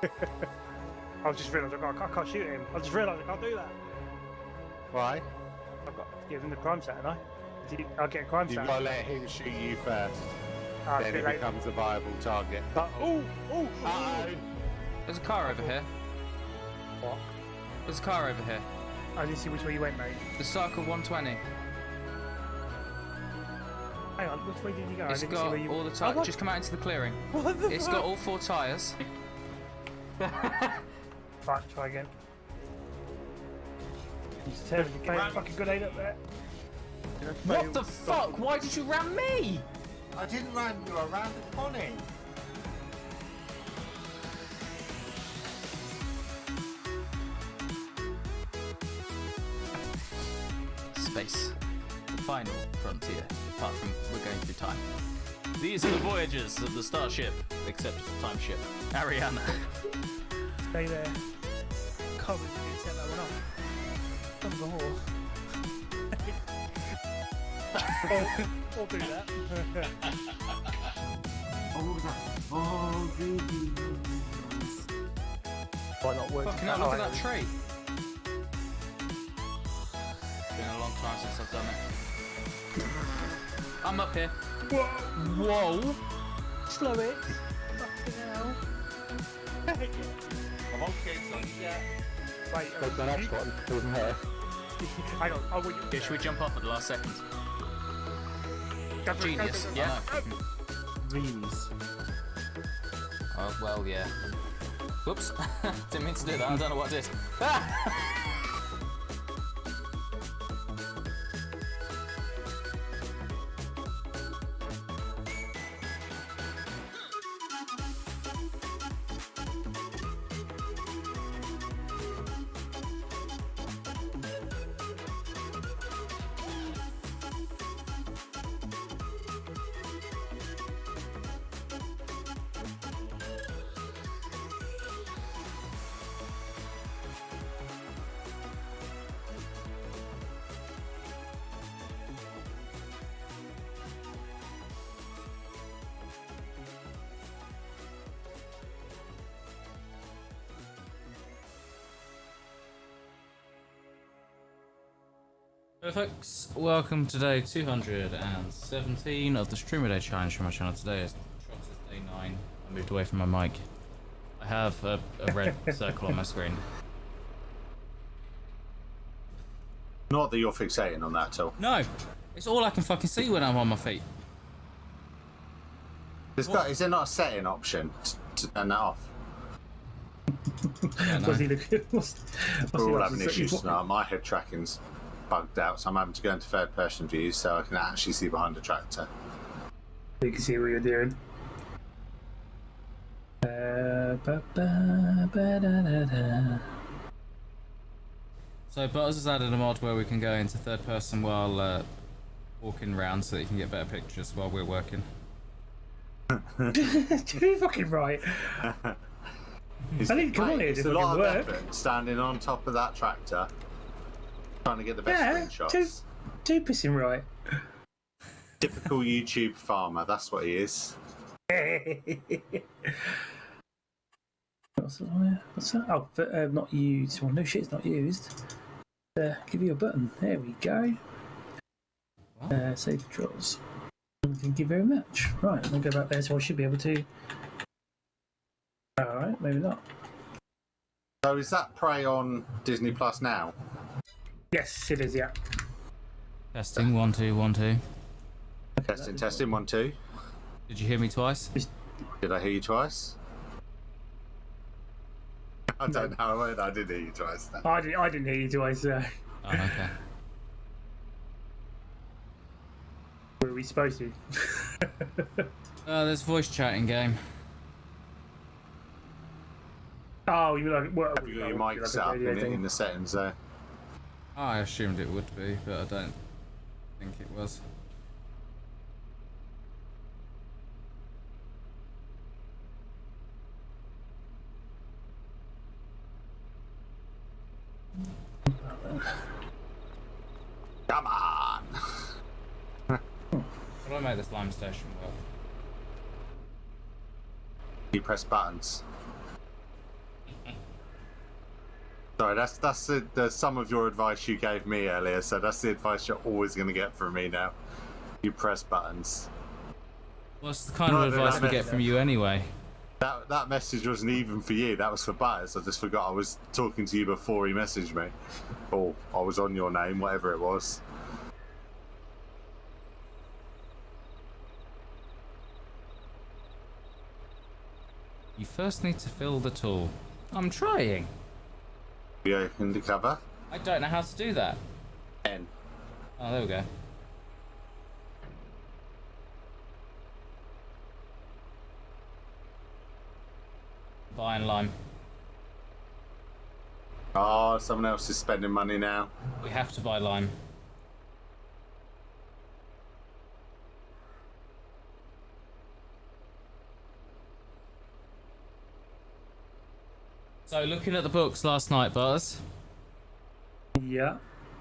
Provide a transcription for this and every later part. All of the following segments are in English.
I just realised I can't shoot him. I just realised I can't do that. Why? I've got to give him the crime stat, haven't I? I'll get a crime You've stat. got to let him shoot you first. Then he becomes a viable target. Oh! There's a car over here. What? There's a car over here. I didn't see which way you went, mate. The Circle 120. Hang on, which way did you go? It's got all the tyres. Just come out into the clearing. What the It's fuck? got all 4 tyres. Right, try again. He's terribly fucking good aid up there. What the fuck? Why did you ram me? I didn't ram you, I ran the Connie. Space. The final frontier. Apart from we're going through time. These are the voyages of the starship, except the time ship. Ariana. Stay there. Can't believe you didn't set that one up. Son of a whore. I'll do that. Oh, what was that? Oh, really nice. Why not work? Fucking hell, look at that tree. Been a long time since I've done it. I'm up here. Whoa! Slow it. Fucking hell. I'm on kids, yeah. Right, There's my next one. It wasn't here. hang on. Oh, Yeah, should we jump off at the last second? Genius, yeah. Reams. Oh, well, yeah. Whoops. Didn't mean to do that. I don't know what I did. Ah! Hello folks, welcome to day 217 of the Streamer Day Challenge from my channel. Today is day 9. I moved away from my mic. I have a red circle on my screen. Not that you're fixating on that at all. No! It's all I can fucking see when I'm on my feet. Is there not a setting option to turn that off? Yeah, no. What's he looking? We're all having issues tonight. My head tracking's bugged out, so I'm having to go into third person view so I can actually see behind the tractor. You can see what you're doing. So Butters has added a mod where we can go into third person while walking around so that you can get better pictures while we're working. You're fucking right. I didn't come on here to It's a lot fucking of work. effort standing on top of that tractor trying to get the best screenshots. Too pissing right. Typical YouTube farmer, that's what he is. What's that? Oh, but, not used. Well, no shit, it's not used. Give you a button. There we go. Save controls. Thank you very much. Right, I'm going to go back there so I should be able to. Alright, maybe not. So is that Prey on Disney Plus now? Yes, it is, yeah. Testing, 1 2 1 2. Testing, 1 2. Did you hear me twice? Did I hear you twice? I don't know, I did hear you twice. I didn't hear you twice. Oh, okay. Were we supposed to? There's voice chatting game. Oh, you mean like what? Have you got your mic set up in the settings there? Oh, I assumed it would be, but I don't think it was. Come on! How do I make this lime station work? You press buttons. sorry. That's the sum of your advice you gave me earlier. So that's the advice you're always going to get from me now. You press buttons. What's the kind of advice we get from you anyway? That message wasn't even for you. That was for Butters. I just forgot I was talking to you before he messaged me. Or I was on your name, whatever it was. You first need to fill the tool. I'm trying. You opened the cover. I don't know how to do that. N. Oh, there we go. Buying lime. Oh, someone else is spending money now. We have to buy lime. So, looking at the books last night, Buzz, Yeah.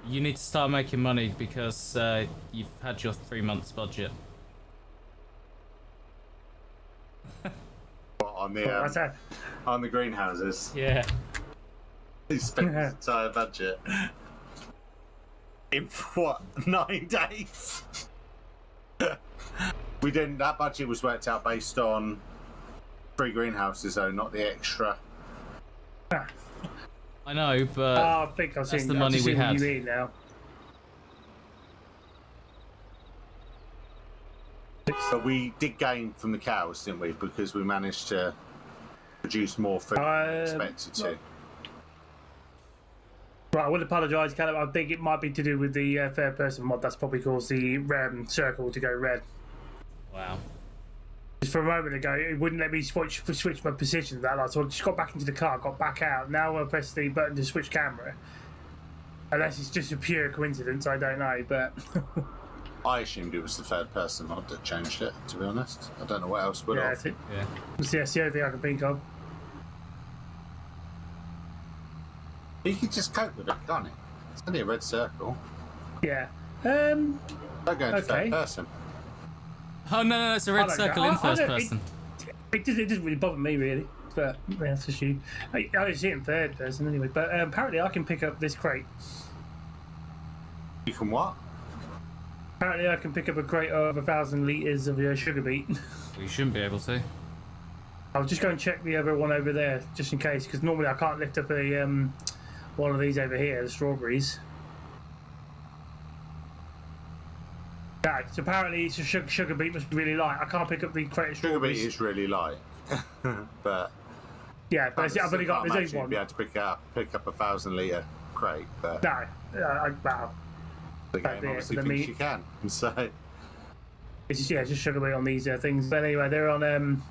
you need to start making money because you've had your 3 months budget. What, on What's the that? on the greenhouses? Yeah. He spent his entire budget in what, 9 days? We didn't. That budget was worked out based on 3 greenhouses, though, not the extra. I know, but I think I've that's seen the money we what had. you mean now. So we did gain from the cows, didn't we? Because we managed to produce more food than expected to. Right, I will apologise, Callum. I think it might be to do with the third person mod. That's probably caused the circle to go red. Wow. Just for a moment ago, it wouldn't let me switch my position. So I just got back into the car, got back out. Now I press the button to switch camera. Unless it's just a pure coincidence, I don't know. But I assumed it was the third person mod that changed it, to be honest. I don't know what else would yeah, have. Yeah. that's the only thing I can think of. You can just cope with it, can't you? It's only a red circle. Yeah. Don't go into Okay. third person. Oh no, it's a red I don't circle know. in I first don't- person. It doesn't really bother me really, but that's just you. I don't see it in third person anyway. But apparently, I can pick up this crate. You can what? Apparently, I can pick up a crate of 1,000 litres of sugar beet. Well, you shouldn't be able to. I'll just go and check the other one over there, just in case, because normally I can't lift up a one of these over here, the strawberries. Yeah, so apparently it's a sugar beet must be really light. I can't pick up the crate of Sugar beet strawberries. is really light. But Yeah, but I've only got, can't there's imagine only you'd one. be able to pick up a 1,000-litre crate, but No, wow. the that'd game be it, obviously but I thinks mean- you can. So It's just, just sugar beet on these things. But anyway, they're on.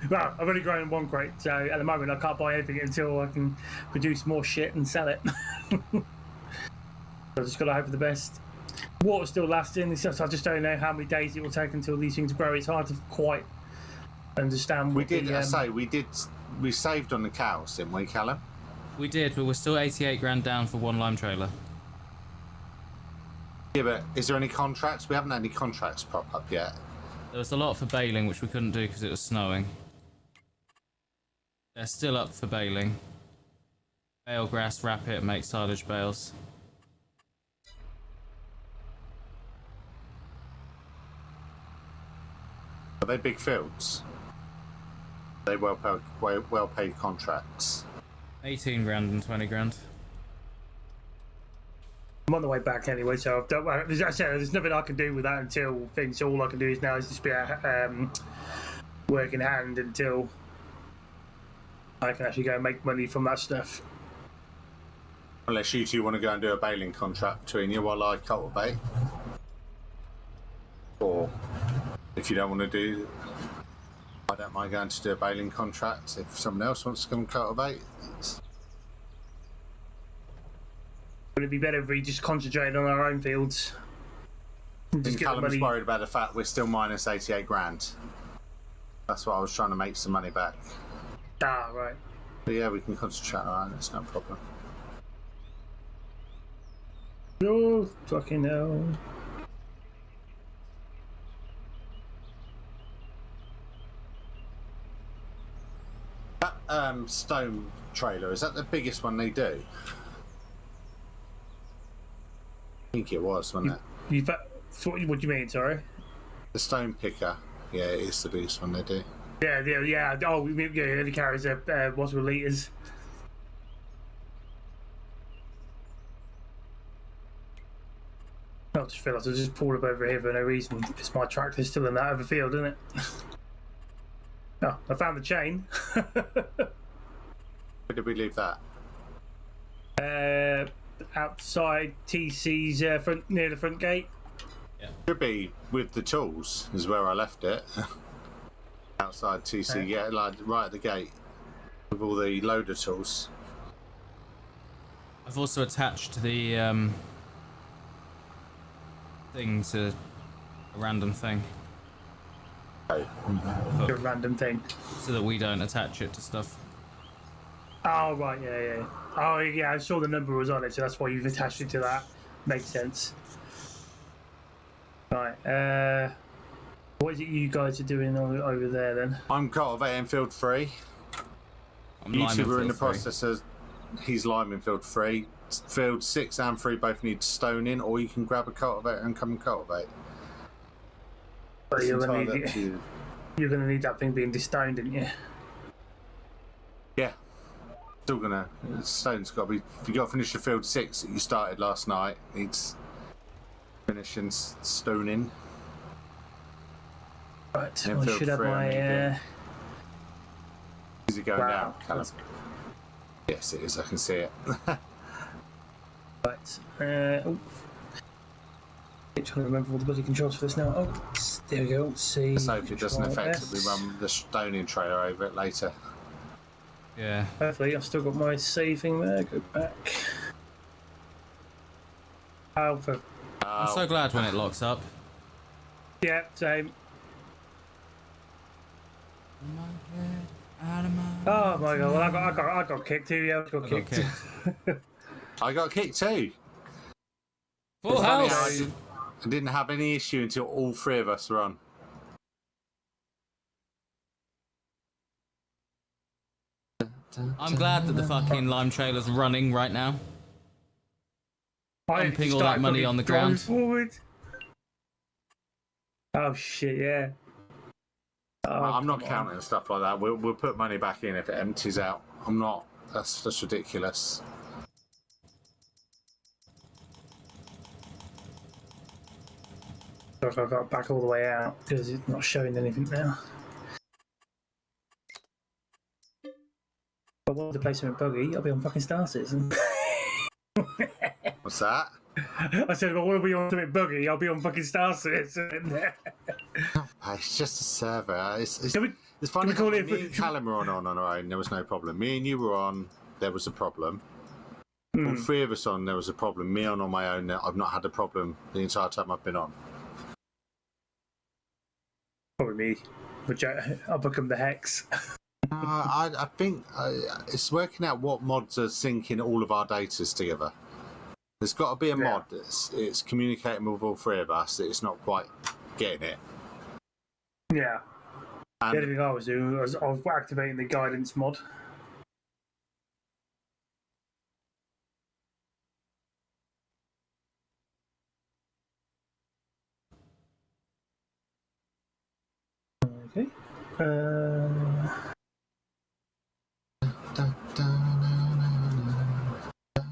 Well, I've only grown one crate, so at the moment I can't buy anything until I can produce more shit and sell it. So I just got to hope for the best. Water's still lasting. It's just, I just don't know how many days it will take until these things grow. It's hard to quite understand. we What did. the, We saved on the cows, didn't we, Callum? We did, but we're still 88 grand down for one lime trailer. Yeah, but is there any contracts? We haven't had any contracts pop up yet. There was a lot for baling, which we couldn't do because it was snowing. They're still up for baling. Bale grass, wrap it, make silage bales. Are they big fields? Are they well paid contracts? 18 grand and 20 grand. I'm on the way back anyway, so I've done, well, as I said, there's nothing I can do with that until things. So all I can do is now is just be a work in hand until I can actually go and make money from that stuff. Unless you two want to go and do a baling contract between you while I cultivate. Or if you don't want to do, I don't mind going to do a baling contract. If someone else wants to come and cultivate, Would it be better if we just concentrated on our own fields? And just get the Callum's money. worried about the fact we're still minus 88 grand. That's what I was trying to make some money back. Ah, right. But yeah, we can concentrate on that, it's no problem. Oh, fucking hell. That stone trailer, is that the biggest one they do? I think it was, wasn't it? What do you mean, sorry? The stone picker. Yeah, it is the biggest one they do. Yeah. Oh, yeah, it only carries multiple litres. I just realised I just pulled up over here for no reason because my tractor's still in that other field, isn't it? Oh, I found the chain. Where did we leave that? Outside TC's front, near the front gate. Yeah. Should be with the tools, is where I left it. Outside TC, Okay. yeah, like right at the gate with all the loader tools. I've also attached the thing to a random thing Oh. A random thing. so that we don't attach it to stuff. Oh, right, yeah. Oh, yeah, I saw the number was on it, so that's why you've attached it to that. Makes sense. Right, what is it you guys are doing over there, then? I'm cultivating field 3. I'm You liming two were in the field 3. process of he's liming field 3. Field 6 and 3 both need stoning, or you can grab a cultivator and come and cultivate. But It's you're gonna entirely up to you. need that thing being destoned, didn't you? Yeah. Still gonna. Stone's got to be. You got to finish your field 6 that you started last night. Needs finishing stoning. Right, And I field should have 3 I my. need it. Is it going Wow. down, Callum? Yes, it is. I can see it. Right. I'm trying to remember all the bloody controls for this now. Oh, there we go. Let's see. Let's hope it doesn't Control effectively S. run the stoning trailer over it later. Yeah. Hopefully, I've still got my saving there. Go back. Alpha. I'm so glad when it locks up. Yeah, same. Oh my god! Well, I got kicked too. Yeah, I got I got kicked. I got kicked too. Full Funny how house! I didn't have any issue until all 3 of us were on. I'm glad that the fucking lime trailer's running right now. I Dumping all started that money fucking on the driving ground. Forward. Oh shit! Yeah. Oh, I'm not come on. counting stuff like that. We'll put money back in if it empties out. I'm not. That's ridiculous. I've got back all the way out because it's not showing anything now. But what the placement buggy? I'll be on fucking Star Citizen. What's that? I said, well, we'll be on something buggy. I'll be on fucking Star Citizen. It's just a server. It's Can funny we call how it- me and Callum were on our own. There was no problem. Me and you were on. There was a problem. All 3 of us on. There was a problem. Me on my own. I've not had a problem the entire time I've been on. Probably me. Which I'll become the Hex. I think it's working out what mods are syncing all of our datas together. There's got to be a mod it's communicating with all 3 of us that it's not quite getting it. Yeah. The And only thing I was doing was I was activating the guidance mod. Okay.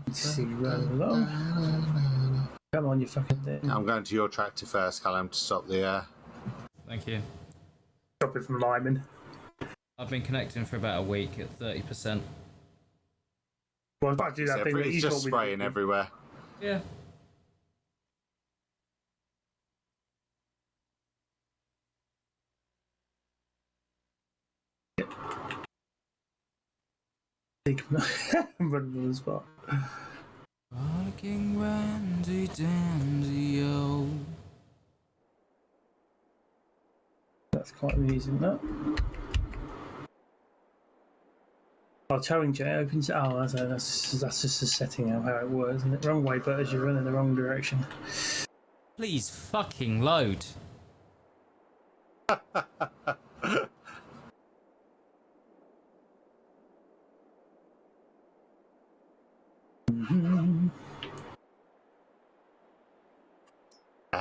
Let's see, run along. Come on, you fucking thing. I'm going to your tractor first, Callum, to stop the. Thank you. Stop it from liming. I've been connecting for about a week at 30%. Well, I was about to do that thing that It's you just told me to spraying do. everywhere. Yeah. I'm running on the spot. King Randy Dandy, oh. That's quite amusing, that. Oh, towing jet opens. Oh, that's just a setting of how it works, isn't it? Wrong way, but as you run in the wrong direction. Please fucking load.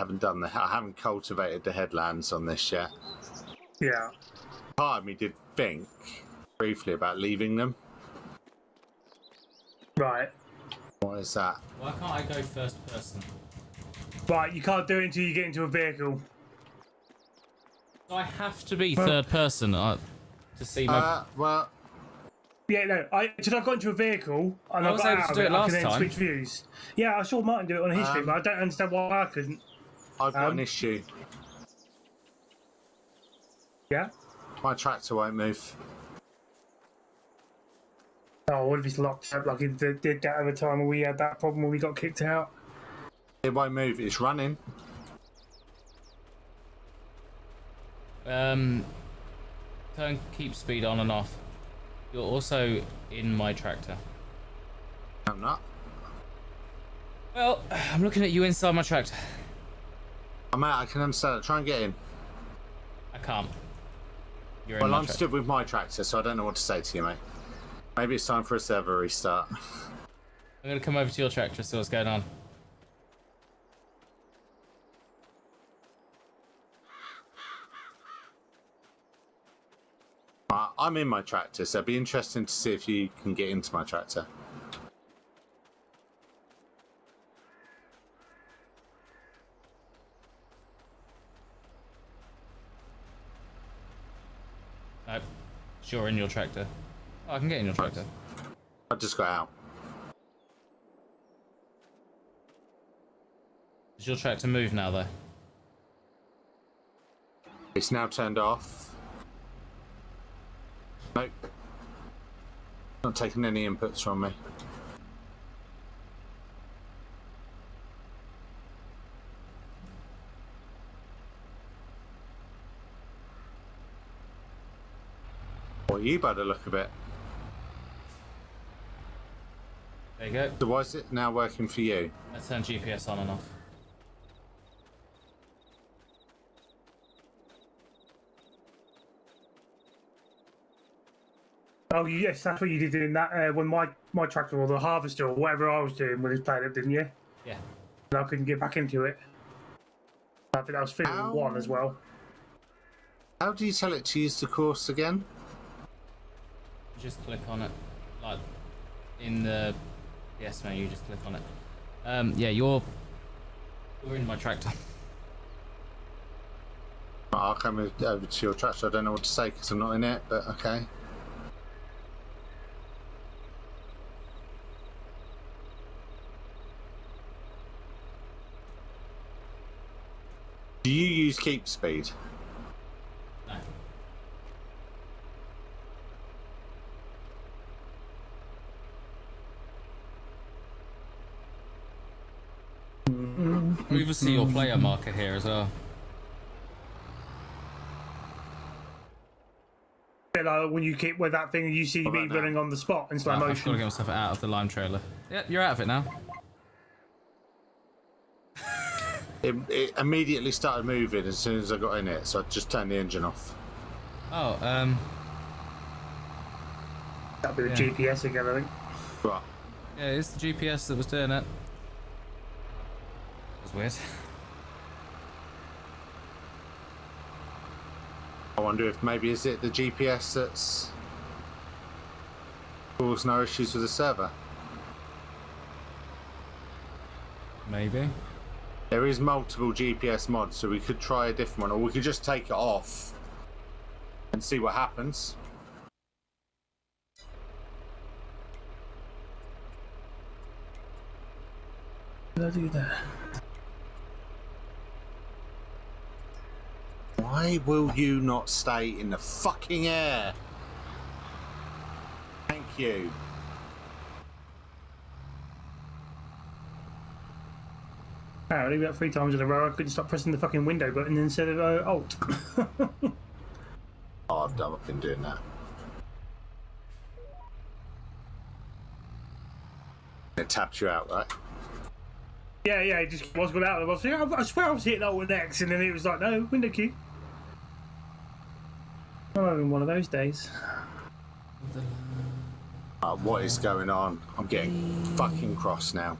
haven't done I haven't cultivated the headlands on this yet. Yeah. Part of me did think briefly about leaving them. Right. What is that? Why can't I go first person? Right, you can't do it until you get into a vehicle. So I have to be third person to see my. Well, Yeah, no. I got into a vehicle and I I was got able out to of do it. it I last can then time. switch views. Yeah, I saw Martin do it on his stream, but I don't understand why I couldn't. I've got an issue. Yeah. My tractor won't move. Oh, what if it's locked up like it did that other time when we had that problem when we got kicked out? It won't move. It's running. Turn keep speed on and off. You're also in my tractor. I'm not. Well, I'm looking at you inside my tractor. I'm out. I can understand it. Try and get in. I can't. You're in Well, my I'm tractor. stood with my tractor, so I don't know what to say to you, mate. Maybe it's time for a server restart. I'm gonna come over to your tractor, see what's going on. I'm in my tractor, so it'd be interesting to see if you can get into my tractor. Nope. You're in your tractor. Oh, I can get in your tractor. I just got out. Does your tractor move now, though? It's now turned off. Nope. Not taking any inputs from me. Well, you by the look of it. There you go. So why is it now working for you? Let's turn GPS on and off. Oh, yes, that's what you did in that when my tractor or the harvester or whatever I was doing when it played up, didn't you? Yeah. And I couldn't get back into it. I think that was field Ow. 1 as well. How do you tell it to use the course again? Just click on it. Like, in the... Yes, mate, you just click on it. Yeah, you're in my tractor. I'll come over to your tractor. I don't know what to say because I'm not in it, but okay. Do you use keep speed? No. We even see your player marker here as well. Yeah, like when you keep with that thing, you see me now. running on the spot in slow I've got to motion. get myself out of the lime trailer. Yep, you're out of it now. It immediately started moving as soon as I got in it, so I just turned the engine off. Oh, That'd be the Yeah. GPS again, I think. Right. yeah, it's the GPS that was doing it. That was weird. I wonder if maybe is it the GPS that's caused no issues with the server. Maybe. There is multiple GPS mods, so we could try a different one, or we could just take it off and see what happens. Did I do that? Why will you not stay in the fucking air? Thank you. Apparently, about 3 times in a row, I couldn't stop pressing the fucking window button instead of Alt. Oh, I've been doing that. It tapped you out, right? yeah, it just was going out. I swear I was hitting Alt and X, and then it was like, no, window key. I'm having one of those days. What is going on? I'm getting fucking cross now.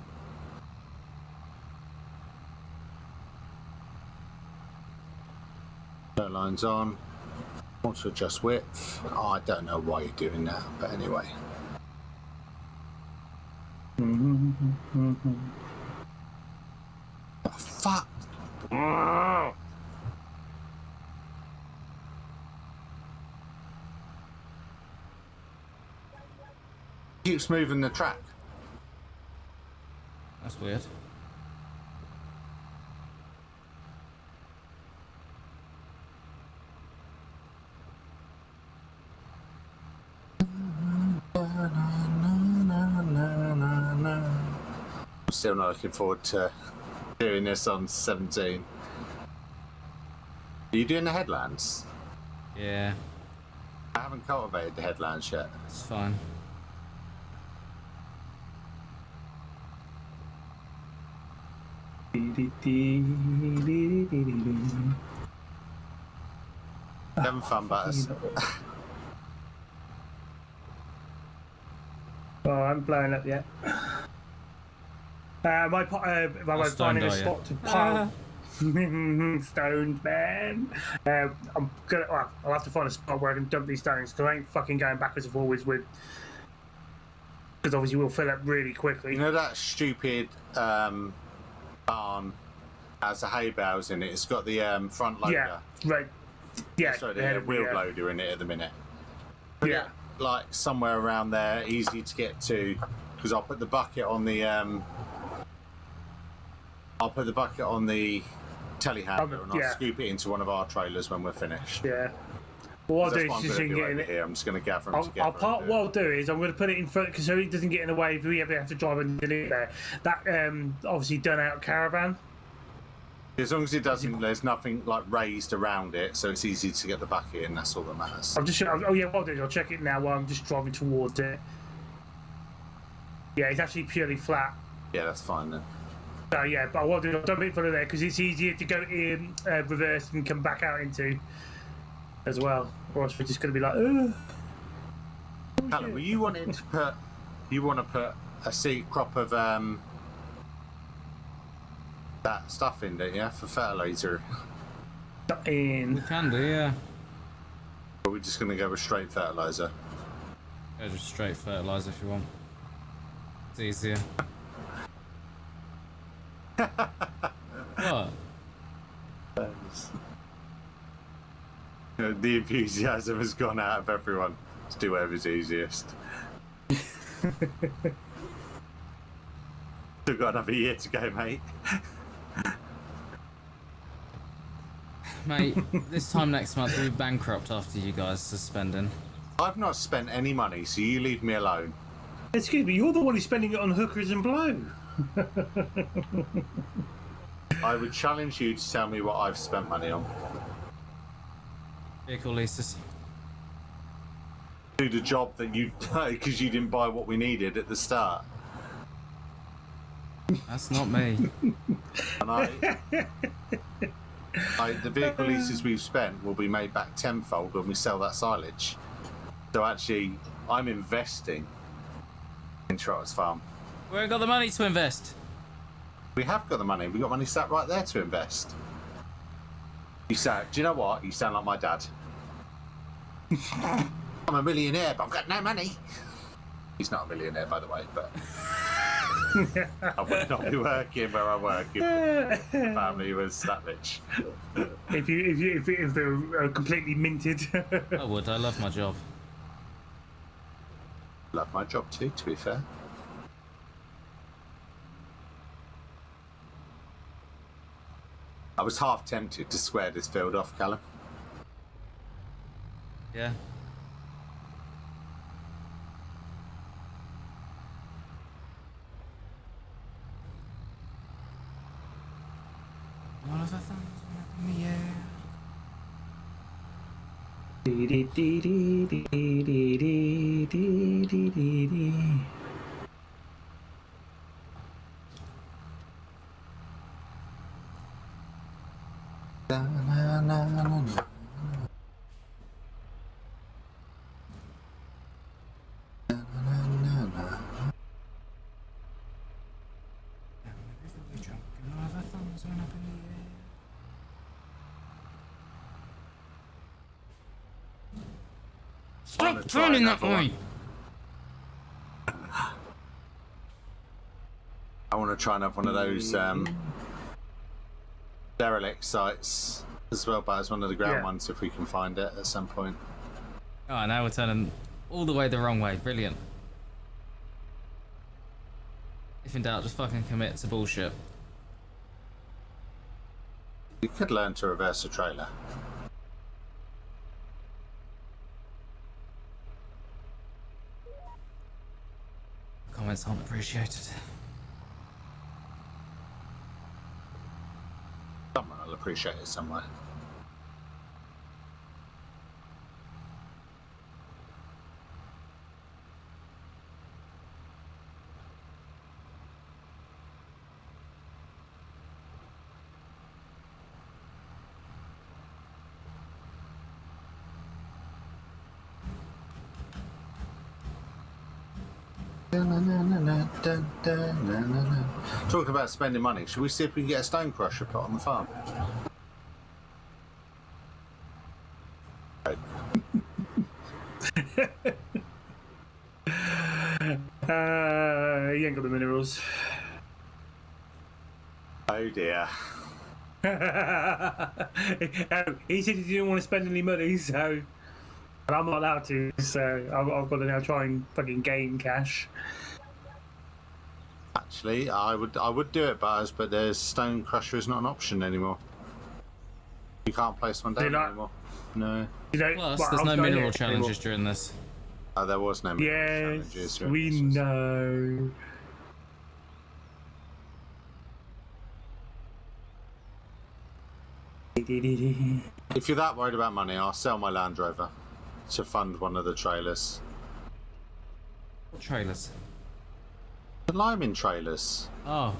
Lines on. Want to adjust width. Oh, I don't know why you're doing that, but anyway. Oh, fuck. Keeps moving the track. That's weird. I'm still not looking forward to doing this on 17. Are you doing the headlands? Yeah, I haven't cultivated the headlands yet. it's fine. Having fun, Butters. Oh, I haven't blown up yet. My finding a spot to pile. Stoned, man. I'm gonna. Well, I'll have to find a spot where I can dump these stones because I ain't fucking going backwards and forwards with. Because obviously we'll fill up really quickly. You know that stupid barn has the hay bales in it? It's got the front loader. Yeah, right. Yeah, Sorry, the wheel loader in it at the minute. Yeah. Like somewhere around there, easy to get to, because I'll put the bucket on the telehandler and I'll scoop it into one of our trailers when we're finished. Yeah. Well, what I'll do is I'm just going to do get over in here. I'm just going to gather them together. What I'll do is I'm going to put it in front because so it doesn't get in the way if we ever have to drive underneath there. That obviously done out caravan. As long as it doesn't, there's nothing like raised around it, so it's easy to get the bucket in. That's all that matters. What I'll do is I'll check it now while I'm just driving towards it. Yeah, it's actually purely flat. Yeah, that's fine then. So yeah, but what I'll do is I'll dump it in front of there because it's easier to go in reverse and come back out into as well. Or else we're just going to be like, ugh. Callum, were you wanting to put? You want to put a seed crop of that stuff in, don't you, for fertilizer? In. We can do, yeah. Or are we just going to go with straight fertilizer? Go just straight fertilizer if you want. It's easier. What? The enthusiasm has gone out of everyone. Let's do whatever's easiest. Still got another year to go, mate. Mate, this time next month we'll be bankrupt after you guys suspending. I've not spent any money, so you leave me alone. Excuse me, you're the one who's spending it on hookers and blow. I would challenge you to tell me what I've spent money on. Vehicle leases. Do the job that you because you didn't buy what we needed at the start. That's not me. And the vehicle leases we've spent will be made back tenfold when we sell that silage. So actually, I'm investing in Trotter's Farm. We ain't got the money to invest. We have got the money. We've got money sat right there to invest. Do you know what? You sound like my dad. I'm a millionaire, but I've got no money. He's not a millionaire, by the way, but I would not be working where I work if the family was that rich. If they were completely minted. I would. I love my job. Love my job too, to be fair. I was half tempted to square this field off, Callum. Yeah. All of our thumbs went up in the air. Stop turning that way! I want to try and have one of those derelict sites as well, but as one of the ground ones if we can find it at some point. Oh, now we're turning all the way the wrong way. Brilliant. If in doubt, just fucking commit to bullshit. You could learn to reverse a trailer. Comments aren't appreciated. Someone will appreciate it somewhere. Talking about spending money, should we see if we can get a stone crusher put on the farm? You ain't got the minerals. Oh dear. Oh, he said he didn't want to spend any money, so... And I'm not allowed to, so I've got to now try and fucking gain cash. Actually, I would do it, Buzz, but there's stone crusher is not an option anymore. You can't place one down anymore. No. You know, Plus, there's no mineral challenges during this. Oh, there was no mineral challenges. Yes, we know. If you're that worried about money, I'll sell my Land Rover to fund one of the trailers. What trailers? The liming trailers. Oh.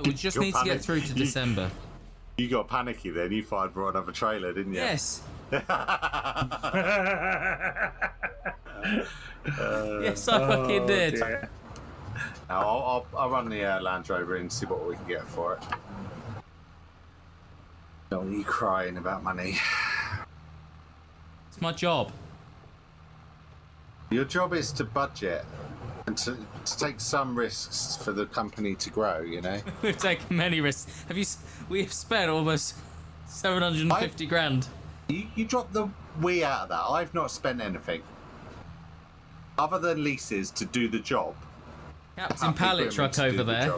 We just need to get through to December. You got panicky then. You fired for another trailer, didn't you? Yes. Yes, I fucking did. Dear. Now, I'll run the Land Rover and see what we can get for it. Don't you crying about money. It's my job. Your job is to budget and to take some risks for the company to grow, you know? We've taken many risks. We've spent almost 750 grand. You dropped the we out of that. I've not spent anything. Other than leases to do the job. Captain Pallet Truck over there.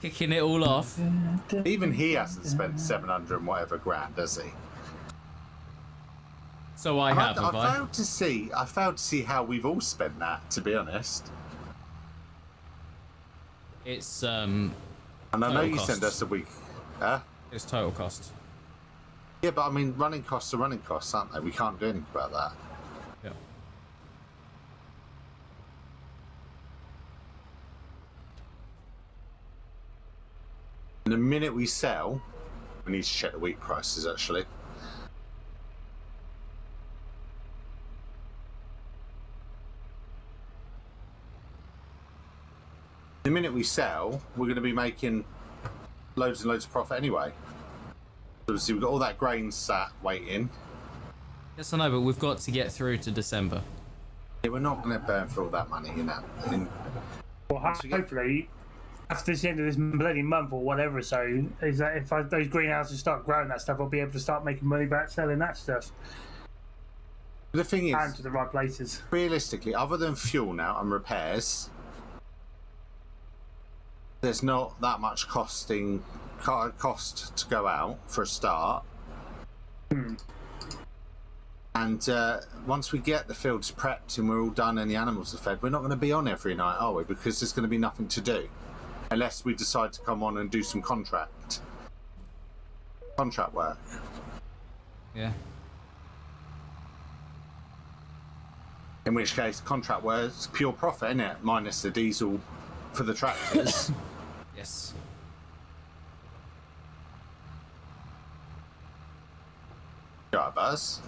Kicking it all off. Even he hasn't spent 700 and whatever grand, has he? So I have I failed to see how we've all spent that, to be honest. It's and I know you send us a week. Huh? It's total cost. Yeah, but I mean, running costs are running costs, aren't they? We can't do anything about that. Yeah. And the minute we sell, we need to check the wheat prices actually. The minute we sell, we're going to be making loads and loads of profit anyway. Obviously, we've got all that grain sat waiting. Yes, I know, but we've got to get through to December. Yeah, we're not going to burn for all that money, you know. Well, hopefully, after the end of this bloody month or whatever, so is that if those greenhouses start growing that stuff, I'll be able to start making money back selling that stuff. The thing is, and to the right places. Realistically, other than fuel now and repairs, there's not that much cost to go out for a start. And once we get the fields prepped and we're all done and the animals are fed, we're not going to be on every night, are we? Because there's going to be nothing to do unless we decide to come on and do some contract work. Yeah. In which case, contract work is pure profit, isn't it? Minus the diesel for the tractors. Yes. You alright, Buzz?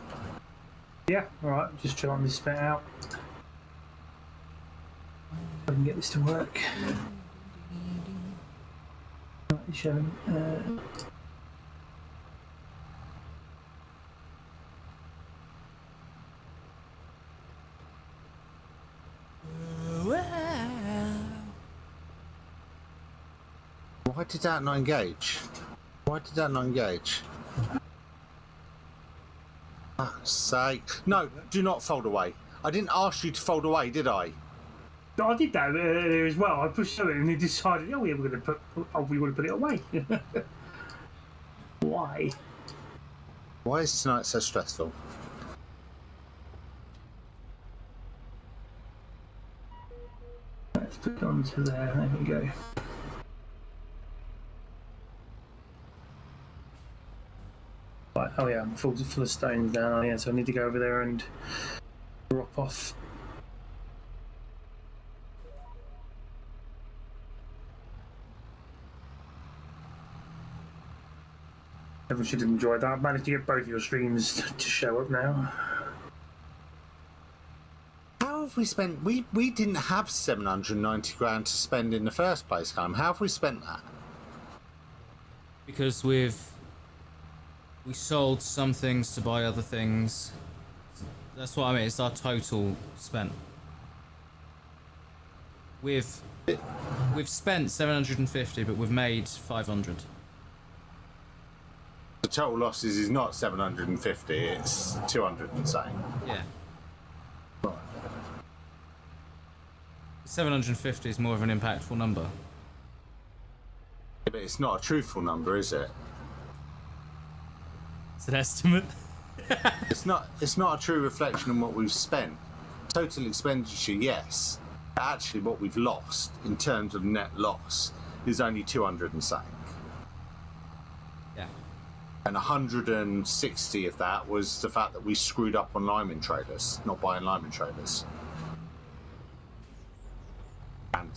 Yeah, alright, just trying this bit out. I can get this to work. Right, showing. Why did that not engage? Why did that not engage? Say no. Do not fold away. I didn't ask you to fold away, did I? I did that earlier as well. I pushed it and he decided, oh yeah, we want to put it away. Why? Why is tonight so stressful? Let's put it onto there. There we go. Right, oh yeah, I'm full of stones down here, so I need to go over there and drop off. Everyone should have enjoyed that. I've managed to get both your streams to show up now. How have we spent? We didn't have 790 grand to spend in the first place, Callum. How have we spent that? Because we sold some things to buy other things. That's what I mean. It's our total spent. We've spent 750, but we've made 500. The total losses is not 750, it's 200 and something. Yeah. 750 is more of an impactful number. But it's not a truthful number, is it? It's an estimate. It's not a true reflection on what we've spent. Total expenditure, yes. But actually what we've lost in terms of net loss is only 200 and something. Yeah. And 160 of that was the fact that we screwed up on lineman trailers, not buying lineman trailers. And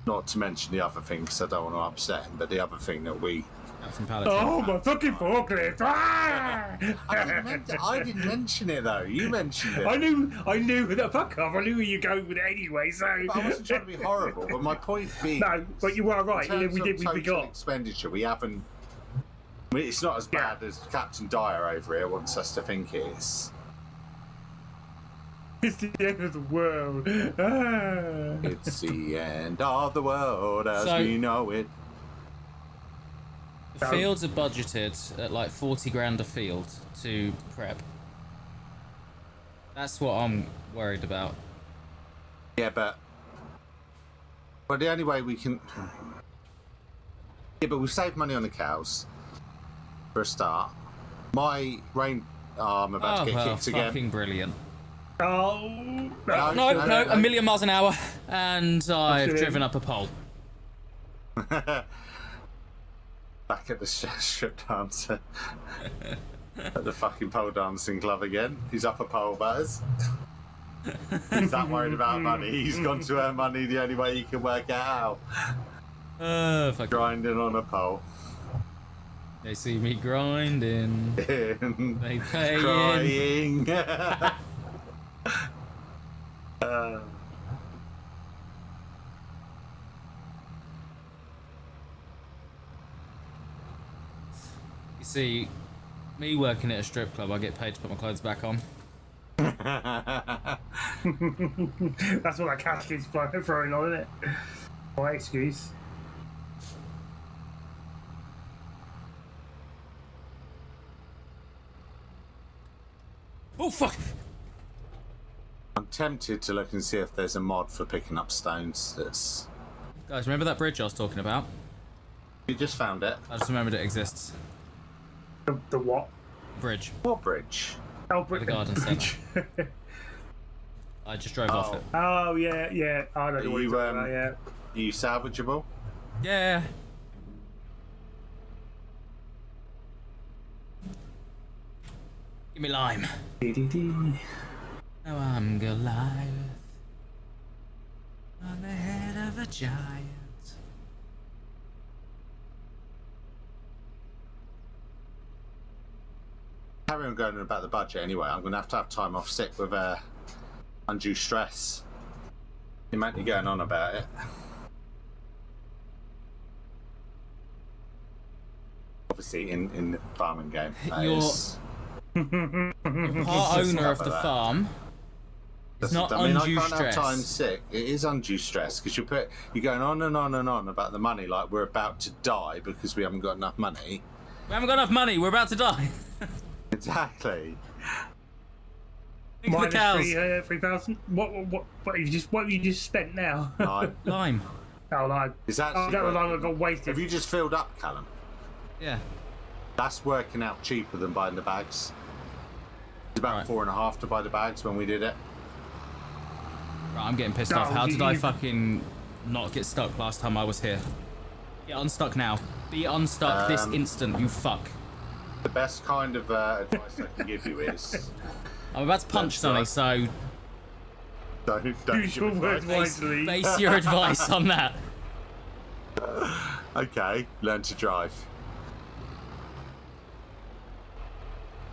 not to mention the other thing, because I don't want to upset him, but the other thing that we... Oh, my fucking forklift! Ah! I didn't mention it though. You mentioned it. I knew that. Fuck off! I knew where you go with it anyway. So but I wasn't trying to be horrible. But my point being, no, but you were right. In terms We of forgot expenditure. We haven't. I mean, it's not as bad as Captain Dyer over here wants us to think it is. It's the end of the world. Ah. It's the end of the world as we know it. The fields are budgeted at like 40 grand a field to prep. That's what I'm worried about. Yeah, but the only way we can. Yeah, but we've saved money on the cows for a start. My rain. Oh, I'm about to get kicked again. Fucking brilliant. Oh No, a million miles an hour, and I've driven up a pole. Back at the strip dancer. At the fucking pole dancing club again. He's up a pole, Baz. He's that worried about money. He's gone to earn money the only way he can work it out. Grinding on a pole. They see me grinding. They pay crying. You see, me working at a strip club, I get paid to put my clothes back on. That's what that cat keeps throwing on, isn't it? My excuse. Oh fuck! I'm tempted to look and see if there's a mod for picking up stones that's... Guys, remember that bridge I was talking about? You just found it. I just remembered it exists. The what? Bridge. What bridge? Oh, The garden centre. I just drove off it. Oh, yeah. I don't know what you're talking about, yeah. Are you salvageable? Yeah. Give me lime. Now I'm Goliath on the head of a giant. Carry on going on about the budget anyway. I'm going to have time off sick with undue stress. You might be going on about it. Obviously, in the farming game. You're part owner of the farm. not I mean, undue I can't stress. have time sick. It is undue stress because you're going on and on and on about the money, like we're about to die because we haven't got enough money. We haven't got enough money. We're about to die. Exactly. Think of the cows. Minus 3,000. What have you just spent now? Lime. Oh, like Is actually that was working. like I got wasted. Have you just filled up, Callum? Yeah. That's working out cheaper than buying the bags. It's about Right. 4.5 to buy the bags when we did it. Right, I'm getting pissed No, off. How did I you- fucking not get stuck last time I was here? Get unstuck now. Be unstuck this instant, you fuck. The best kind of advice I can give you is I'm about to punch That's something, don't Use give your words advice. so wisely. base your advice on that. Okay, learn to drive.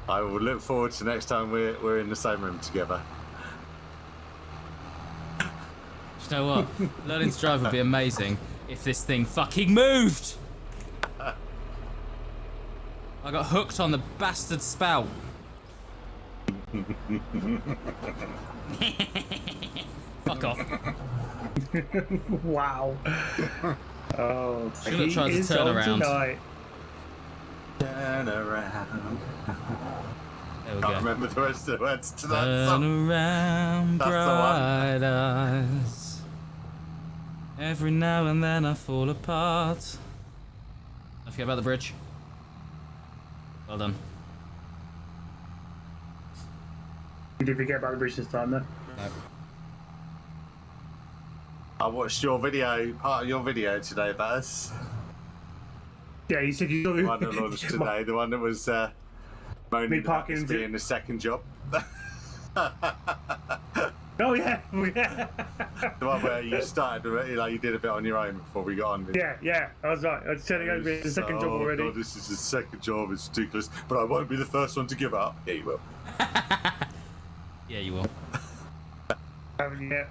I will look forward to next time we're in the same room together. You know what? Learning to drive would be amazing if this thing fucking moved. I got hooked on the bastard spout. Fuck off. Wow. Oh, Should've he tried to is turn on around. tonight. Turn around. There we Can't go. remember the rest of the words to that Turn song. around, That's the one. bright eyes. Every now and then I fall apart. Don't forget about the bridge. Well done. You did forget about the bridge this time, though. No. I watched your video, part of your video today, Baz. Yeah, you said you The one that launched today, the one that was moaning Me about parking this into- being the second job. Oh yeah, yeah, The one where you started, like you did a bit on your own before we got on. yeah. I was right. I was turning over the second job already. God, this is the second job. It's ridiculous, but I won't be the first one to give up. Yeah, you will. Yeah, you will. Haven't you yet?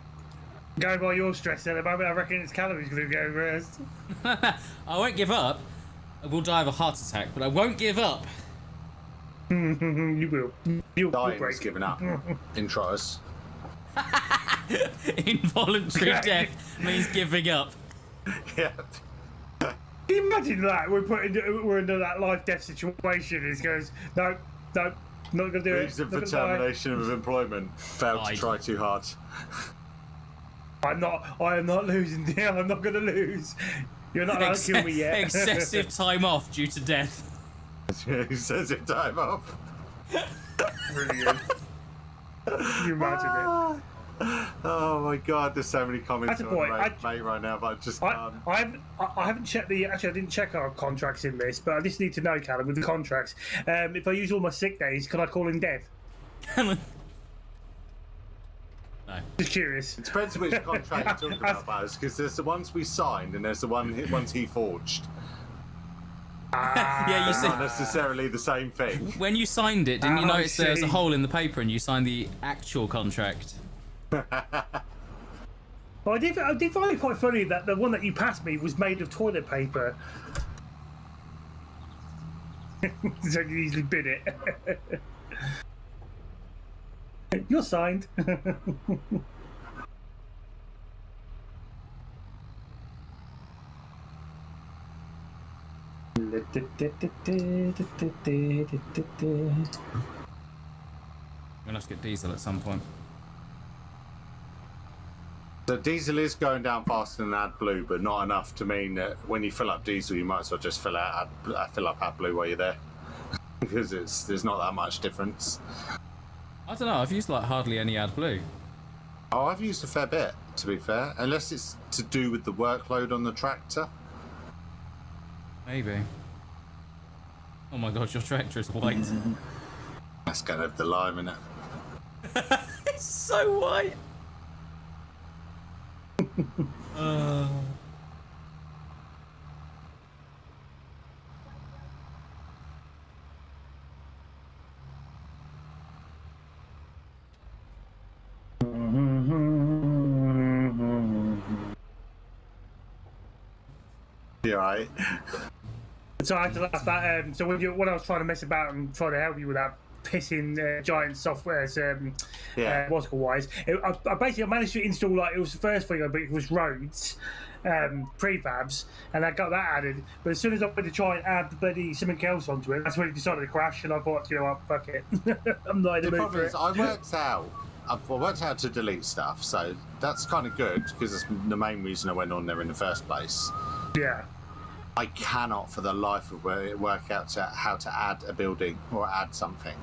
Going by your stress at the moment, I reckon it's Callum who's going to go first. I won't give up. I will die of a heart attack, but I won't give up. You will. You'll Dying break. is giving up. Intros. Involuntary death means giving up. Yeah. Can you imagine that? We're in that life-death situation. He goes, no, not going to do it. Reason Not for gonna die. termination of employment. Failed to Died. try too hard. I am not losing. Yeah, I'm not going to lose. You're not allowed to kill me yet. Excessive time off due to death. He says it time off. Brilliant. Can you imagine it? Oh my god, there's so many comments That's a on point. mate right now, but I just can't. I haven't checked actually I didn't check our contracts in this, but I just need to know, Callum, with the contracts. If I use all my sick days, can I call in dead? No. Just curious. It depends which contract you're talking about, Baz, because there's the ones we signed and there's the ones he forged. Yeah, you They're not see, necessarily the same thing. when you signed it, didn't you Oh, I notice there was a see. hole in the paper and you signed the actual contract? Well, I did find it quite funny that the one that you passed me was made of toilet paper. So you can easily bin it. You're signed. We're gonna have to get diesel at some point. So diesel is going down faster than AdBlue, but not enough to mean that when you fill up diesel, you might as well just fill up AdBlue while you're there, because there's not that much difference. I don't know, I've used like hardly any AdBlue. Oh, I've used a fair bit, to be fair, unless it's to do with the workload on the tractor. Maybe. Oh my god, your tractor is white. That's going over the lime, isn't it? It's so white. You alright? So I had to laugh that. So when I was trying to mess about and try to help you with that pissing giant software, what's it called, wise. I basically managed to install, like, it was the first thing I built, it was roads, prefabs, and I got that added. But as soon as I went to try and add the bloody something else onto it, that's when it decided to crash, and I thought, you know what, fuck it. I'm not in the mood for it. I worked out to delete stuff, so that's kind of good because it's the main reason I went on there in the first place. Yeah. I cannot for the life of it work out how to add a building or add something.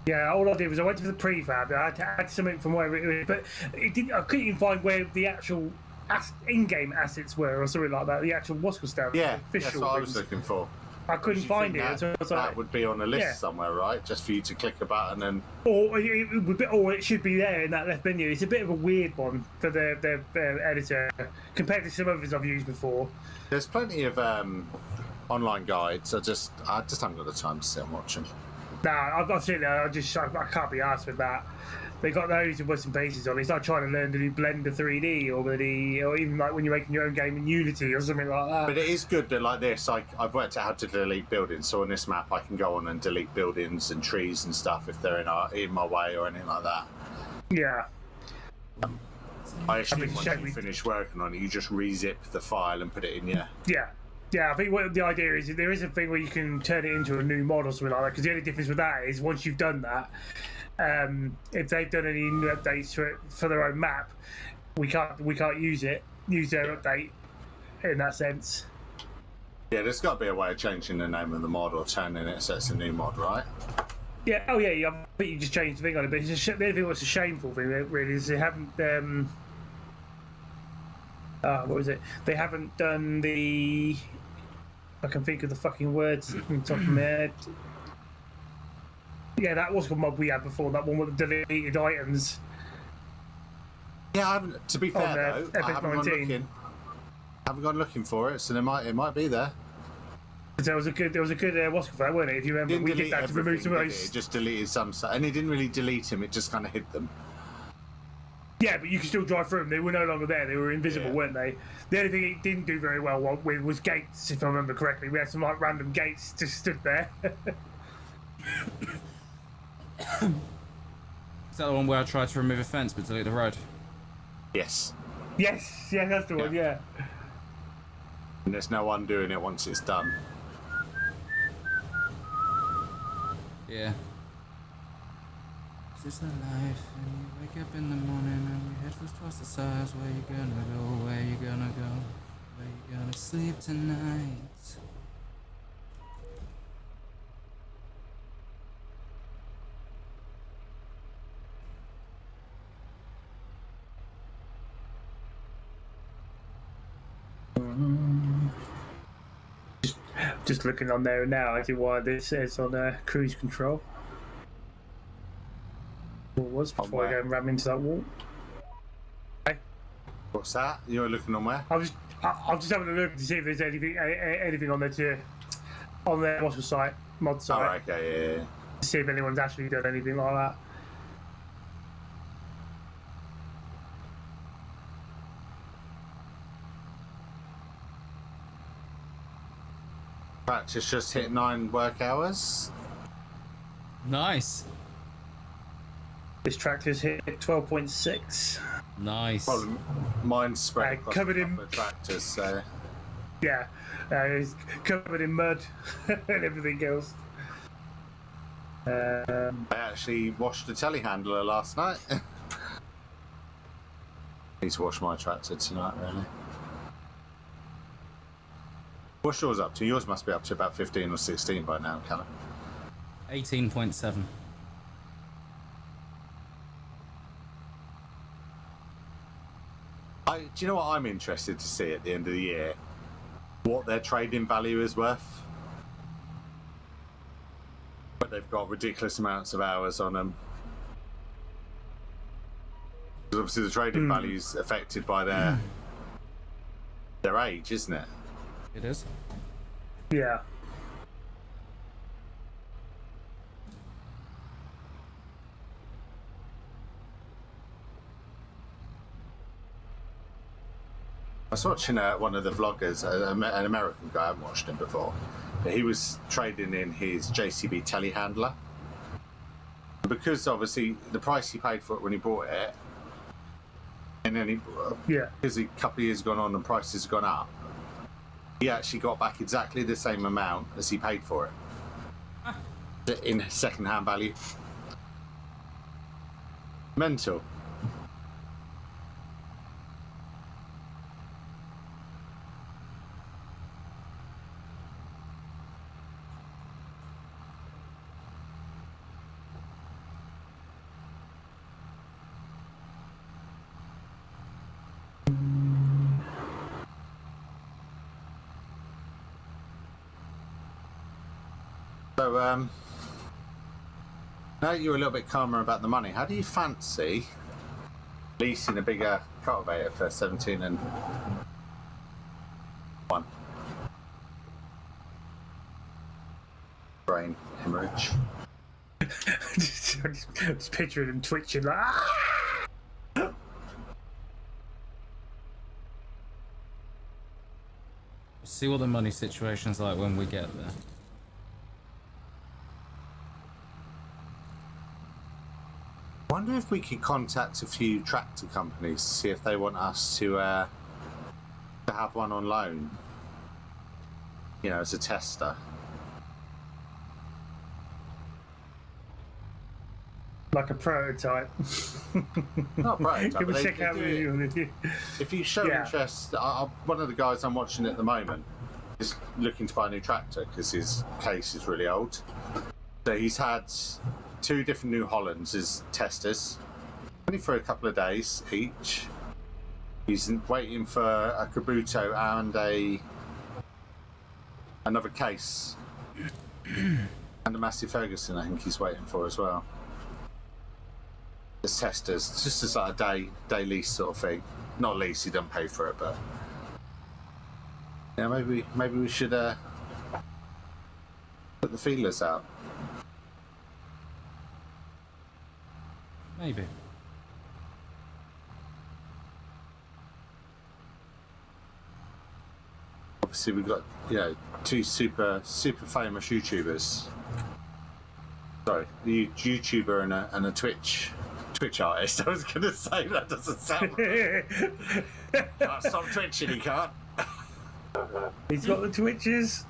Yeah, all I did was I went to the prefab. I had to add something from wherever it was, but it didn't. I couldn't even find where the actual in-game assets were, or something like that. The actual what's called stuff. Yeah, official that's what I things. was looking for. I couldn't find it. So I was that like, would be on a list yeah. somewhere, right? Just for you to click a button and. or it should be there in that left menu. It's a bit of a weird one for the editor compared to some others I've used before. There's plenty of online guides. I just haven't got the time to sit and watch them. Nah, I've seen that. I can't be arsed with that. They got those bits and pieces on. It's like trying to learn to do Blender 3D or even like when you're making your own game in Unity or something like that. But it is good that like this, I've worked out how to delete buildings. So on this map, I can go on and delete buildings and trees and stuff if they're in my way or anything like that. Yeah. I assume once you finish working on it, you just rezip the file and put it in your. Yeah, I think what the idea is there is a thing where you can turn it into a new mod or something like that. Because the only difference with that is once you've done that, if they've done any new updates for their own map, we can't use their update in that sense. Yeah, there's got to be a way of changing the name of the mod or turning it so it's a new mod, right? Yeah. Oh yeah. I think you just changed the thing on it, but it's the only thing that's a shameful thing really is they haven't. What was it? They haven't done the. I can think of the fucking words from the top of my head. Yeah, that was the mod we had before. That one with the deleted items. Yeah, I haven't. To be fair though, I haven't gone looking for it, so it might be there. There was a good what's it called, weren't it? If you remember, we did that to remove some of those. It just deleted some stuff, and it didn't really delete them. It just kind of hid them. Yeah, but you could still drive through them. They were no longer there. They were invisible, weren't they? The only thing it didn't do very well with was gates, if I remember correctly. We had some like random gates just stood there. Is that the one where I tried to remove a fence but delete the road? Yes. Yes, yeah, that's the one. Yeah. And there's no undoing it once it's done. Yeah. Is this the life? And you wake up in the morning and your head feels twice the size. Where you gonna go? Where you gonna go? Where you gonna sleep tonight? Just looking on there now, I see why this says on cruise control. What was before I go and ram into that wall? Okay. What's that? You're looking on where? I'm just having a look to see if there's anything on there on their mod site. Oh, okay, yeah. To see if anyone's actually done anything like that. Practice just hit 9 work hours. Nice. This tractor's hit 12.6. Nice. Well, mine's spread across covered a in couple of tractors, so. Yeah, it's covered in mud and everything else. I actually washed the telehandler last night. Need to wash my tractor tonight, really. What's yours up to? Yours must be up to about 15 or 16 by now, Callum. 18.7. Do you know what I'm interested to see at the end of the year? What their trading value is worth. But they've got ridiculous amounts of hours on them. Because obviously the trading value is affected by their age, isn't it? It is. Yeah. I was watching one of the vloggers, an American guy. I haven't watched him before. but he was trading in his JCB telehandler. Because obviously the price he paid for it when he bought it, and then because a couple of years gone on and prices have gone up, he actually got back exactly the same amount as he paid for it in second-hand value. Mental. So, now you're a little bit calmer about the money, how do you fancy leasing a bigger cultivator for 17 and 1? Brain hemorrhage. just picturing him twitching like. Ah! See what the money situation's like when we get there. I wonder if we could contact a few tractor companies to see if they want us to have one on loan, you know, as a tester. Like a prototype. Not a prototype. Give but a check out if you show interest, one of the guys I'm watching at the moment is looking to buy a new tractor because his case is really old. So he's had 2 different New Hollands as testers, only for a couple of days each. He's waiting for a Kabuto and another case, and a Massey Ferguson. I think he's waiting for as well. As testers, just as like a day lease sort of thing. Not lease, he doesn't pay for it, but yeah, maybe we should put the feelers out. Maybe. Obviously, we've got 2 super famous YouTubers. Sorry, the YouTuber and a Twitch artist. I was going to say that doesn't sound. Can't stop twitching. He can't. He's got the twitches.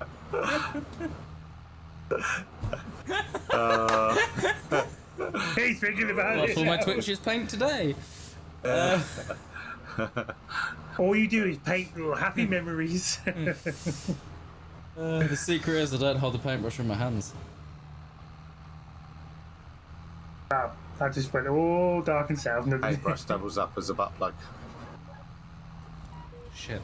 He's thinking about it. All my Twitches paint today. All you do is paint little happy memories. The secret is I don't hold the paintbrush in my hands. Wow, I just went all dark and south. Paintbrush doubles up as a butt plug. Shit.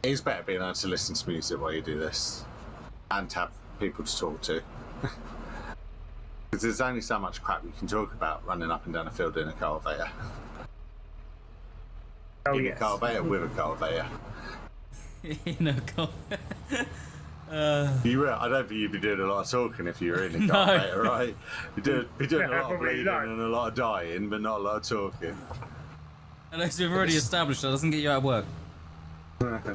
It's better being able to listen to music while you do this and have people to talk to. Because there's only so much crap you can talk about running up and down a field in a cultivator. Oh, in yes. a cultivator with a cultivator. In a I don't think you'd be doing a lot of talking if you were in a cultivator, right? You'd be doing a lot of bleeding and a lot of dying, but not a lot of talking. Unless we've already established that doesn't get you out of work. Not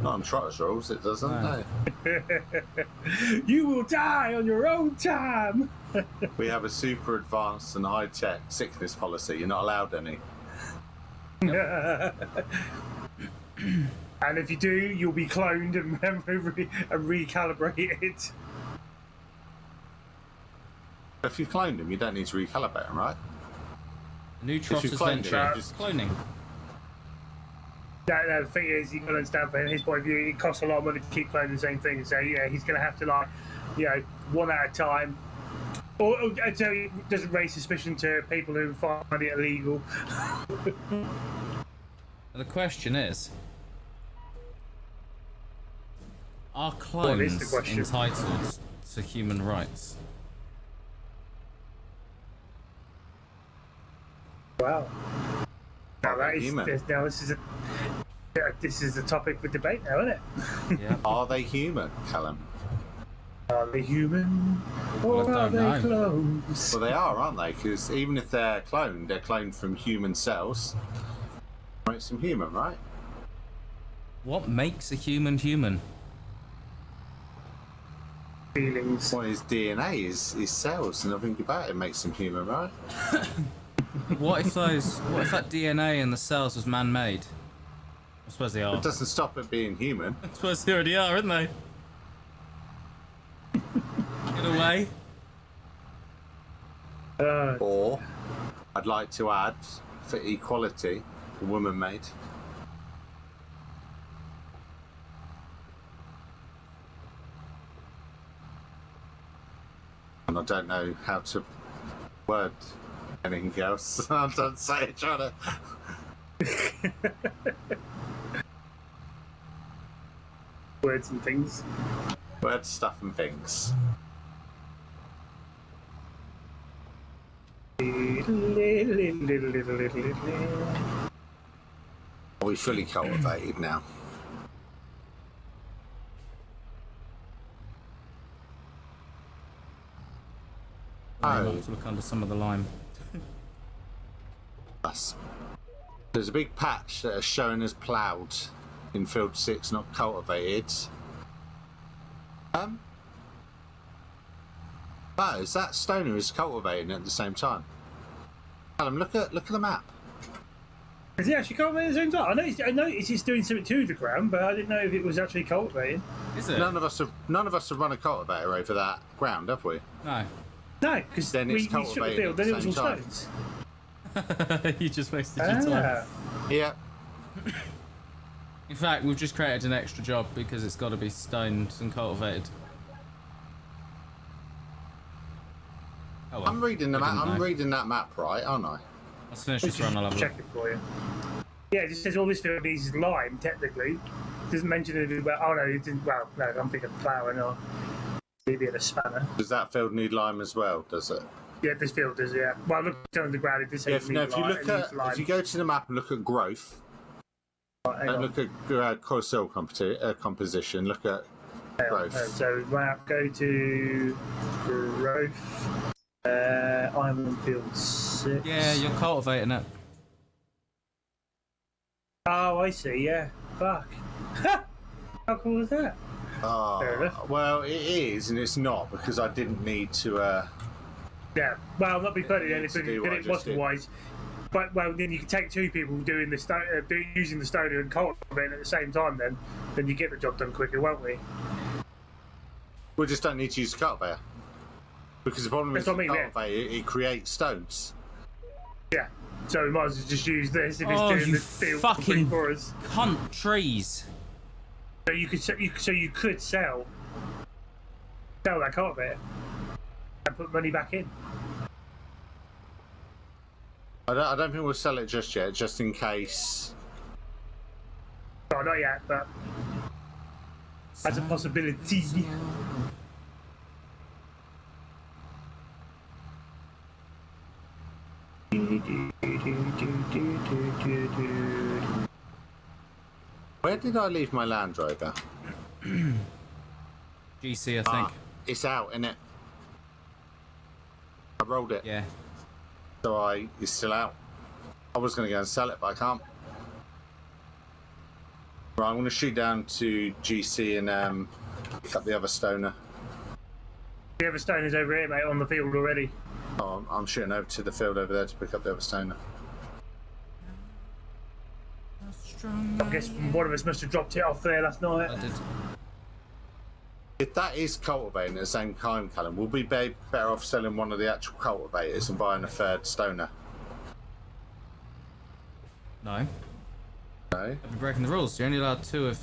on trotter's rules, it doesn't. No. You will die on your own time. We have a super advanced and high-tech sickness policy. You're not allowed any. And if you do, you'll be cloned and recalibrated. If you cloned him, you don't need to recalibrate him, right? New Trotter's cloned venture. him, just- Cloning. No, the thing is, you've got to understand from his point of view, it costs a lot of money to keep cloning the same thing. So, yeah, he's going to have to, one at a time. Or so it doesn't raise suspicion to people who find it illegal. The question is, are What clones is the question? entitled to human rights? Wow. Now they human? This is a topic for debate now, isn't it? Yeah. Are they human, Callum? Are they human Well, or I are don't they know. clones? Well, they are, aren't they? Because even if they're cloned from human cells. Makes them human, right? What makes a human human? Feelings. Well, his DNA is cells, and I think about it makes them human, right? What if that DNA in the cells was man-made? I suppose they are. It doesn't stop it being human. I suppose they already are, aren't they? In a way. Or, I'd like to add, for equality, a woman made. And I don't know how to word anything else. I don't say it, trying to. Words and things. Word stuff and things. Are we fully cultivated now? I might to look under some of the lime. There's a big patch that is showing as ploughed in field 6, not cultivated. Oh, is that stoner is cultivating at the same time? Callum, look at the map. Is it actually cultivating at the same time? I noticed it's doing something to the ground, but I didn't know if it was actually cultivating. Is it? None of us have run a cultivator over that ground, have we? No. No, because Then we it's shook the cultivating field, then at it the was all same stones. You just wasted your time. Yeah. In fact, we've just created an extra job because it's got to be stoned and cultivated. Oh well. I'm reading the I map. didn't I'm know. reading that map, right, aren't I? Let's finish this run. I'll have a Check look. it for you. Yeah, it just says all this field needs lime, technically. Doesn't mention anything about, oh no, it didn't, well, no, I'm thinking ploughing or maybe a spanner. Does that field need lime as well? Does it? Yeah, this field does, yeah. Well, look down the ground, it does say Yeah. it If you needs look lime. at, if you go to the map and look at growth, Right, hang and on. look at core cell composition, look at Hang on. growth. So map, go to growth. I'm on field 6. Yeah, you're cultivating it. Oh, I see, yeah. Fuck. How cool is that? Fair enough. Well, it is, and it's not because I didn't need to. Yeah, well, not be funny then if to do what I it just was did. wise. But well, then you can take two people doing the using the stoner and cultivating at the same time. Then you get the job done quicker, won't we? We just don't need to use the cultivator because the problem is That's the what I mean, yeah. cultivator it creates stones. Yeah. So we might as well just use this if it's Oh, doing you the field fucking for us. cunt trees. So you could sell that cultivator and put money back in. I don't think we'll sell it just yet, just in case. Oh, not yet, but as a possibility. Where did I leave my Land Rover? GC, I think. It's out, innit? I rolled it, Yeah. so it's still out. I was going to go and sell it, but I can't. Right, I'm going to shoot down to GC and pick up the other stoner. The other stoner's over here, mate, on the field already. Oh, I'm shooting over to the field over there to pick up the other stoner. I guess one of us must have dropped it off there last night. I did. If that is cultivating at the same time, Callum, we'll be better off selling one of the actual cultivators and buying a third stoner. No. No? I'd be breaking the rules. You're only allowed 2 of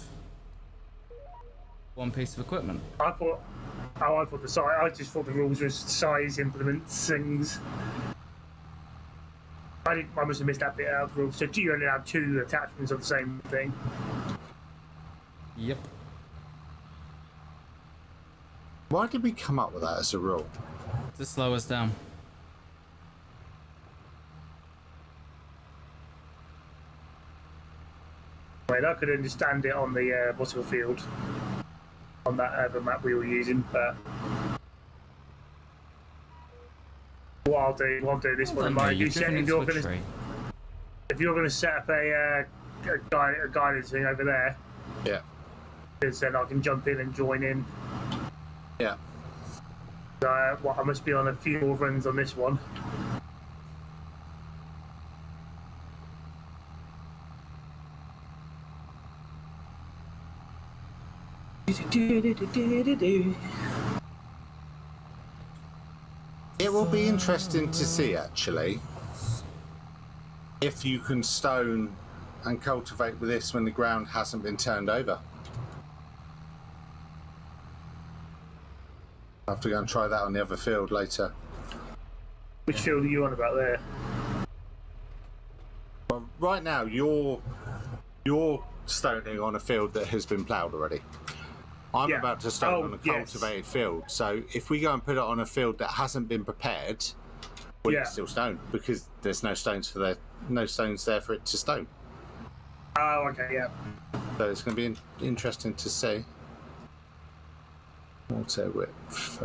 one piece of equipment. I thought the size. I just thought the rules was size, implements, things. I must have missed that bit out of the rules. So you only have 2 attachments of the same thing. Yep. Why did we come up with that as a rule? To slow us down. Well, I could understand it on the bottle field on that other map we were using, but what I'll do this one. Mate, you've driven into a tree. If you're gonna set up a guidance thing over there, Yeah. because then I can jump in and join in. Yeah. So I must be on a few more runs on this one. It will be interesting to see, actually, if you can stone and cultivate with this when the ground hasn't been turned over. I'll have to go and try that on the other field later. Which field are you on about there? Well, right now, you're stoning on a field that has been ploughed already. I'm about to stone on a cultivated field. So if we go and put it on a field that hasn't been prepared, well, it's still stone because there's no stones there for it to stone. Oh, okay, yeah. So it's going to be interesting to see. Auto width,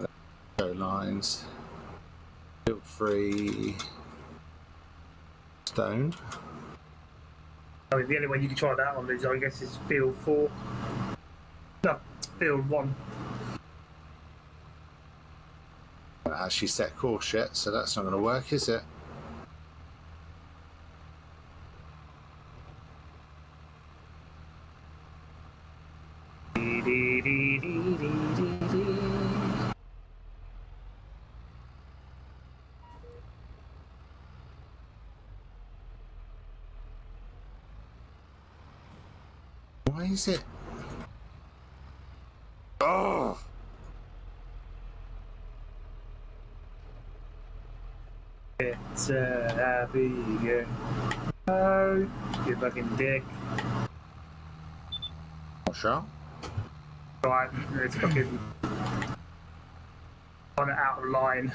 go lines, field 3, stone. I mean, the only way you can try that on is, I guess, is field 4. No, field 1. I haven't actually set course yet, so that's not going to work, is it? Why is it? Oh! It's a happy year. Oh, you fucking dick. Not sure. Right, it's fucking on it out of line.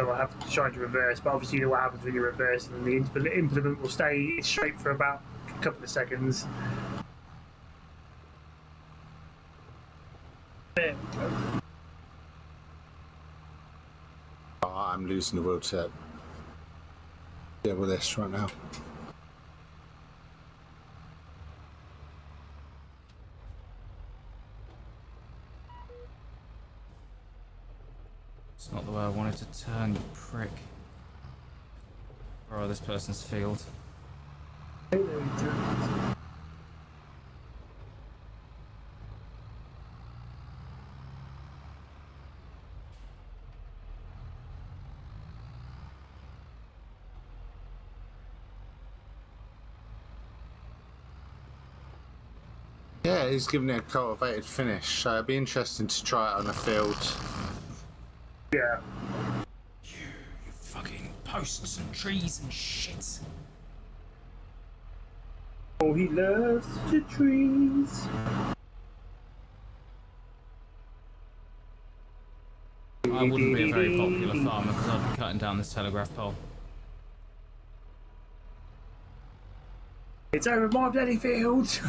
So I have to try to reverse, but obviously you know what happens when you reverse, and the implement will stay straight for about a couple of seconds. There we go. Oh, I'm losing the will to deal with this right now. It's not the way I wanted to turn, you prick. Borrow this person's field. Yeah, he's giving it a cultivated finish, so it'd be interesting to try it on a field. Yeah. You fucking posts and trees and shit. Oh, he loves the trees. I wouldn't be a very popular farmer because I'd be cutting down this telegraph pole. It's over my bloody field.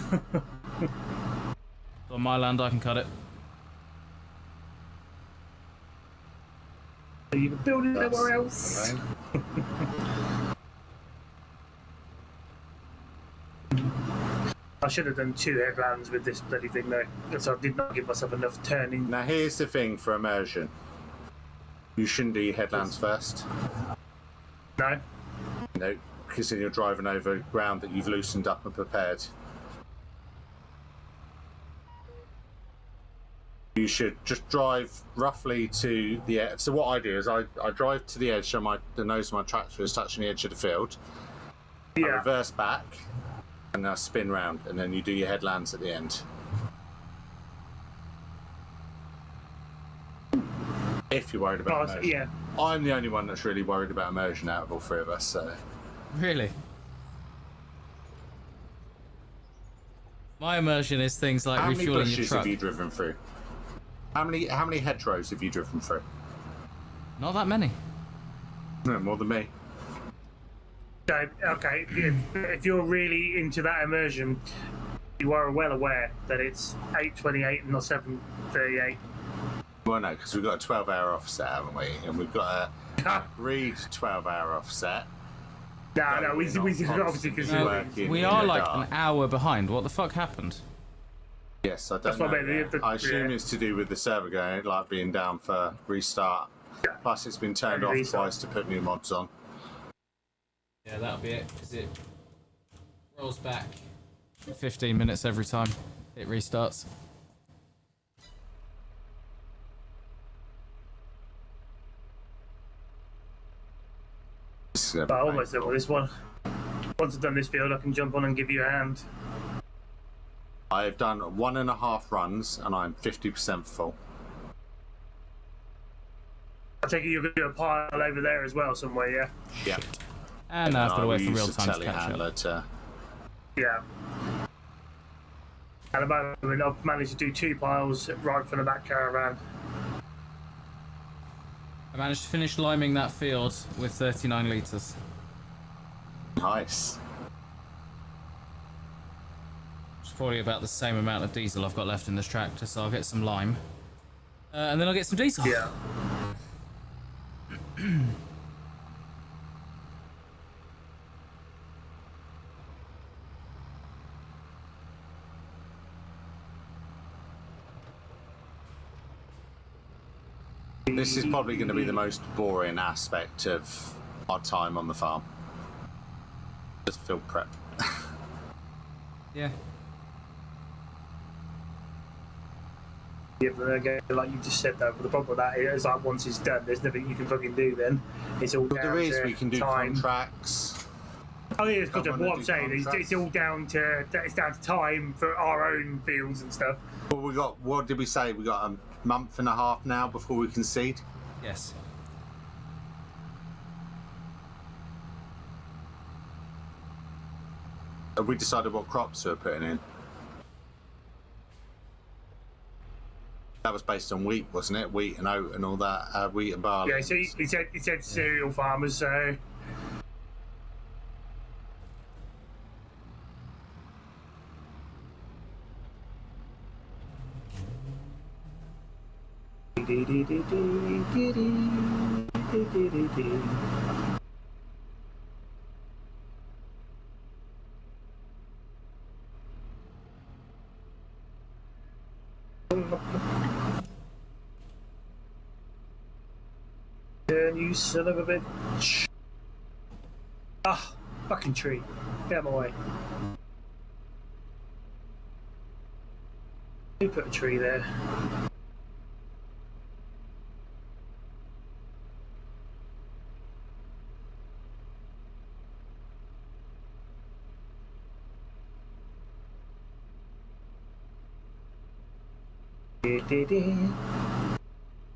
On my land, I can cut it. You can build it somewhere else. I should have done 2 headlands with this bloody thing though, so I did not give myself enough turning. Now here's the thing for immersion. You shouldn't do your headlands first. No? No, because then you're driving over ground that you've loosened up and prepared. You should just drive roughly to the edge. So what I do is I drive to the edge so the nose of my tractor is touching the edge of the field. Yeah. I reverse back and I spin round, and then you do your headlands at the end. If you're worried about immersion. Yeah. I'm the only one that's really worried about immersion out of all 3 of us, so... Really? My immersion is things like How many refueling your bushes truck. have you driven through? How many hedgerows have you driven through? Not that many. No, more than me. So, okay, if you're really into that immersion, you are well aware that it's 8:28 and not 7:38. Well, no, because we've got a 12-hour offset, haven't we? And we've got a agreed 12-hour offset. No, we obviously No, we are like an hour behind. What the fuck happened? Yes, I don't That's know. what I mean. I assume it's to do with the server going, like being down for restart. Yeah. Plus, it's been turned off Restart. twice to put new mods on. Yeah, that'll be it, because it rolls back 15 minutes every time it restarts. But I almost done with this one. Once I've done this field, I can jump on and give you a hand. I've done 1.5 runs and I'm 50% full. I take it you're going to do a pile over there as well somewhere, yeah? Yeah. And now I've got to wait for real use the time to catch up. telehandler to... Yeah. At the moment, I've managed to do 2 piles right from the back caravan. I managed to finish liming that field with 39 litres. Nice. Which is probably about the same amount of diesel I've got left in this tractor, so I'll get some lime. And then I'll get some diesel. Yeah. This is probably going to be the most boring aspect of our time on the farm. Just field prep. Yeah. Yeah, but again, like you just said, though, the problem with that is like once it's done, there's nothing you can fucking do then. It's all But down there is, to we can do time. contracts. Oh yeah, it's Someone what to I'm do saying is contracts. it's all down to time for our own fields and stuff. But we got, what did we say? We got a month and a half now before we can seed. Yes. Have we decided what crops we're putting in? That was based on wheat, wasn't it? Wheat and oat and all that. Wheat and barley. Yeah, so he said cereal farmers, so you son of a bitch. Ah, fucking tree. Get out of my way. You put a tree there.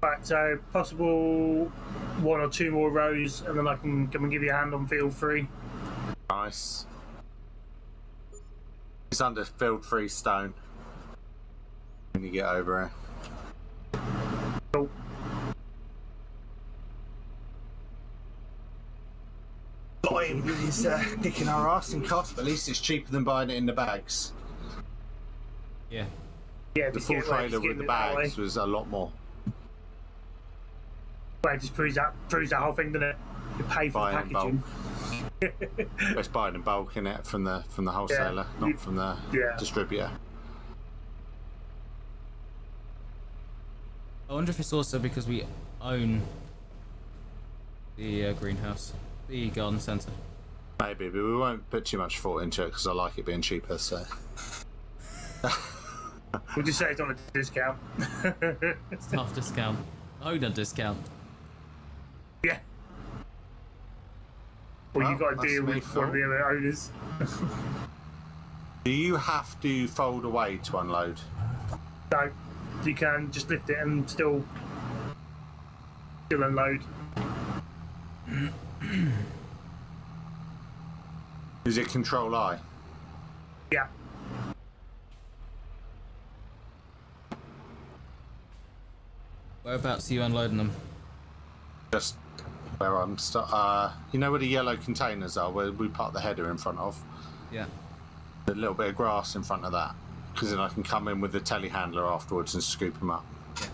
Right, so possible 1 or 2 more rows, and then I can come and give you a hand on field 3. Nice. It's under field 3 stone. When you get over here. Cool. Got him. He's kicking our ass in cost, but at least it's cheaper than buying it in the bags. Yeah. Yeah, The full trailer with the bags was a lot more. Well, it just proves that whole thing, doesn't it? You pay for Buying the in bulk. packaging. It's buying in bulk in it from the wholesaler, not from the distributor. I wonder if it's also because we own the greenhouse, the garden centre. Maybe, but we won't put too much thought into it because I like it being cheaper. So We'll just say it's on a discount. It's half discount. Owner discount. Yeah. Well, Well, you got to that's deal me, with Phil. one of the other owners. do you have to fold away to unload? So you can just lift it and still unload. Is it Control I? Yeah. Whereabouts are you unloading them? Just Where I'm you know where the yellow containers are, where we park the header in front of? Yeah. A little bit of grass in front of that, because then I can come in with the telehandler afterwards and scoop them up. Yeah.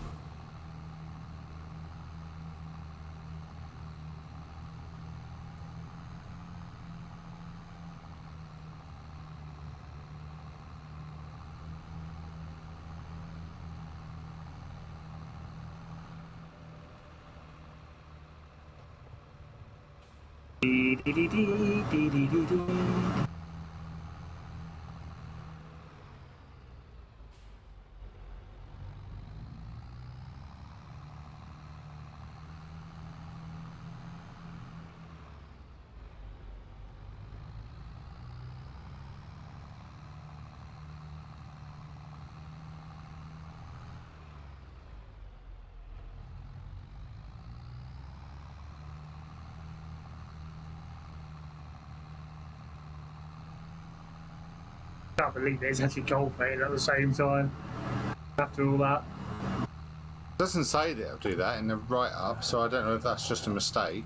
I can't believe it's actually gold painted at the same time. After all that. Doesn't say that it'll do that in the write-up, so I don't know if that's just a mistake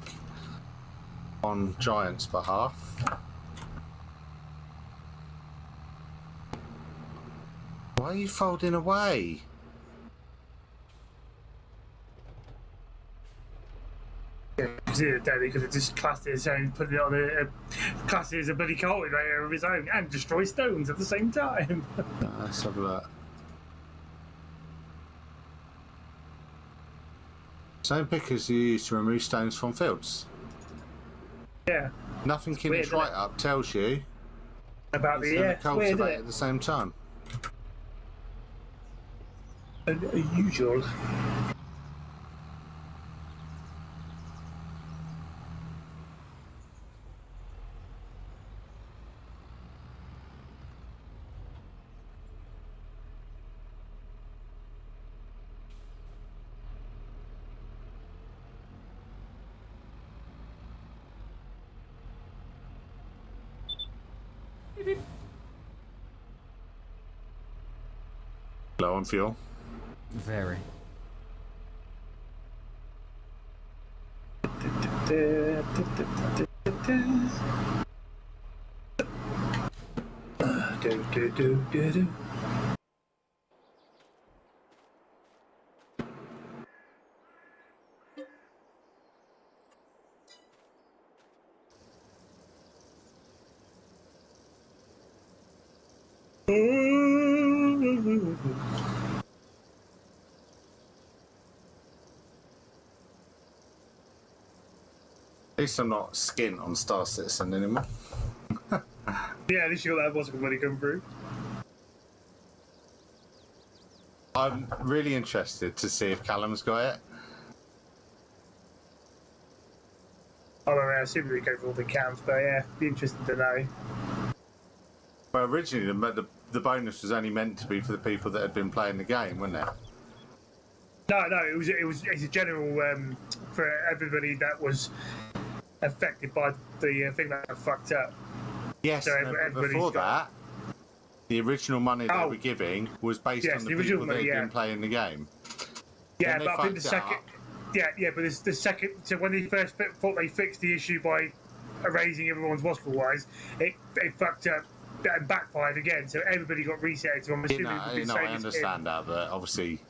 on Giant's behalf. Why are you folding away? Because it just classed it as own, put it on classed it as a bloody cultivator of his own and destroy stones at the same time. Let's have a look. Same pickers you use to remove stones from fields. Yeah. Nothing in its write-up tells you About it's going to cultivate at the same time. Unusual. Low on fuel. Very. At least I'm not skint on Star Citizen anymore. Yeah, at least you got that wasn't when he come through. I'm really interested to see if Callum's got it. I don't know, I assume we go for all the counts, but yeah, be interested to know. Well, originally the bonus was only meant to be for the people that had been playing the game, wasn't it? No, it's a general for everybody that was affected by the thing that fucked up. Yes, So no, but everybody's before got- that, the original money they were giving was based Yes, on the the original people that money, had yeah. been playing the game. Yeah, Then they but I think the fucked it second, up. yeah, but it's the second. So when they first thought they fixed the issue by erasing everyone's waterfall wise, it fucked up and backfired again. So everybody got reset. So I'm assuming I understand that, but obviously,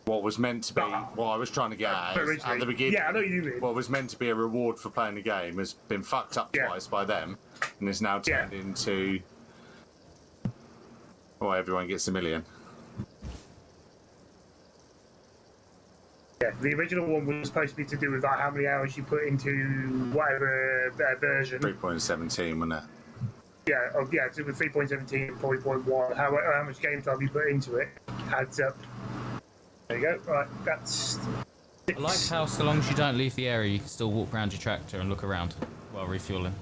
what was meant to be, what I was trying to get at is, at the beginning, yeah, I know what you mean. what was meant to be a reward for playing the game has been fucked up twice by them, and is now turned into, well, everyone gets $1 million. Yeah, the original one was supposed to be to do with like how many hours you put into whatever version. 3.17, wasn't it? Yeah, so with 3.17 and 4.1, how much game time you put into it adds up. There you go. Right, that's. I like how so long as you don't leave the area, you can still walk around your tractor and look around while refueling.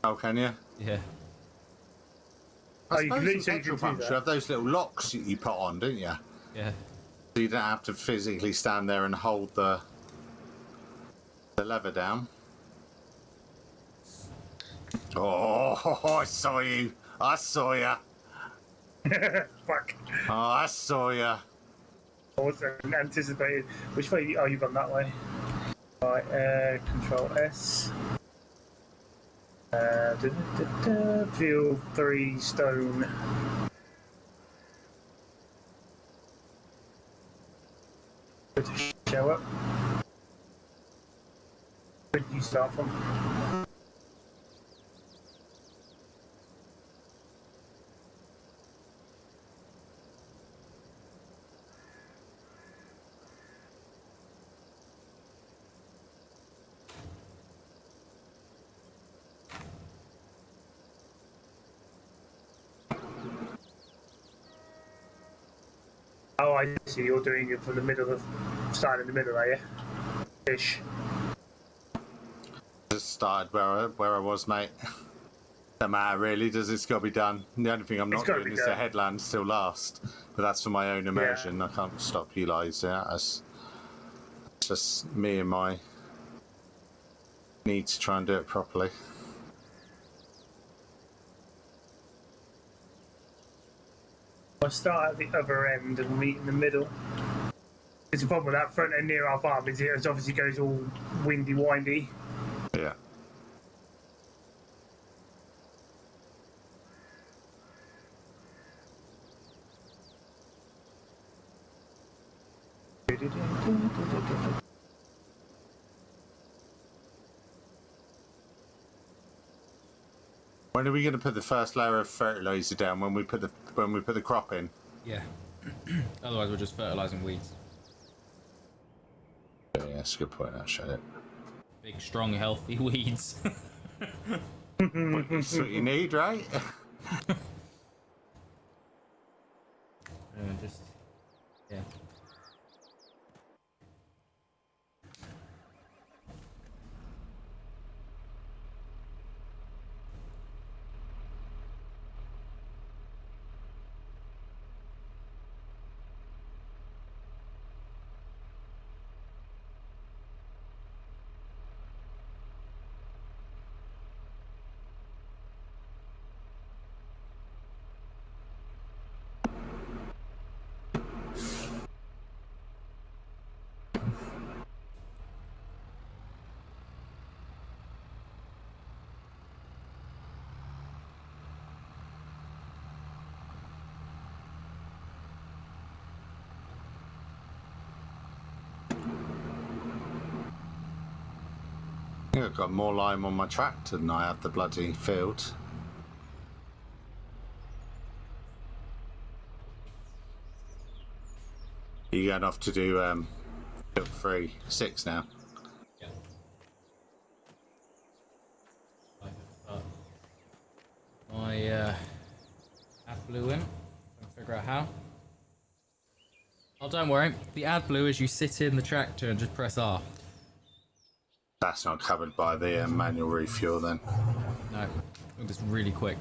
Oh, can you? Yeah. I you suppose can in literally petrol do pumps that. you have those little locks you put on, don't you? Yeah. So you don't have to physically stand there and hold the lever down. Oh, I saw you. I saw ya. Fuck. Oh, I saw ya. I wasn't anticipated. Which way? Oh, you've gone that way. Right, Control S. Feel 3 stone. Good to show up. Where did you start from? Oh, I see. You're doing it from the middle of, starting in the middle, are you? Ish. Just started where I was, mate. Don't matter really. Does it's got to be done? The only thing I'm not doing is the headland still last, but that's for my own immersion. Yeah. I can't stop you guys. Yeah, that's just me and my need to try and do it properly. I start at the other end and meet in the middle. It's a problem with that front end near our farm is it obviously goes all windy, windy. Yeah. When are we going to put the first layer of fertilizer down? When we put the crop in? Yeah. Otherwise, we're just fertilizing weeds. Yeah, that's a good point. Actually, big, strong, healthy weeds. That's what you need, right? Yeah. I think I've got more lime on my tractor than I have the bloody field. You're going off to do field 3, 6 now. Yeah. My ad blew in. Trying to figure out how. Oh, don't worry. The ad blue is you sit in the tractor and just press R. That's not covered by the manual refuel then. No, it's really quick.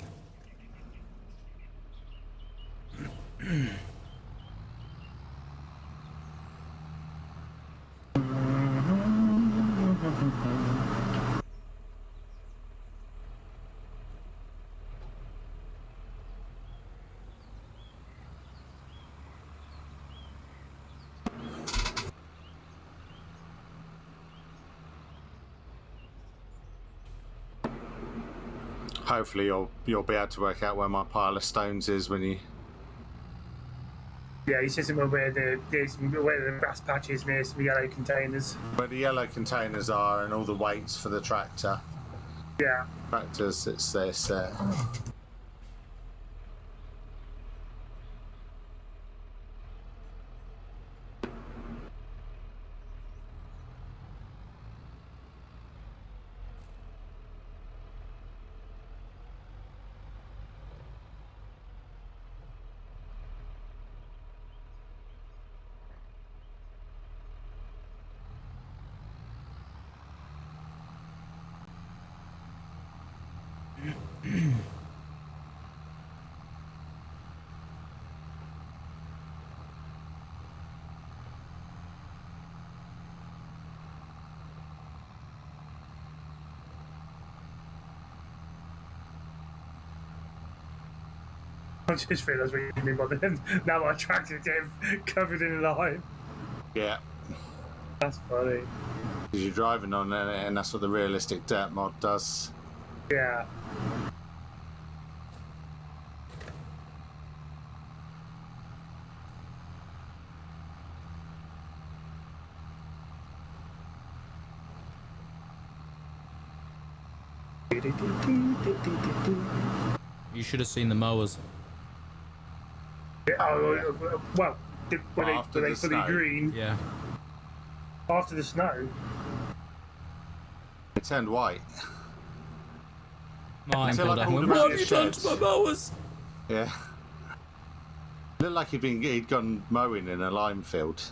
Hopefully you'll be able to work out where my pile of stones is when you... Yeah, he says somewhere where the grass patch is near some yellow containers. Where the yellow containers are and all the weights for the tractor. Yeah. Tractors, it's this... I just realised what you mean by the now my tractor getting covered in lime. Yeah. That's funny. Because you're driving on it, and that's what the realistic dirt mod does. Yeah. You should have seen the mowers. Well, were After they the fully snow. green Yeah. after the snow? It turned white. Mine Until pulled I up pulled and them went, out what of have the you done to sheds. my mowers? Yeah. Looked like he'd gone mowing in a lime field.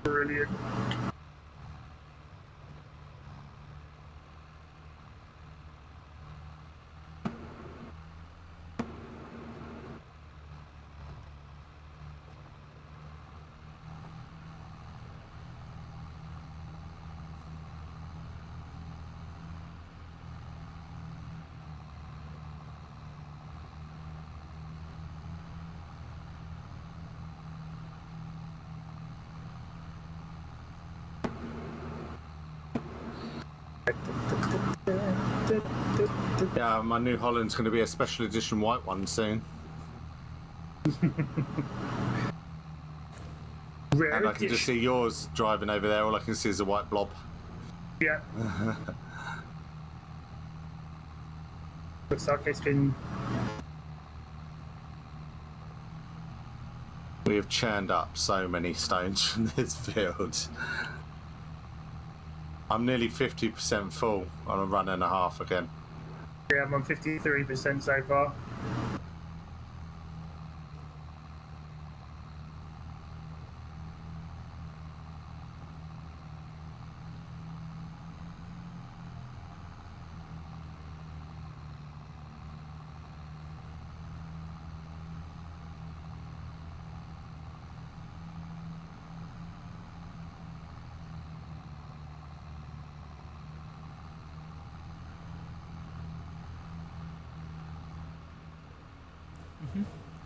Brilliant. Yeah, my New Holland's going to be a special edition white one soon. Rare And I can just edition. see yours driving over there. All I can see is a white blob. Yeah. Looks like it's been. We have churned up so many stones from this field. I'm nearly 50% full on a run and a half again. Yeah, I'm on 53% so far.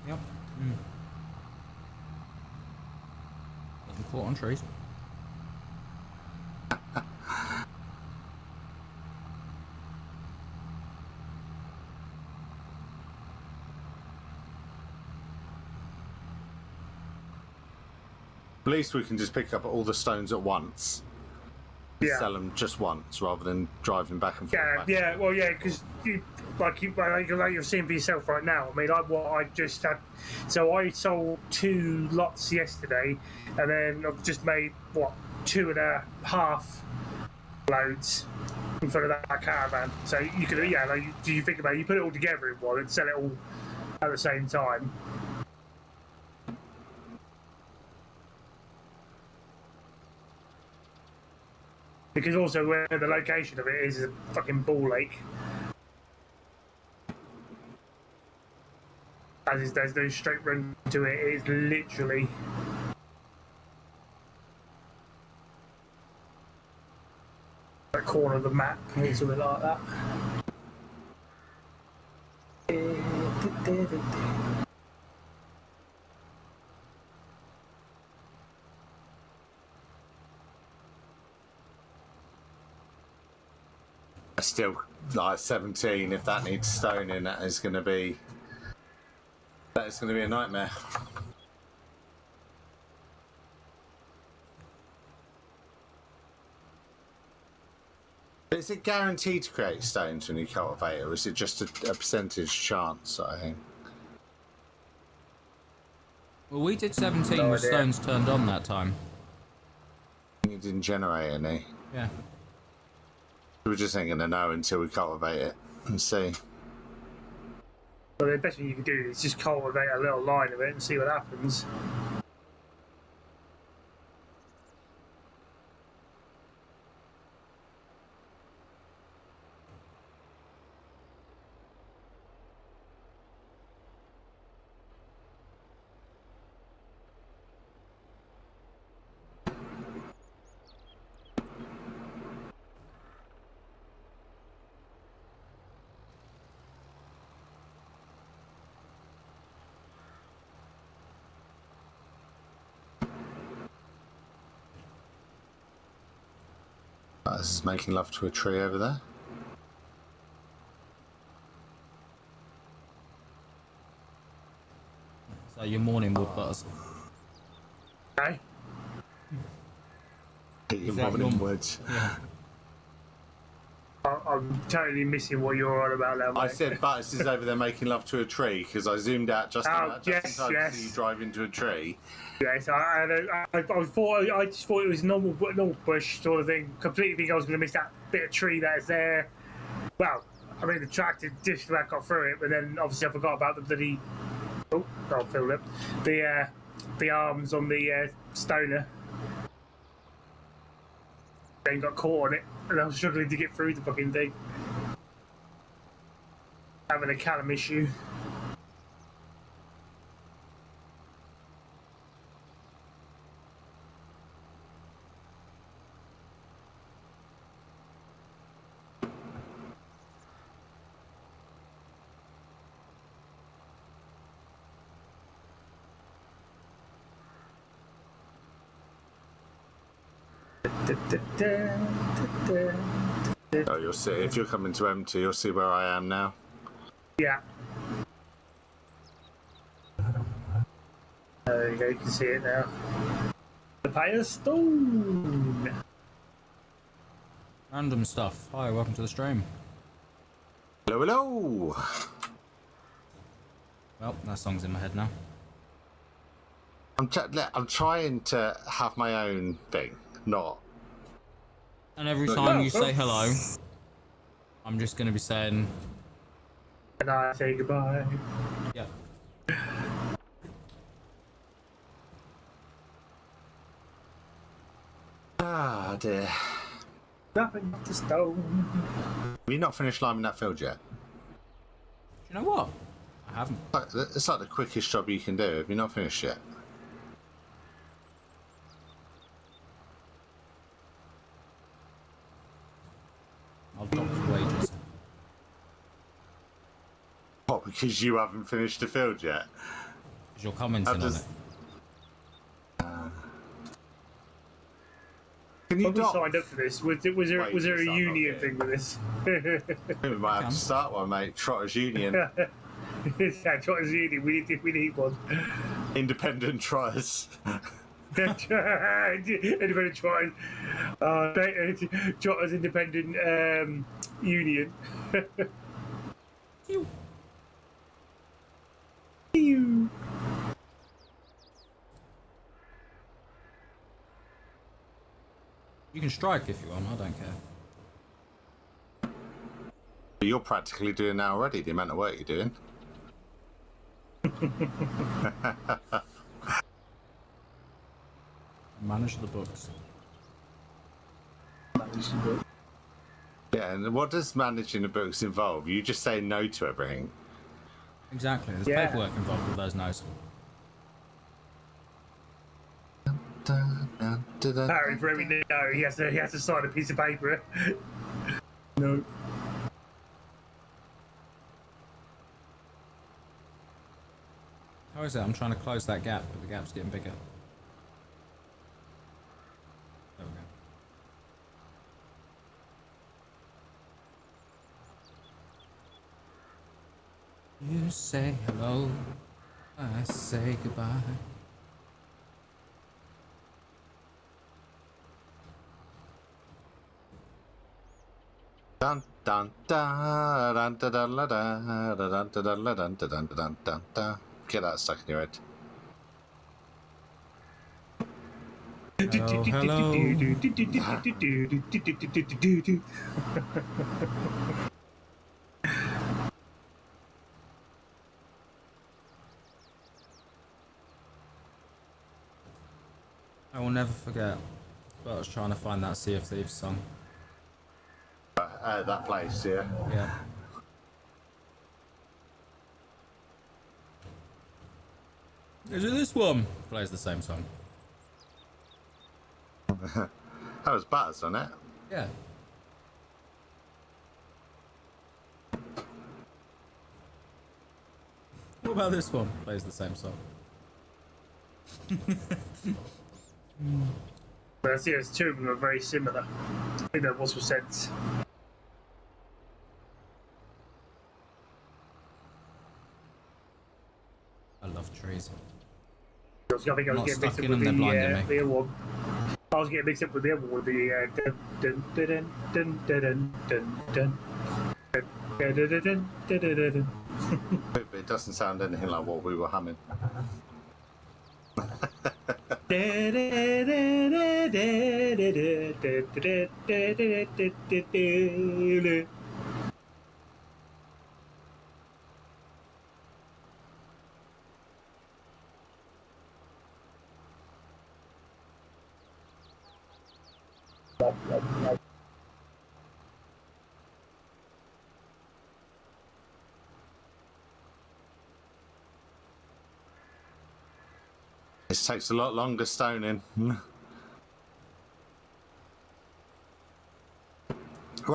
Yep. Getting caught on trees. At least we can just pick up all the stones at once. And Yeah. sell them just once rather than driving back and forth. Yeah, back. yeah, well, yeah, because like you're seeing for yourself right now. I mean, I just had, so I sold 2 lots yesterday, and then I've just made 2.5 loads in front of that caravan. So you could, yeah, like, do you think about it? You put it all together in one and sell it all at the same time. Because also where the location of it is a fucking ball lake. As is, there's no straight run to it. It is literally a corner of the map or something like that. Still, like 17. If that needs stoning, that is going to be a nightmare. But is it guaranteed to create stones when you cultivate, or is it just a percentage chance? I think. Well, we did 17 No with idea. stones turned on that time. You didn't generate any. Yeah. We just ain't going to know until we cultivate it and see. So the best thing you can do is just cultivate a little line of it and see what happens. butters making love to a tree over there. So your morning wood butters. Okay. Eating that morning your- woods. Yeah. I'm totally missing what you're on about now, mate. I said butters is over there making love to a tree because I zoomed out just in time to see you drive into a tree. Yes, I just thought it was normal bush sort of thing. Completely think I was going to miss that bit of tree that's there. Well, I mean, the tractor just about got through it, but then obviously I forgot about the bloody. Oh, I'll fill it. The arms on the stoner. Then got caught on it, and I was struggling to get through the fucking thing. Having a callum issue. Oh, you'll see. If you're coming to M2, you'll see where I am now. Yeah. There you go, you can see it now. The Pale Stone! Random stuff. Hi, welcome to the stream. Hello, hello! Well, that song's in my head now. I'm trying to have my own thing, not. And every time you say hello, I'm just going to be saying... And I say goodbye. Yeah. Ah, dear. Nothing but the stone. Have you not finished liming that field yet? Do you know what? I haven't. It's like the quickest job you can do. Have you not finished yet? I'll drop the wages. What, because you haven't finished the field yet? Because you're commenting on it. Can you When we not? signed up for this, was there a union thing with this? We might have to start one, mate. Trotters Union. Yeah, Trotters Union, we need one. Independent Trotters. Independent Trotters. Trotters Independent Union. Ew. Ew. You can strike if you want, I don't care. You're practically doing that already, the amount of work you're doing. Manage the books. Yeah, and what does managing the books involve? You just say no to everything. Exactly, there's Yeah. paperwork involved with those no's. Harry, for every no, he has to sign a piece of paper. No. How is it? I'm trying to close that gap, but the gap's getting bigger. There we go. You say hello, I say goodbye. Dun dun dun dun dun dun dun dun dun dun dun dun dun dun dun. Get that stuck in your head. I will never forget, but I was trying to find that Sea of Thieves song. That place, yeah. Yeah. Is it this one? Plays the same song. That was Butters on it. Yeah. What about this one? Plays the same song. But I see as two of them are very similar. I think that was for sense. I love trees. I think I was Not getting mixed stuck up in with them, they're blinding me. the other one. I was getting mixed up with the other one with the dun dun dun dun dun dun dun dun. But it doesn't sound anything like what we were humming. This takes a lot longer stoning. Well,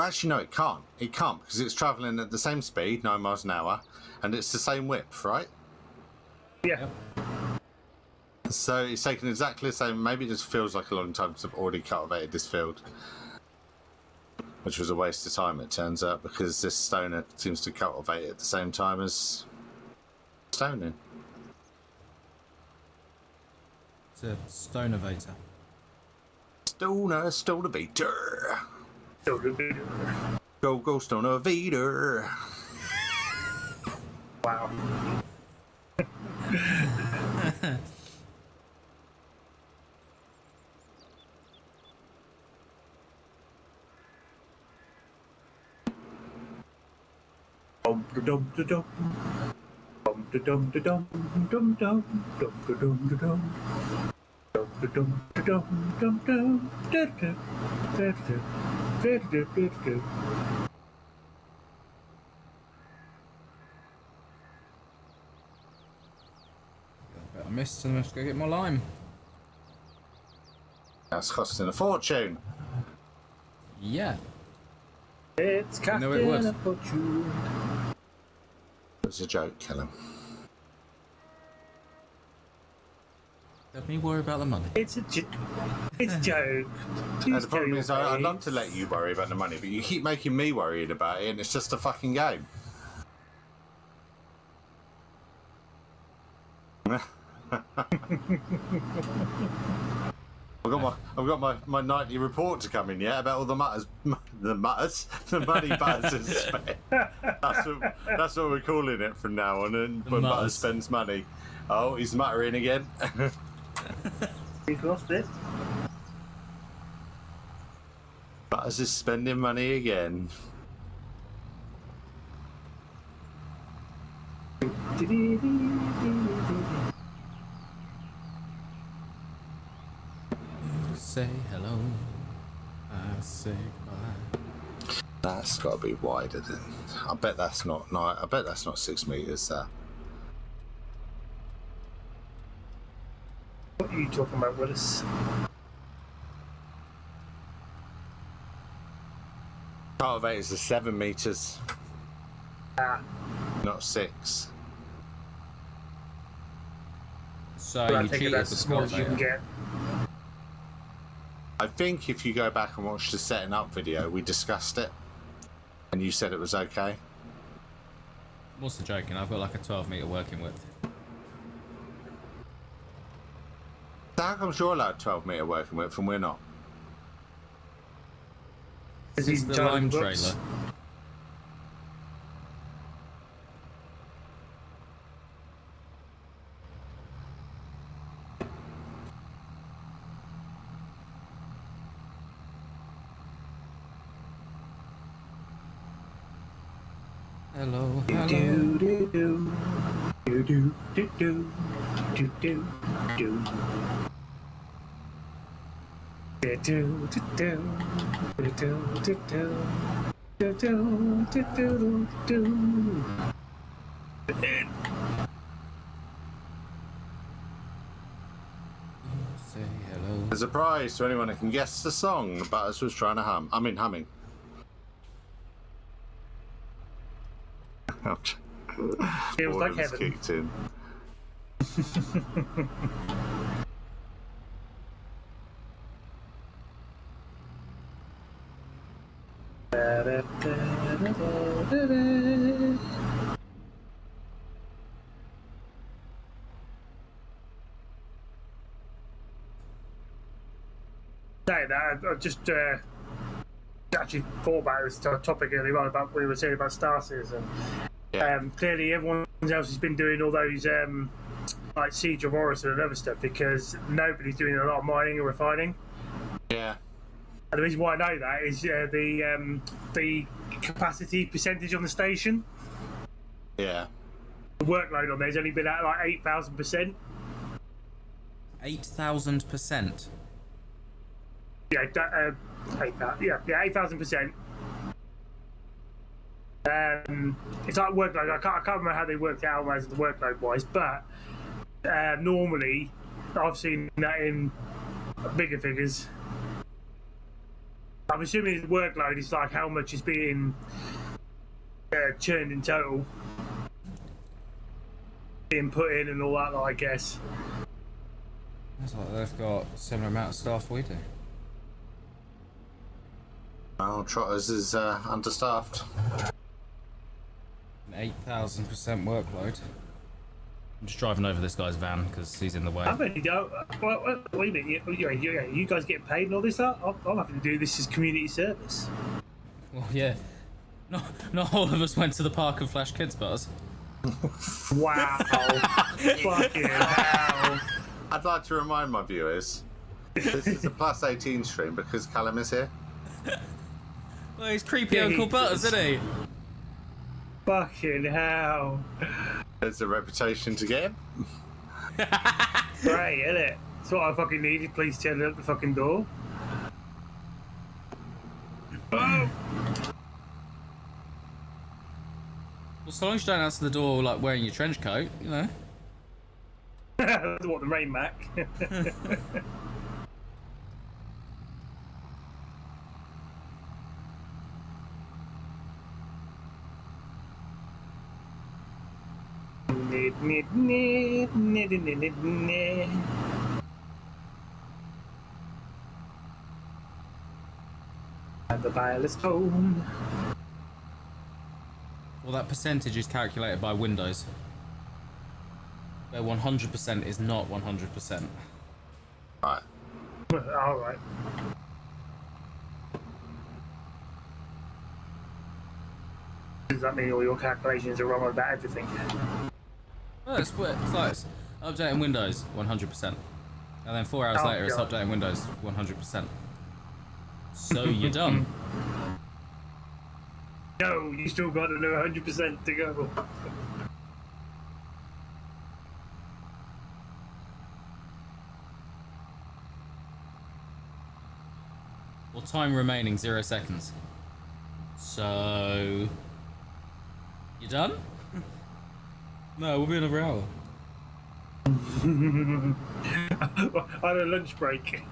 actually, no, it can't. It can't because it's travelling at the same speed, 9 miles an hour, and it's the same width, right? Yeah. So it's taken exactly the same. Maybe it just feels like a long time because I've already cultivated this field, which was a waste of time, it turns out, because this stoner seems to cultivate at the same time as stoning. It's a stonovator. Stonovator. Go, stonovator. Wow. Dum dum dum dum dum dum dum dum dum dum I missed and I have to go get more lime. That's costing a fortune. Yeah. It's No, it was. casting a fortune. It was a joke, Callum. Let me worry about the money. It's a joke. It's a joke. And the problem is, I'd love to let you worry about the money, but you keep making me worried about it, and it's just a fucking game. I've got my nightly report to come in, yeah, about all the money Butters has spent. That's what we're calling it from now on. And when Butters spends money, oh, he's muttering again. He's lost it. Butters is spending money again. Say hello. I say goodbye. That's got to be wider than. I bet that's not. No, I bet that's not 6 meters. What are you talking about, Willis? Cultivators are 7 meters, Ah, not 6. So well, I you take it cheated that's the as small as you can cultivator. get. I think if you go back and watch the setting up video, we discussed it, and you said it was okay. I'm also joking, I've got like a 12-meter working width. So how come you're allowed 12-meter working width and we're not? This he's is the in charge lime of the books. trailer. Hello, hello. Do do do do do do do do do do. Do do do do do do do do do do. Say hello. A surprise to anyone who can guess the song Butters was trying to hum. I mean, humming. Ouch. Feels like Boredom's heaven. kicked in. Saying that, I just actually thought about this topic earlier on about what we were saying about Star Citizen. Clearly, everyone else has been doing all those like Siege of Orison and other stuff because nobody's doing a lot of mining or refining. Yeah. And the reason why I know that is the capacity percentage on the station. Yeah. The workload on there's only been at like 8,000%. 8,000%. Yeah, 8,000%. It's like workload. I can't remember how they worked it out as the workload wise, but normally I've seen that in bigger figures. I'm assuming the workload is like how much is being churned in total, being put in and all that. I guess. It's like they've got a similar amount of staff we do. Well, Trotters is understaffed. An 8,000% workload. I'm just driving over this guy's van because he's in the way. I bet you go. What do you mean? You guys getting paid and all this stuff? I'm having to do this as community service. Well, yeah. Not all of us went to the park and flashed kids bars. Wow. Fucking hell. I'd like to remind my viewers, this is a plus 18 stream because Callum is here. Well, he's creepy Uncle Butters, isn't he? Fucking hell. There's a reputation to get him. Right, isn't it? That's what I fucking needed. Please turn up the fucking door. Oh. Well, so long as you don't answer the door like wearing your trench coat, you know. What, the Rain Mac? And the dial is home. Well, that percentage is calculated by Windows. Where 100% is not 100%. Right. Alright. Does that mean all your calculations are wrong about everything? Well, it's like it's updating Windows 100%. And then 4 hours later it's updating Windows 100%. So you're done. No, you still got another 100% to go. Well, time remaining 0 seconds. So... You done? No, we'll be another hour. I had a lunch break.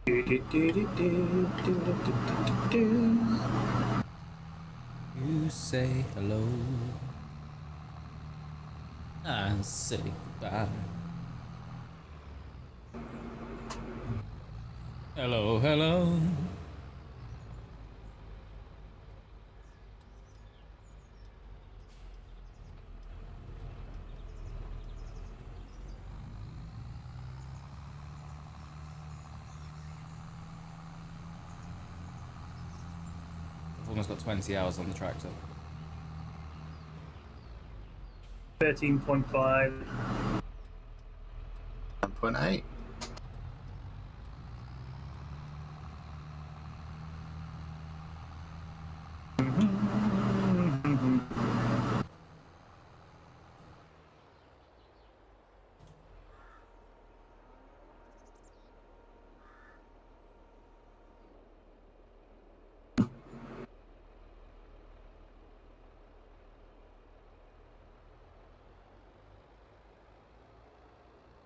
You say hello and say goodbye. Hello, hello. I've almost got 20 hours on the tractor. 13.5. 1.8.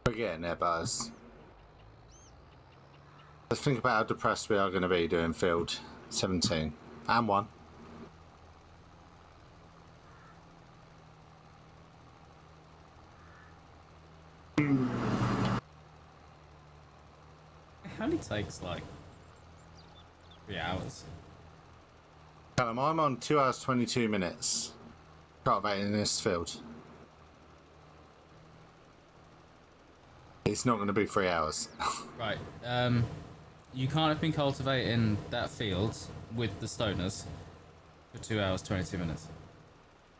We're getting there, Buzz. Let's think about how depressed we are going to be doing field 17 and 1. only takes like 3 hours. Callum, I'm on 2 hours 22 minutes cultivating in this field. It's not going to be 3 hours. Right. You can't have been cultivating that field with the stoners for 2 hours 22 minutes.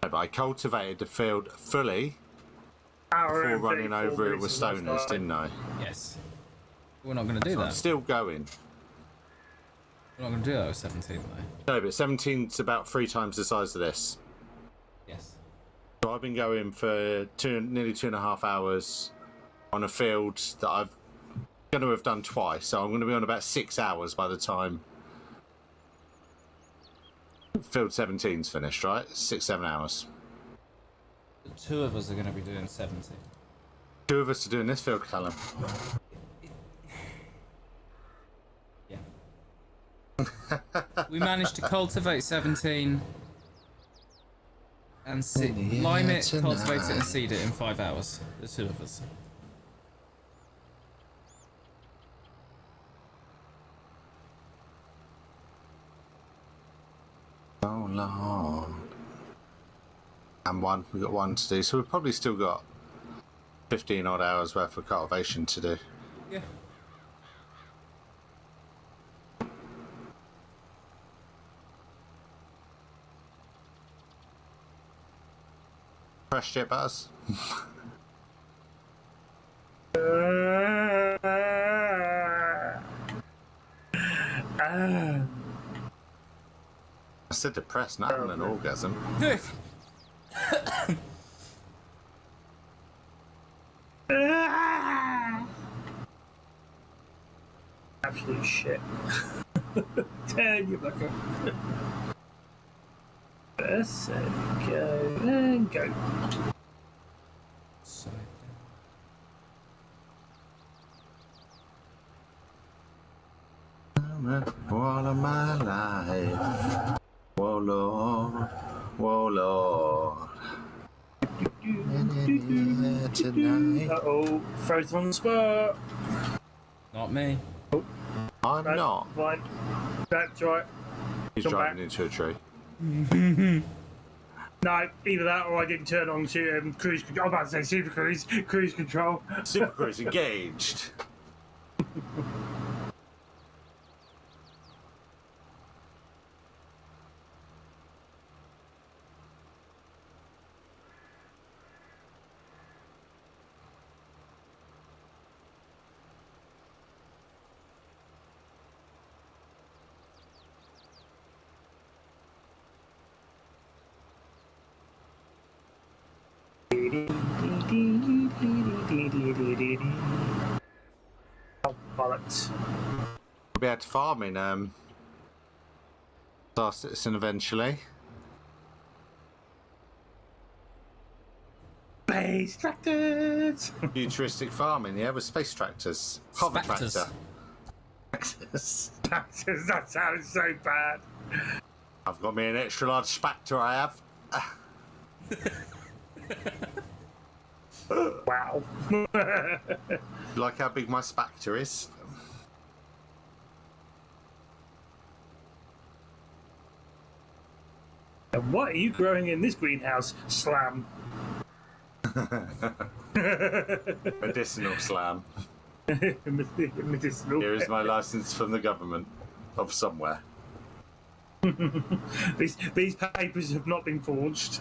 No, but I cultivated the field fully before running over it with stoners, didn't I? Yes. We're not going to do So I'm that. still going. We're not going to do that with 17 though. No, but 17's about 3 times the size of this. Yes. So I've been going for nearly 2.5 hours on a field that I'm going to have done twice. So I'm going to be on about 6 hours by the time field 17's finished, right? 6-7 hours. The 2 of us are going to be doing 17. 2 of us are doing this field, Callum. Yeah. We managed to cultivate 17 and lime it, cultivate it, and seed it in 5 hours. The 2 of us. So long. And we've got 1 to do, so we've probably still got 15 odd hours worth of cultivation to do. Yeah. Fresh shit, Buzz. I said depressed, not having an orgasm. Absolute shit. Turn you back up. Press and go and go. All of my life. Whoa, Lord. Whoa, Lord. Tonight. Uh-oh, frozen on the spot. Not me. I'm Right, not. Fine. That's right. He's Come driving back. into a tree. No, either that or I didn't turn on to cruise control. I'm about to say super cruise control. Super Krys engaged. Oh, bollocks. We'll be able to farm in Star Citizen eventually. Space tractors! Futuristic farming, yeah, with space tractors. Hover Spectres. tractor. Tractors. That sounds so bad. I've got me an extra large Spectre, I have. Wow. You like how big my Spectre is? And what are you growing in this greenhouse? Slam. Medicinal slam. Medicinal. Here is my license from the government of somewhere. These papers have not been forged.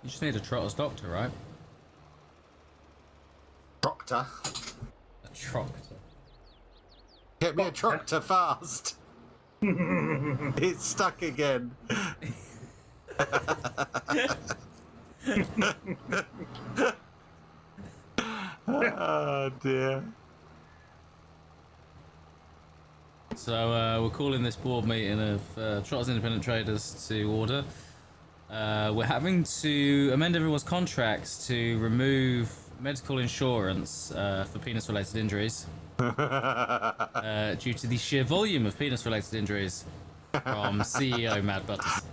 You just need a trotter's doctor, right? Tractor. A tractor. Get me a tractor fast. It's stuck again. Oh dear. So we're calling this board meeting of Trotters Independent Traders to order. We're having to amend everyone's contracts to remove medical insurance for penis-related injuries due to the sheer volume of penis-related injuries from CEO Mad Butters.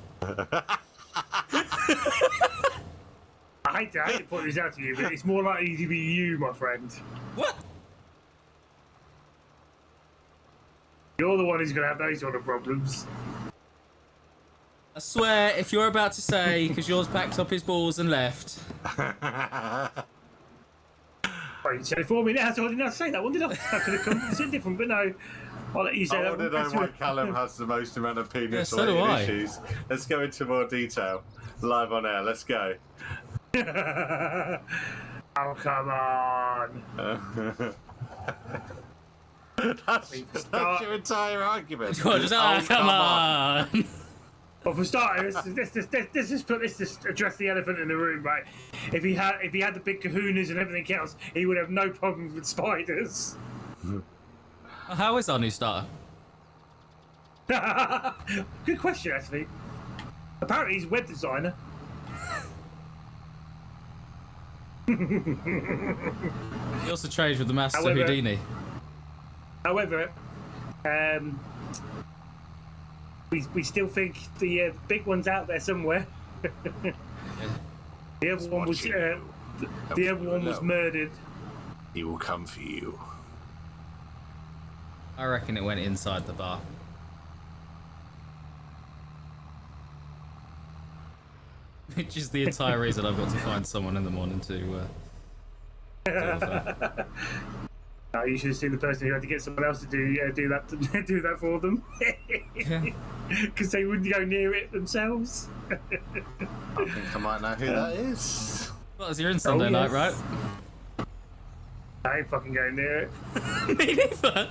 I hate to point this out to you, but it's more likely to be you, my friend. What? You're the one who's going to have those sort of problems. I swear, if you're about to say, because yours packed up his balls and left. Oh, you said it for me now, so I didn't have to say that one, did I? I could have come something different, but no. I'll let you say I that want to know why Callum has the most amount of penis-related issues. Let's go into more detail. Live on air, let's go. Oh, come on. That's your entire argument. Come on. Well, for starters, let's just address the elephant in the room, right? If he had the big kahunas and everything else, he would have no problems with spiders. How is our new starter? Good question, actually. Apparently, he's a web designer. He also trades with the master Houdini. However, we still think the big one's out there somewhere. The other one was murdered. He will come for you. I reckon it went inside the bar. Which is the entire reason I've got to find someone in the morning to deal with that. No, you should have seen the person who had to get someone else to do that for them, because they wouldn't go near it themselves. I think I might know who that is. Well, it's your in Sunday night, right? I ain't fucking going near it. Me neither.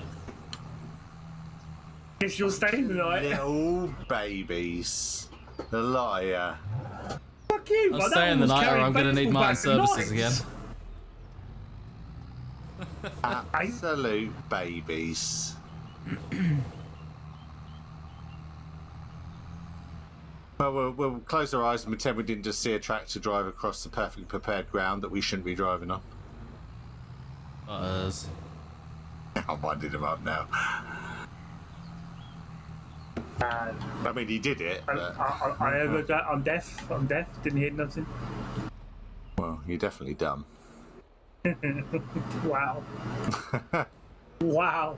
Guess you'll stay the night. Little babies. The liar. Fuck you. I'm staying the night or I'm going to need my services again. Absolute babies. Well, we'll close our eyes and pretend we didn't just see a tractor drive across the perfectly prepared ground that we shouldn't be driving on. Butters. I'm winding him up now. I mean, he did it. But... I heard that. I'm deaf. Didn't hear nothing. Well, you're definitely dumb. Wow. Wow.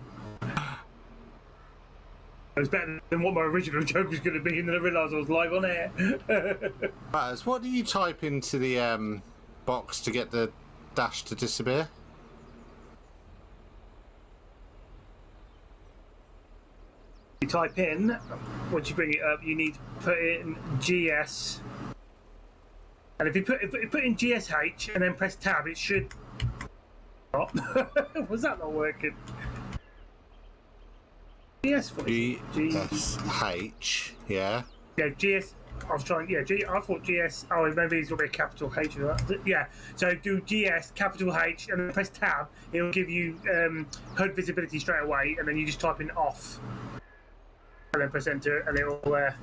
It was better than what my original joke was going to be, and then I realised I was live on air. Baz, what do you type into the box to get the dash to disappear? You type in, once you bring it up, you need to put in GS. And if you put in GSH and then press tab, it should... Oh. Was that not working? GS for GSH, yeah. Yeah, GS. I was trying. Yeah, I thought GS. Oh, maybe it's going to be a capital H. Yeah. So do GS capital H and then press tab. It'll give you HUD visibility straight away, and then you just type in off, and then press enter, and it will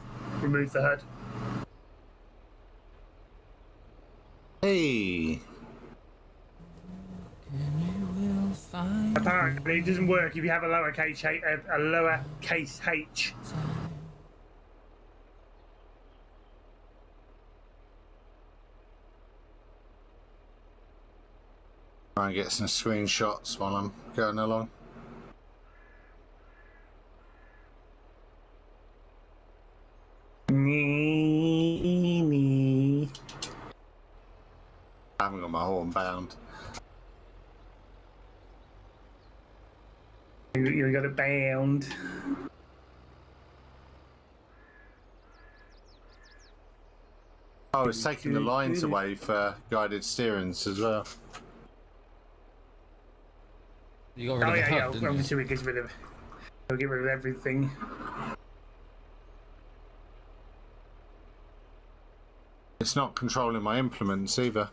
remove the HUD. Hey. Apparently, it doesn't work if you have a lowercase h. Try and get some screenshots while I'm going along. Me. I haven't got my horn bound. You got it bound. Oh, it's taking the lines away for guided steerings as well. You got rid of the HUD, didn't you? Obviously we get rid of everything. It's not controlling my implements either.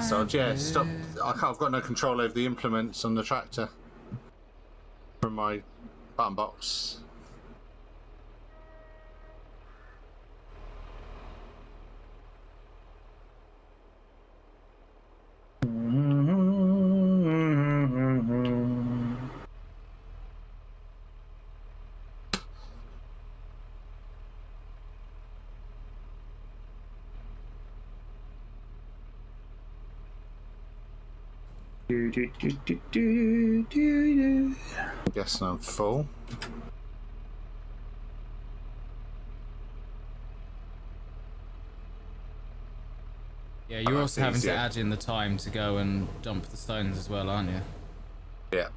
So yeah, stop. I've got no control over the implements on the tractor from my button box. Do. I'm guessing I'm full. Yeah, you're Oh, also that's having to easier. add in the time to go and dump the stones as well, aren't you? Yeah.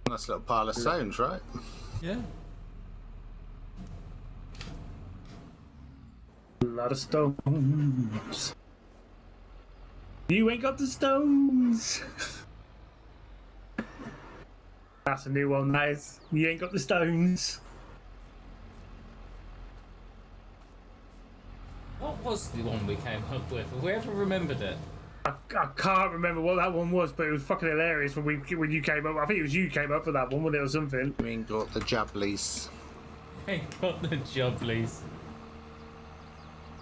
Nice little pile of stones, right? Yeah. A lot of stones. You ain't got the stones. That's a new one, that is. You ain't got the stones. What was the one we came up with? Have we ever remembered it? I can't remember what that one was, but it was fucking hilarious when you came up. I think it was you came up with that one, wasn't it, or something? We ain't got the jubblies. Ain't got the jubblies.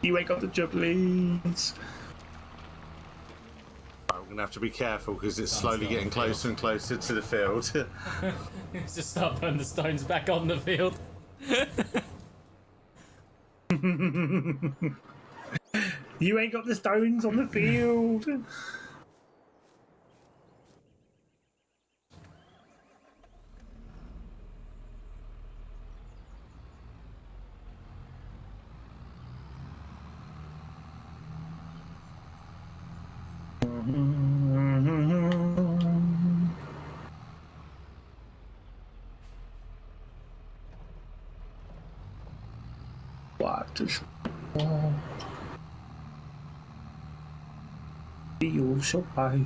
You ain't got the jubblies. Right, we're gonna have to be careful because it's slowly getting closer and closer to the field. Just start putting the stones back on the field. You ain't got the stones on the field. What is feel so high?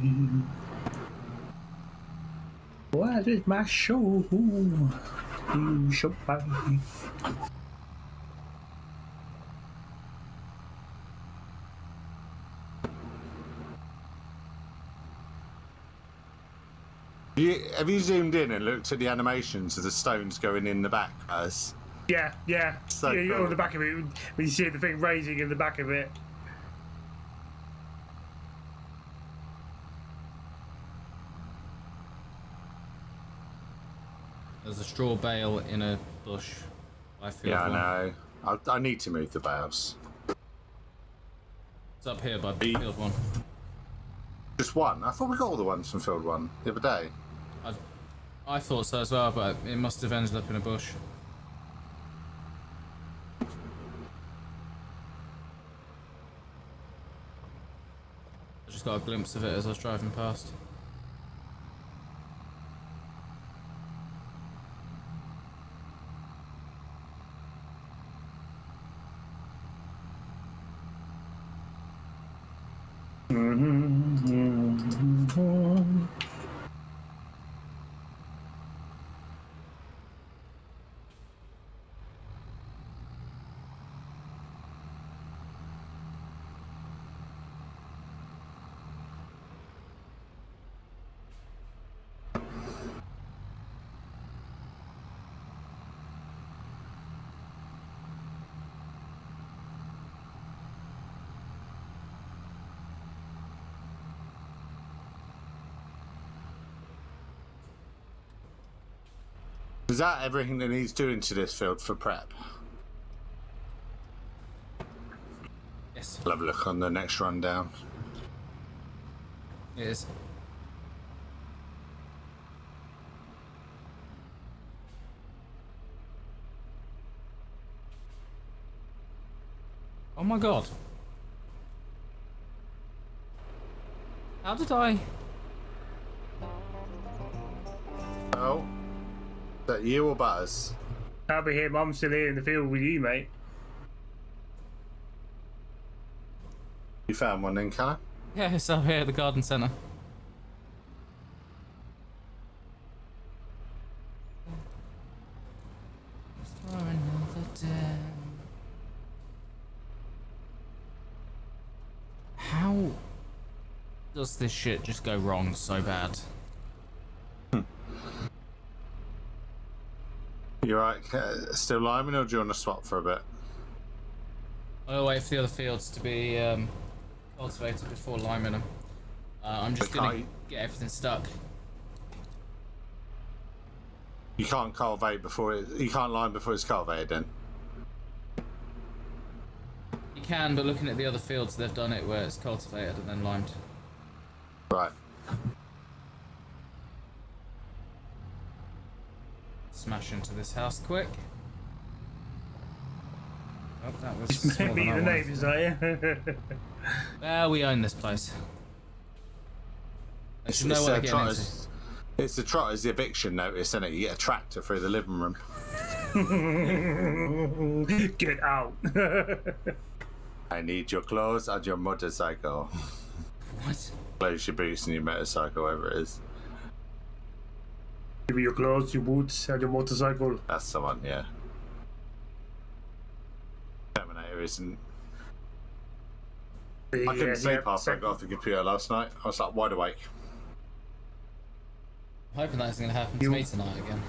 What is my soul? Feel so high. Have you zoomed in and looked at the animations of the stones going in the back, as? Yeah. So Yeah, cool. on the back of it, when you see the thing raising in the back of it. There's a straw bale in a bush. I feel Yeah, I know. I need to move the bales. It's up here by field one. Just one? I thought we got all the ones from field one the other day. I thought so as well, but it must have ended up in a bush. I just got a glimpse of it as I was driving past. Is that everything that needs doing to this field for prep? Yes, I'll have a look on the next rundown. it is. Oh my god. How did I... Oh, is that you or Butters? I'll be here. Mum's still here in the field with you, mate. You found one then, Callum? Yeah, it's up here at the garden centre. How does this shit just go wrong so bad? You right? Still liming, or do you want to swap for a bit? I'll wait for the other fields to be cultivator before liming them. I'm just But gonna can't get everything stuck. you can't cultivate before you can't lime before it's cultivated then. You can, but looking at the other fields, they've done it where it's cultivated and then limed. Right. Smash into this house quick. Oh, that was smaller Meet than the I neighbours, are you? wanted. We own this place. They should know what they're getting into. It's the trotter's eviction notice, isn't it? You get a tractor through the living room. Get out. I need your clothes and your motorcycle. What? Close your boots and your motorcycle, whatever it is. Give me your clothes, your boots, and your motorcycle. That's the one, yeah. Terminator isn't. I couldn't sleep after I got off the computer last night. I was like wide awake. I'm hoping that isn't going to happen to me tonight again.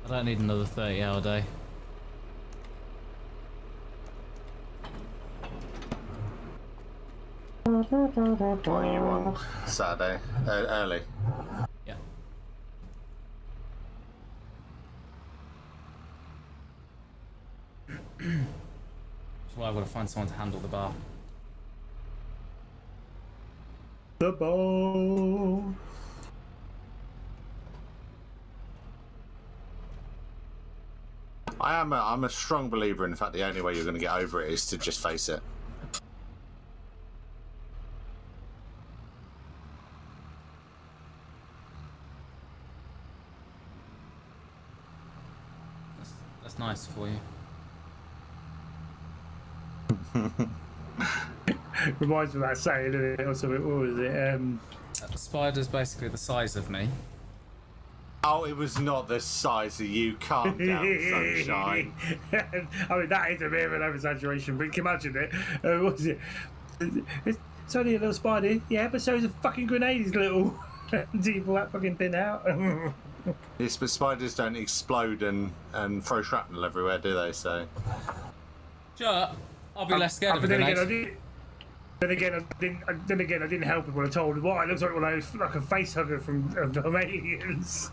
I don't need another 30-hour day. What are you on Saturday? Early. Yeah. That's why I've got to find someone to handle the bar. The bow. I'm a strong believer in the fact the only way you're going to get over it is to just face it. That's nice for you. Reminds me of that saying, doesn't it? Or something. What was it? The spider's basically the size of me. Oh, it was not the size of you. Calm down, sunshine. I mean, that is a bit of an over-exaggeration, but can you imagine it? What was it? It's only a little spider. Yeah, but so is a fucking grenade is little. Do you pull that fucking thing out? Yes, but spiders don't explode and throw shrapnel everywhere, do they? So. Sure, I'll be less scared of a then grenade. again, I didn't help him when I told him what it looks like when I was like a face hugger from Aliens.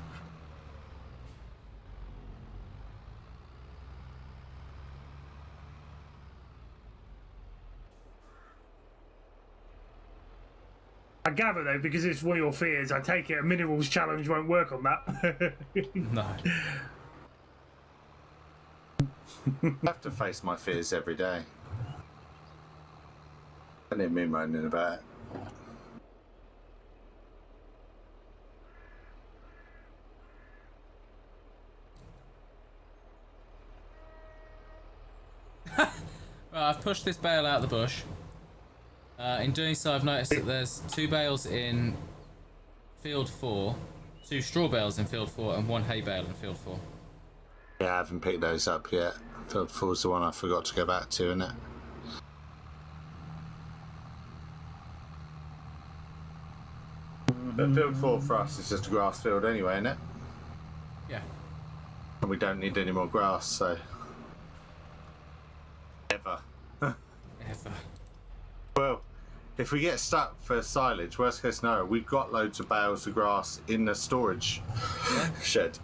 I gather though, because it's one of your fears, I take it a minerals challenge won't work on that. No. I have to face my fears every day. I didn't mean moaning about it. Right, I've pushed this bale out of the bush. In doing so, I've noticed that there's 2 bales in field 4, 2 straw bales in field 4, and 1 hay bale in field 4. Yeah, I haven't picked those up yet. Field 4's the one I forgot to go back to, isn't it? But field 4 for us is just a grass field anyway, isn't it? Yeah. And we don't need any more grass, so. Ever. Ever. Well, if we get stuck for silage, worst case scenario, we've got loads of bales of grass in the storage shed.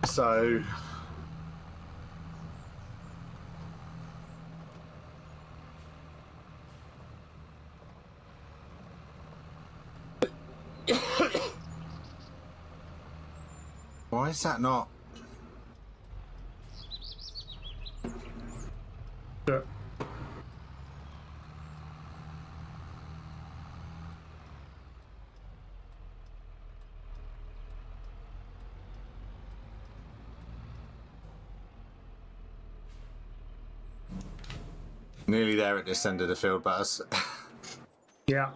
So. Why is that not? Nearly there at this end of the field, Buzz. Yeah.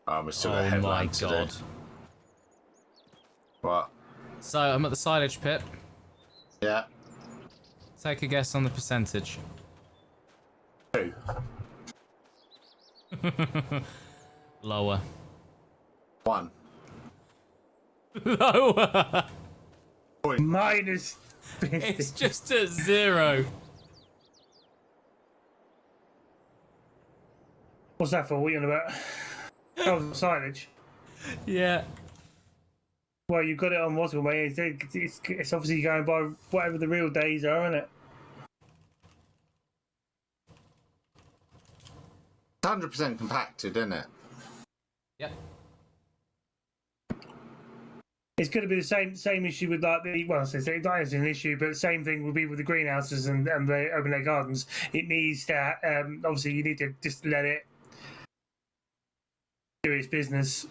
Oh, we're still got a Oh my headline to do. god. What? So, I'm at the silage pit. Yeah. Take a guess on the percentage. 2. Lower. 1. Lower! Minus. It's just at 0. What's that for? What are you on about? Oh, silage. Yeah. Well, you've got it on what's it, mate? It's obviously going by whatever the real days are, isn't it? 100% compacted, isn't it? Yep. It's going to be the same issue with like the that is an issue, but the same thing will be with the greenhouses and the open air gardens. It needs to obviously you need to just let it do its business.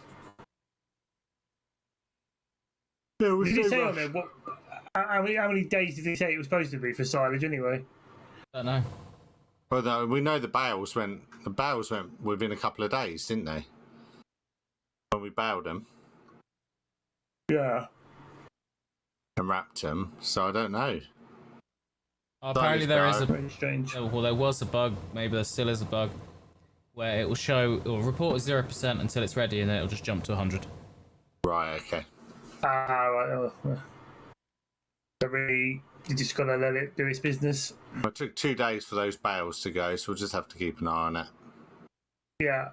Yeah, Did he say on there what? How many days did he say it was supposed to be for silage anyway? Don't know. Well, no, we know the bales went within a couple of days, didn't they? When we baled them Yeah. and wrapped them, so I don't know. Apparently there is a Very strange. well, there was a bug. Maybe there still is a bug where it will show or report as 0% until it's ready, and then it'll just jump to 100. Right. Okay. Right. So really, you just got to let it do its business. It took 2 days for those bales to go, so we'll just have to keep an eye on it. Yeah.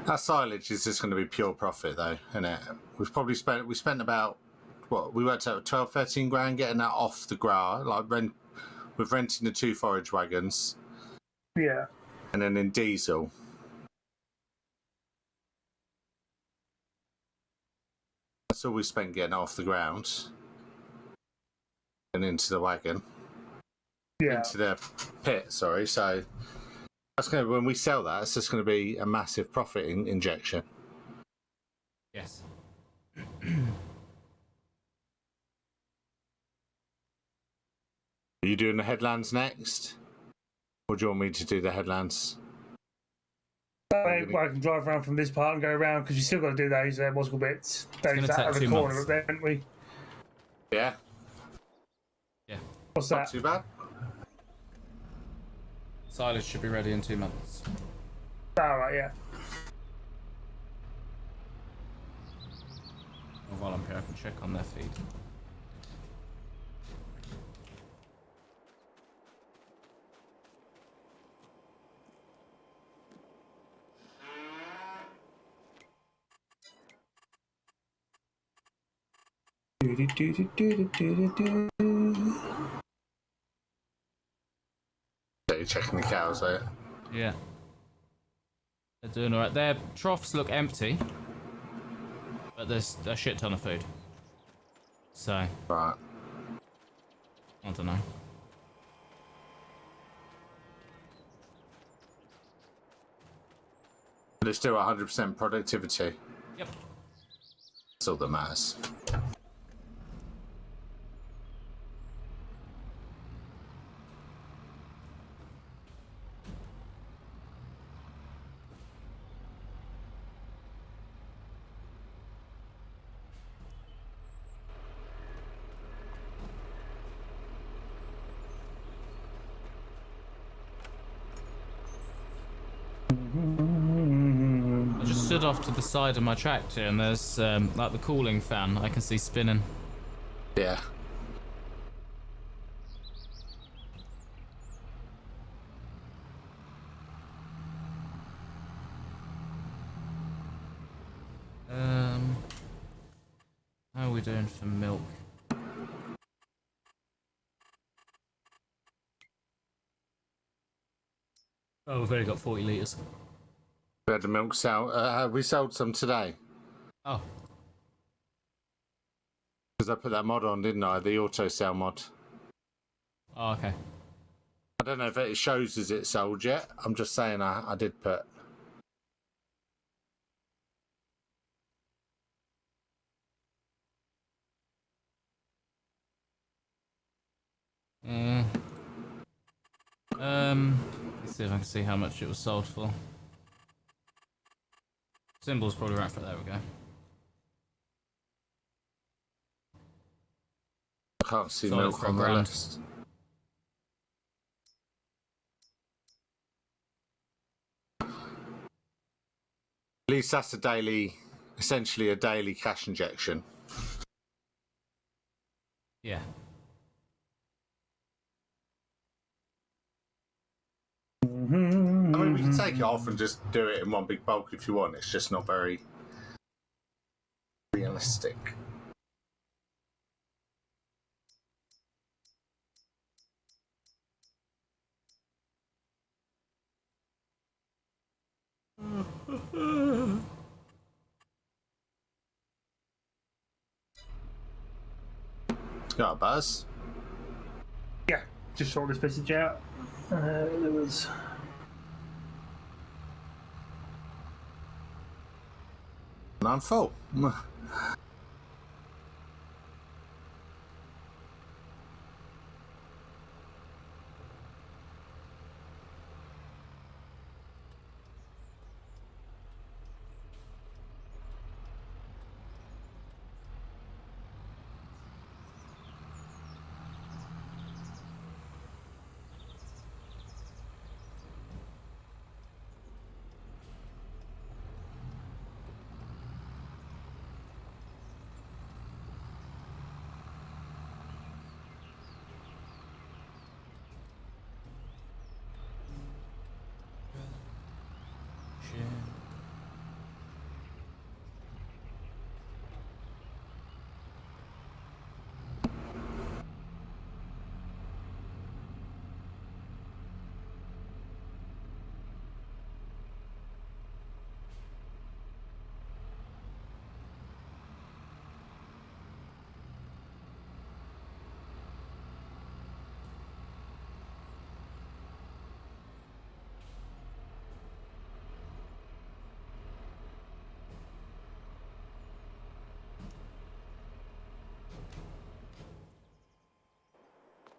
That silage is just going to be pure profit, though, isn't it? We spent about what we worked out 12, 13 grand getting that off the grass, like with renting the 2 forage wagons, Yeah. and then in diesel. That's all we spent getting it off the ground and into the wagon, Yeah. into the pit. Sorry, so. That's going to, when we sell that, it's just going to be a massive profit injection. Yes. Are you doing the headlands next? Or do you want me to do the headlands? I can drive around from this part and go around because we still got to do those what's it called bits. Those gonna that take other 2 corner months. up there, haven't we? Yeah, Yeah. What's not that? too bad. Silage should be ready in 2 months. Oh, right, yeah. And while I'm here, I can check on their feed. So you're checking the cows out. Yeah. They're doing alright. Their troughs look empty, but there's a shit ton of food. So, Right. I don't know. But it's still 100% productivity. Yep. That's all that matters. I just stood off to the side of my tractor and there's like the cooling fan I can see spinning. Yeah. How are we doing for milk? Oh, we've only got 40 litres. We had the milk sale. We sold some today Oh, because I put that mod on, didn't I? The auto sale mod. oh, okay. I don't know if it shows as it sold yet. I'm just saying I did put. Yeah. Let's see if I can see how much it was sold for. Symbol's probably right for it. There we go. I can't see Sold it milk for on the £1,000. list. At least that's essentially a daily cash injection. Yeah. I mean, we can take it off and just do it in one big bulk if you want. It's just not very realistic. Got a buzz? Yeah, just saw this message out. There was. And I'm full.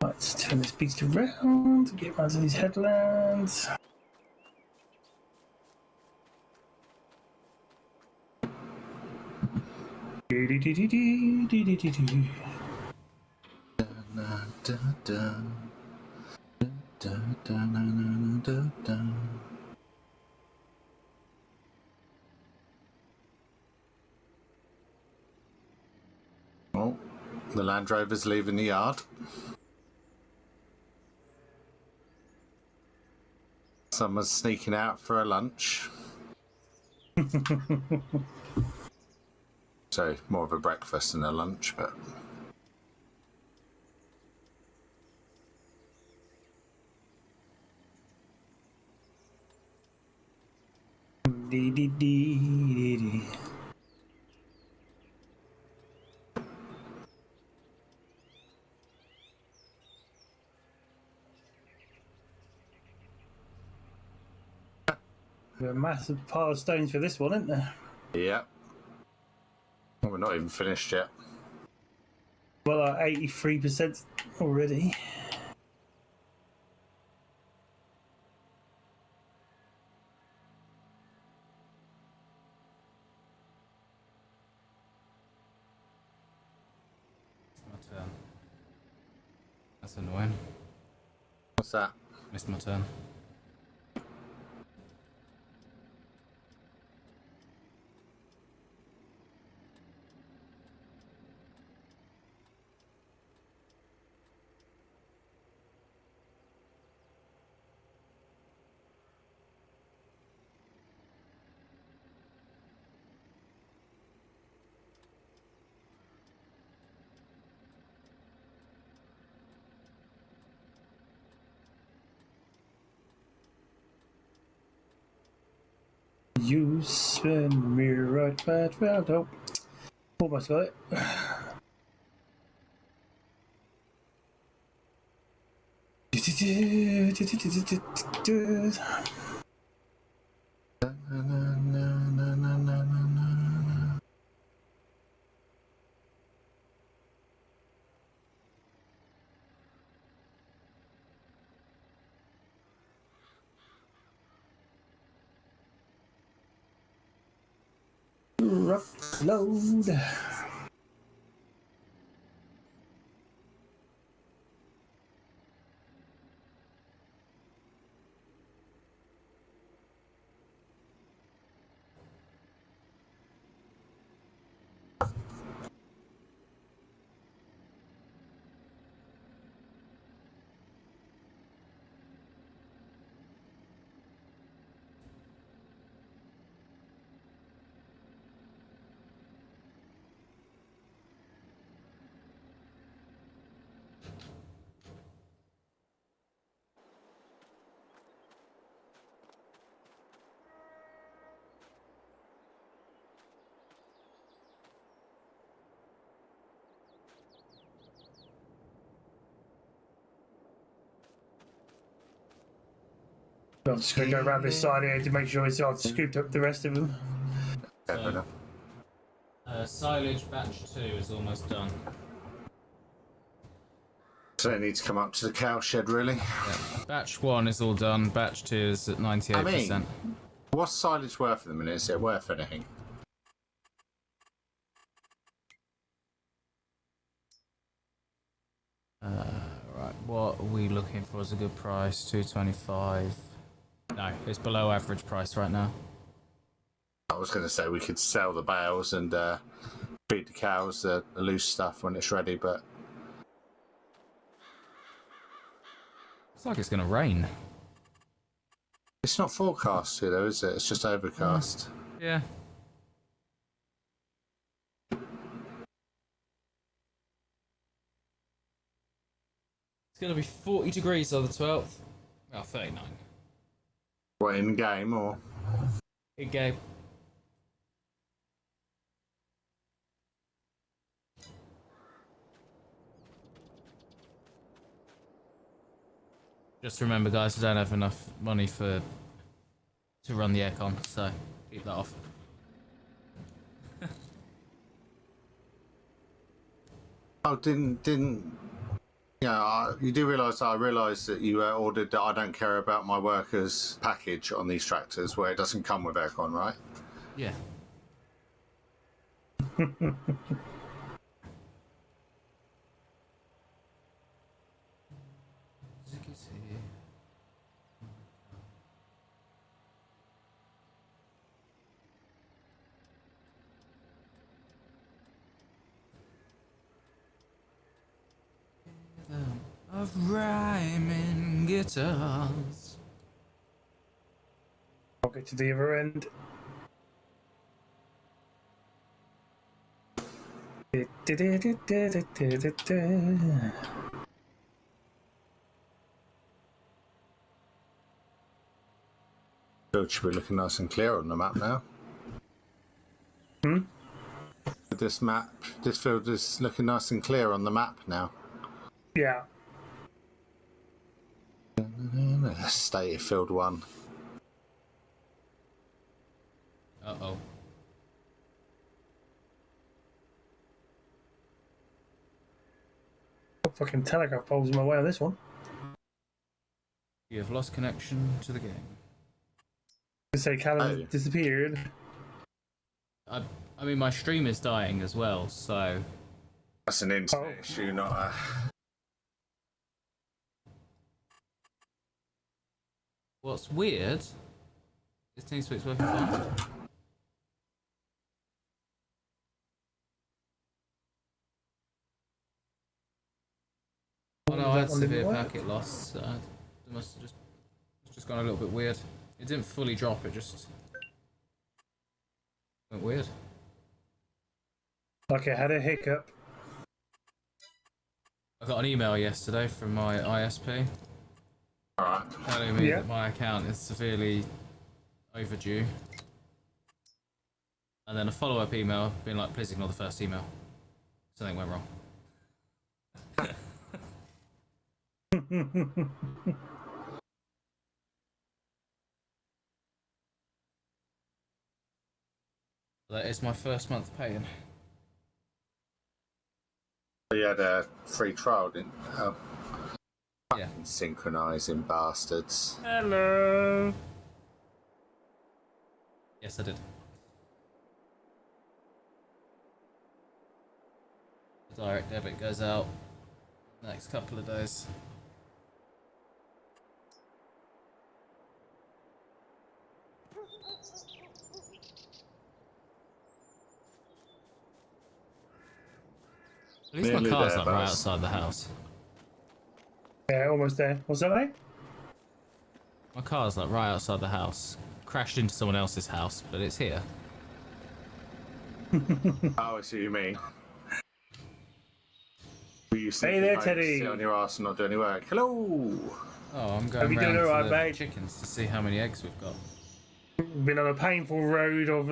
Let's turn this beast around to get onto these headlands. Oh, the Land Rover's leaving the yard. Someone's sneaking out for a lunch. So, more of a breakfast than a lunch, but... A massive pile of stones for this one, isn't there? Yeah. We're not even finished yet. Well, 83% already. It's my turn. That's annoying. What's that? Missed my turn. You spin me right back round. Oh, almost got it. Upload. I'm just going to go around this side here to make sure I've scooped up the rest of them. So, silage batch 2 is almost done. So they need to come up to the cow shed, really. Yeah. Batch 1 is all done, batch 2 is at 98%. I mean, what's silage worth at the minute? Is it worth anything? Right, what are we looking for as a good price? 225. No, it's below average price right now. I was going to say we could sell the bales and feed the cows the loose stuff when it's ready, but It's like it's gonna rain. it's not forecast here, though, is it? It's just overcast. Yeah. It's gonna be 40 degrees on the 12th. Oh, 39. What, in game or? In game. Just remember, guys, I don't have enough money to run the aircon, so keep that off. Oh, didn't. Yeah, you do realise I realised that you ordered that I don't care about my workers package on these tractors where it doesn't come with aircon, right? Yeah. Of rhyming guitars. I'll get to the other end. Field should be looking nice and clear on the map now. This field is looking nice and clear on the map now. Yeah. State of field 1. Uh-oh. Fucking telegraph poles in my way on this one. You have lost connection to the game. To say Callum disappeared. I mean, my stream is dying as well, so... That's an internet issue, not a... What's weird is TeamSpeak's working fine. Oh no, I had severe packet loss, so it must have just gone a little bit weird. It didn't fully drop, it just went weird. Okay, I had a hiccup. I got an email yesterday from my ISP Alright. telling me that my account is severely overdue. And then a follow-up email being like, please ignore the first email. Something went wrong. That is my first month paying. You had a free trial, didn't you? Oh. Yeah. Synchronising bastards. Hello. Yes, I did. The direct debit goes out next couple of days. At least my Nearly car's there, like right Buzz. outside the house. Yeah, almost there. What's that, mate? My car's like right outside the house. Crashed into someone else's house, but it's here. Oh, I see what you mean. Were you Hey there, Teddy. Sit on your ass and not do any work. Hello. Oh, I'm Hope going you're round doing to alright, the mate. chickens to see how many eggs we've got. Been on a painful road of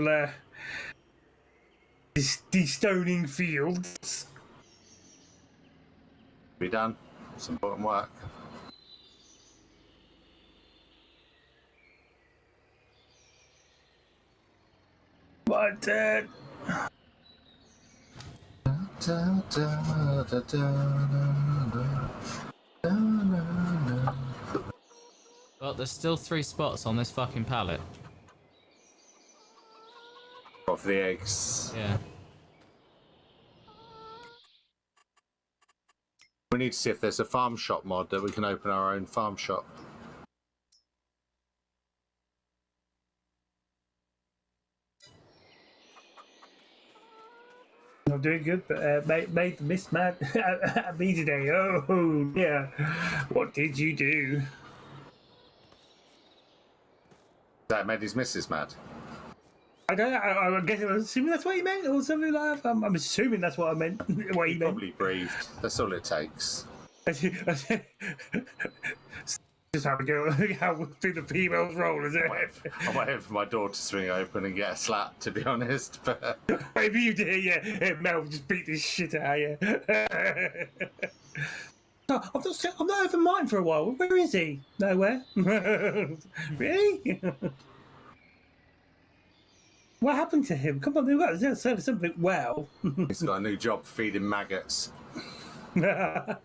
destoning fields. Be done. It's important work. But But there's still 3 spots on this fucking pallet. Got for the eggs. Yeah. We need to see if there's a farm shop mod that we can open our own farm shop. I'm doing good, but made the miss mad at me today. Oh, yeah. What did you do? That made his missus mad. I don't know. I'm assuming that's what he meant, or something like that. I'm assuming that's what I meant. What he He meant. probably breathed. That's all it takes. Just have to go how through the females roll, is it? I'm waiting for my door to swing open and get a slap, to be honest. But If you did, yeah, Mel just beat this shit out of you. No, I've not heard from Martin for a while. Where is he? Nowhere. Really? What happened to him? Come on, they've got to say something well. he's got a new job feeding maggots. What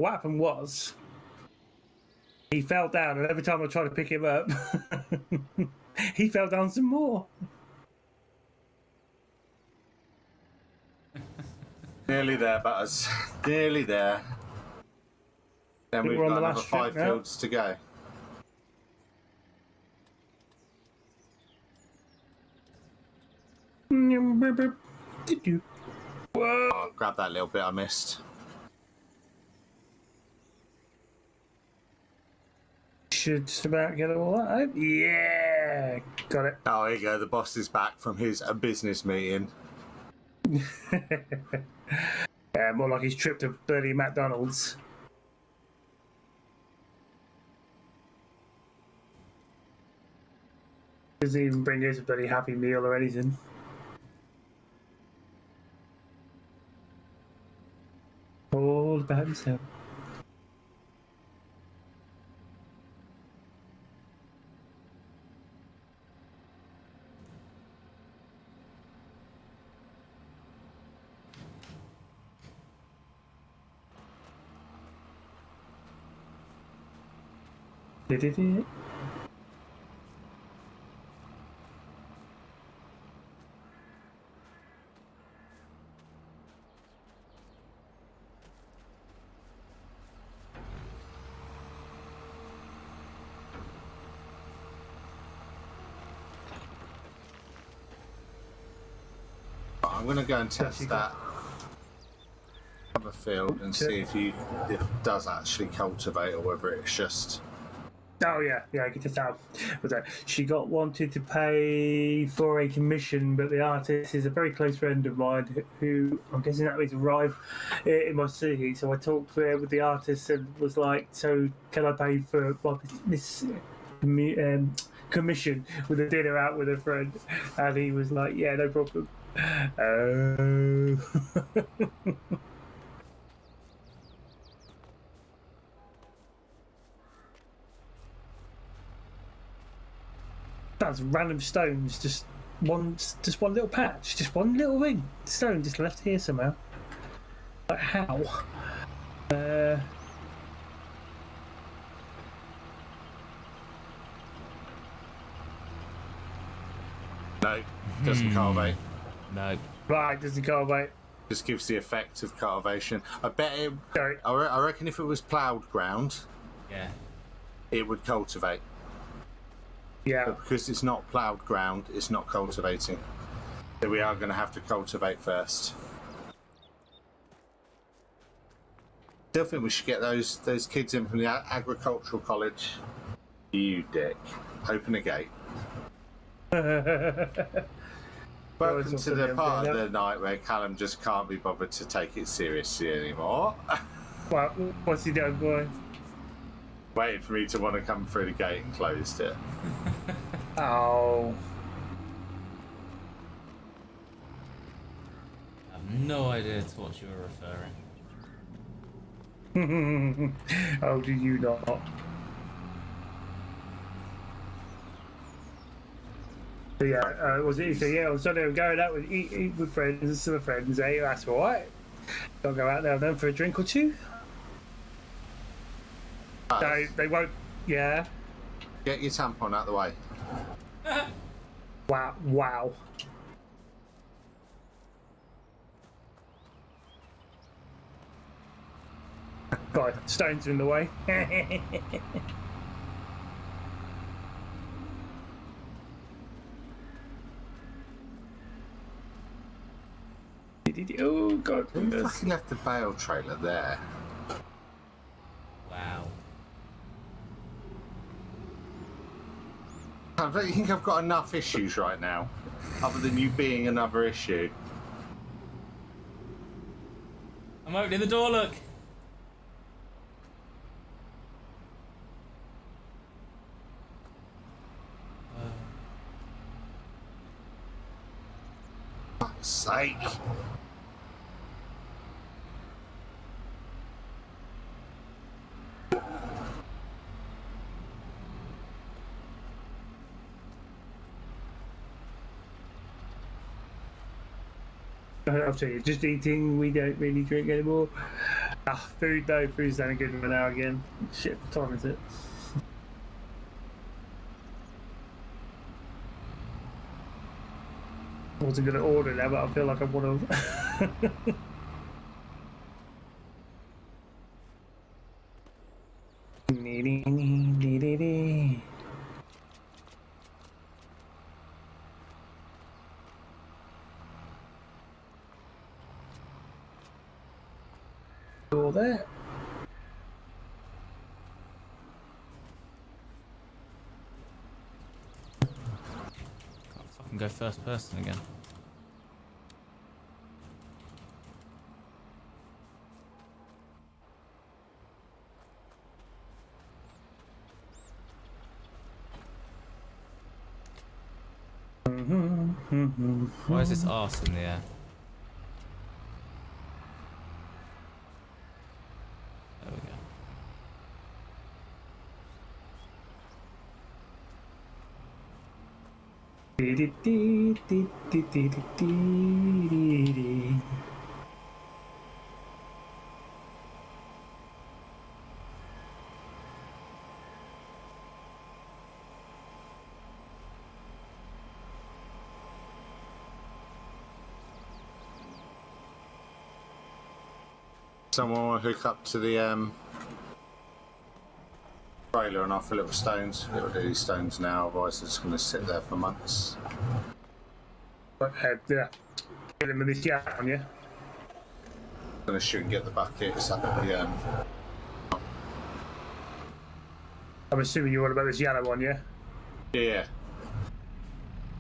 happened was he fell down, and every time I tried to pick him up, he fell down some more. Nearly there, Butters. Nearly there. Then we've we're on got the another last strip 5 now. fields to go. Whoa! Oh, grab that little bit I missed. Should just about get all that out. Yeah, got it. Oh, here you go. The boss is back from his business meeting. More like his trip to bloody McDonald's. Doesn't even bring us a bloody Happy Meal or anything. All about himself. Did it? I'm going to go and test you that other field and see if it does actually cultivate or whether it's just... Oh yeah, I could just tell. Was that she wanted to pay for a commission, but the artist is a very close friend of mine who I'm guessing that means arrive in my city. So I talked with the artist and was like, "So can I pay for this commission with a dinner out with a friend, and he was like, "Yeah, no problem." Oh. That's random stones, just one little patch, just one little ring stone just left here somehow. Like how? No, doesn't cultivate. No. Right, doesn't go away. Just gives the effect of cultivation. I bet it. Sorry. I reckon if it was ploughed ground, Yeah. it would cultivate. Yeah. But because it's not ploughed ground, it's not cultivating. So we are going to have to cultivate first. Still think we should get those kids in from the agricultural college. You dick. Open a gate. Welcome to the part of the night where Callum just can't be bothered to take it seriously anymore. Well, what's he doing, boy? Waiting for me to want to come through the gate and closed it. Oh. I have no idea to what you were referring. Oh, do you not? So yeah, was it? So yeah, on Sunday I'm going out with eat with friends and some friends. Eh? That's all right. I'll go out there then for a drink or two. So they won't. Yeah. Get your tampon out of the way. Wow. Wow. God, stones are in the way. Oh God! Who fucking left the bale trailer there? Wow. I don't think I've got enough issues right now, other than you being another issue. I'm opening the door, look! Fuck's sake. I'll tell you, just eating. We don't really drink anymore. Food though. Food's done a good one now again. Shit, what time is it? I wasn't going to order now, but I feel like I want to. All that. Can't fucking go first person again. Why is this arse in the air? There we go. Someone will hook up to the trailer and I'll fill it with stones. It'll do these stones now, otherwise it's going to sit there for months. Yeah. Get him with this yak on you. I'm going to shoot and get the buckets up at the I'm assuming you're on about this yellow one, yeah? Yeah.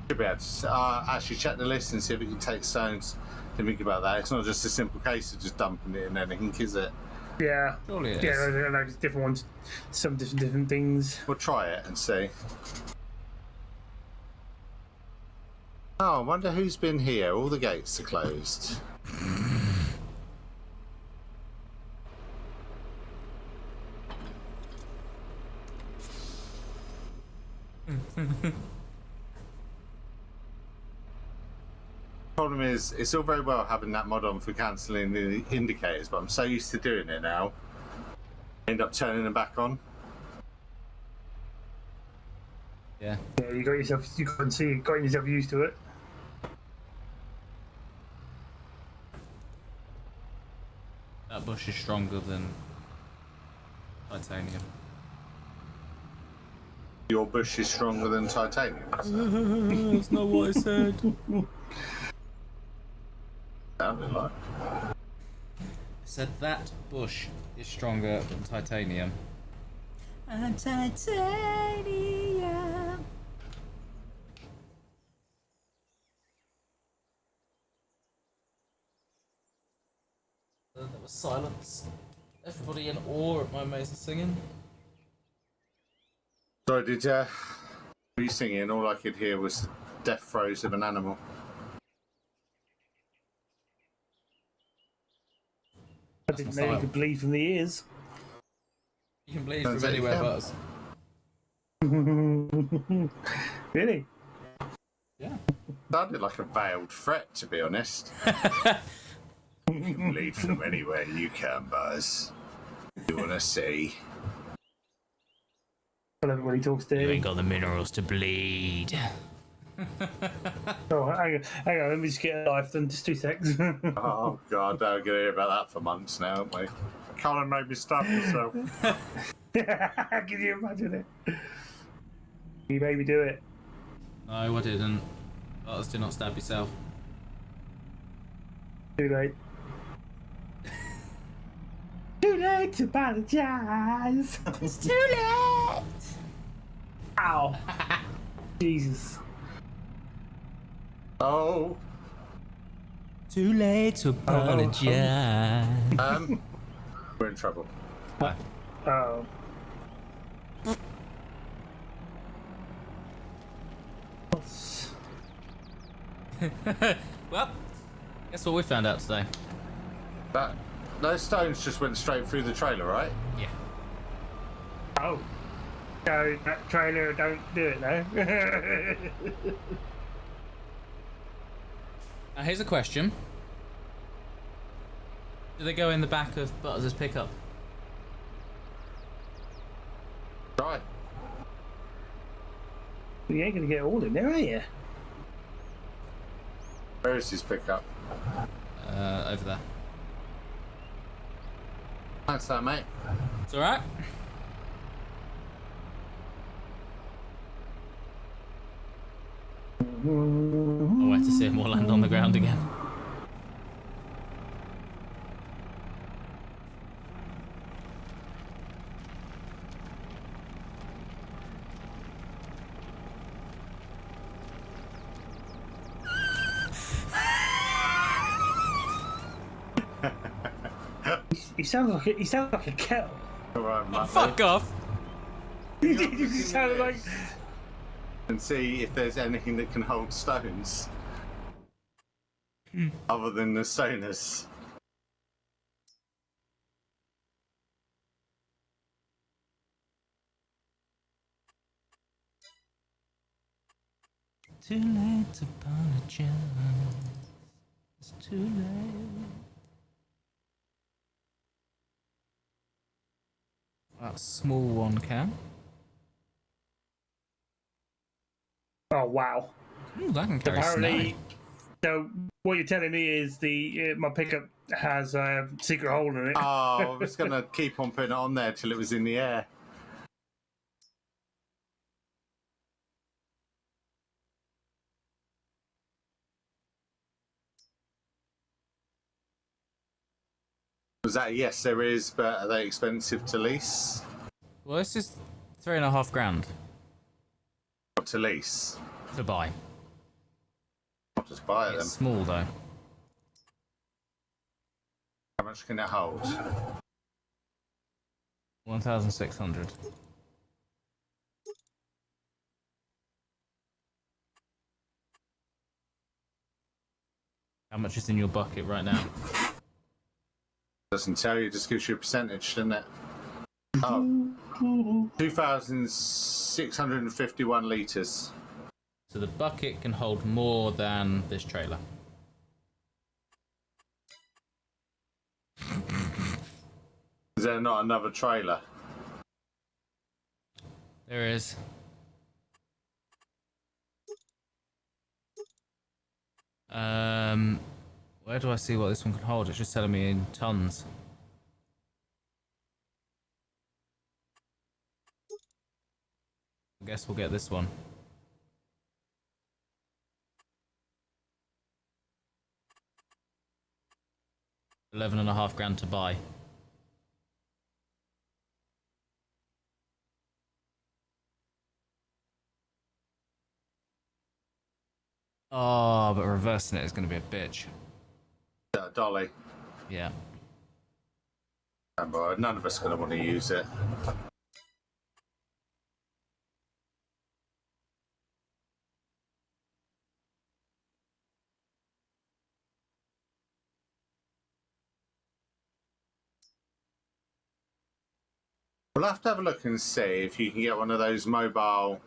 Should be able to actually check the list and see if it can take stones. Didn't think about that. It's not just a simple case of just dumping it in anything, is it? Yeah. Surely it Yeah, is. there's different ones. Some different things. We'll try it and see. Oh, I wonder who's been here. All the gates are closed. Problem is, it's all very well having that mod on for cancelling the indicators, but I'm so used to doing it now. I end up turning them back on. Yeah. Yeah, you got yourself used to it. That bush is stronger than titanium. Your bush is stronger than titanium. That's not what I said. Sounded like. I said that bush is stronger than titanium. And titanium. There was silence. Everybody in awe at my amazing singing. Sorry, did were you singing? All I could hear was the death throes of an animal. I didn't know you could bleed from the ears. You can bleed Turns from out you anywhere can. but us. Really? Yeah. Sounded like a veiled threat, to be honest. You can bleed from anywhere you can, Buzz. You want to see? I love it when he talks to You him. ain't got the minerals to bleed. Oh, hang on, let me just get a life then, just 2 seconds. Oh, God, I'm going to hear about that for months now, aren't we? Colin made me stab myself. Can you imagine it? You made me do it. No, I didn't. Butters, do not stab yourself. Too late. Too late to apologize. It's too late. Ow. Jesus. Oh. Too late to apologize. We're in trouble. Oh. Well, guess what we found out today? Those stones just went straight through the trailer, right? Yeah. Oh. So that trailer don't do it though. Now here's a question. Do they go in the back of Butters' pickup? Right. You ain't gonna get all in there, are you? Where is his pickup? Over there. Thanks, that mate. It's alright. I'll wait to see him all land on the ground again. He sounds like a kettle. All right, mate. Fuck off! You sounded like. And see if there's anything that can hold stones. Other than the stoners. Too late to apologize. It's too late. That small one can. Oh wow. Ooh, that can carry Apparently, snow. so what you're telling me is my pickup has a secret hole in it. Oh, I was going to keep on putting it on there till it was in the air. Was that a yes, there is, but are they expensive to lease? Well, this is $3,500 Not to lease. to buy. I'll just buy them. It's small though. How much can it hold? 1,600. How much is in your bucket right now? Doesn't tell you, just gives you a percentage, doesn't it? Oh, 2,651 litres. So the bucket can hold more than this trailer. Is there not another trailer? There is. Where do I see what this one can hold? It's just telling me in tons. I guess we'll get this one. 11.5 grand to buy. Oh, but reversing it is going to be a bitch. Dolly. Yeah. None of us are going to want to use it. We'll have to have a look and see if you can get one of those mobile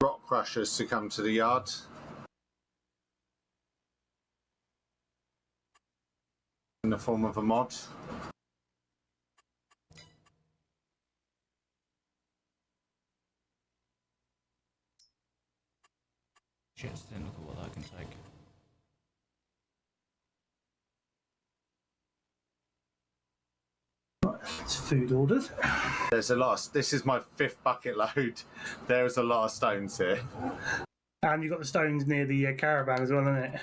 rock crushers to come to the yard. In the form of a mod. Shit, didn't look at what that can take. It's food orders. There's a lot. This is my 5th bucket load. There's a lot of stones here. And you've got the stones near the caravan as well, isn't it?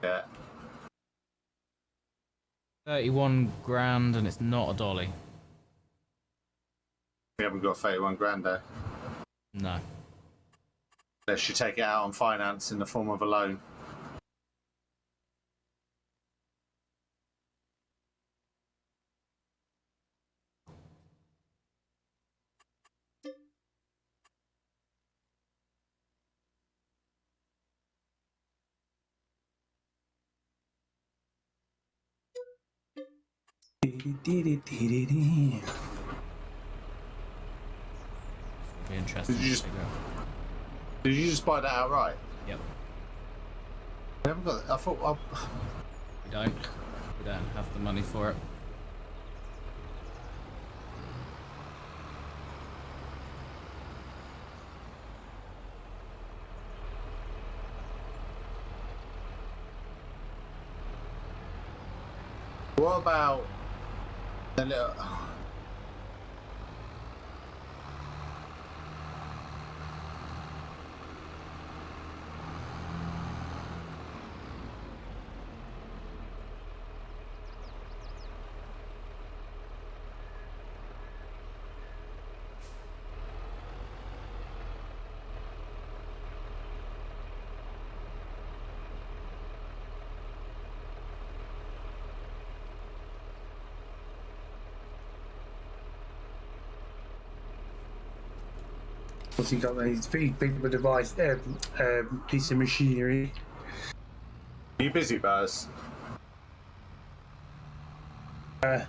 Yeah. 31 grand and it's not a dolly. We haven't got 31 grand though. No. Unless you take it out on finance in the form of a loan. Be interesting. Did you just buy that outright? Yep. We haven't got. I thought. We don't. We don't have the money for it. What about the little? What's he got there? He's pretty big of a device, piece of machinery. Are you busy, Baz?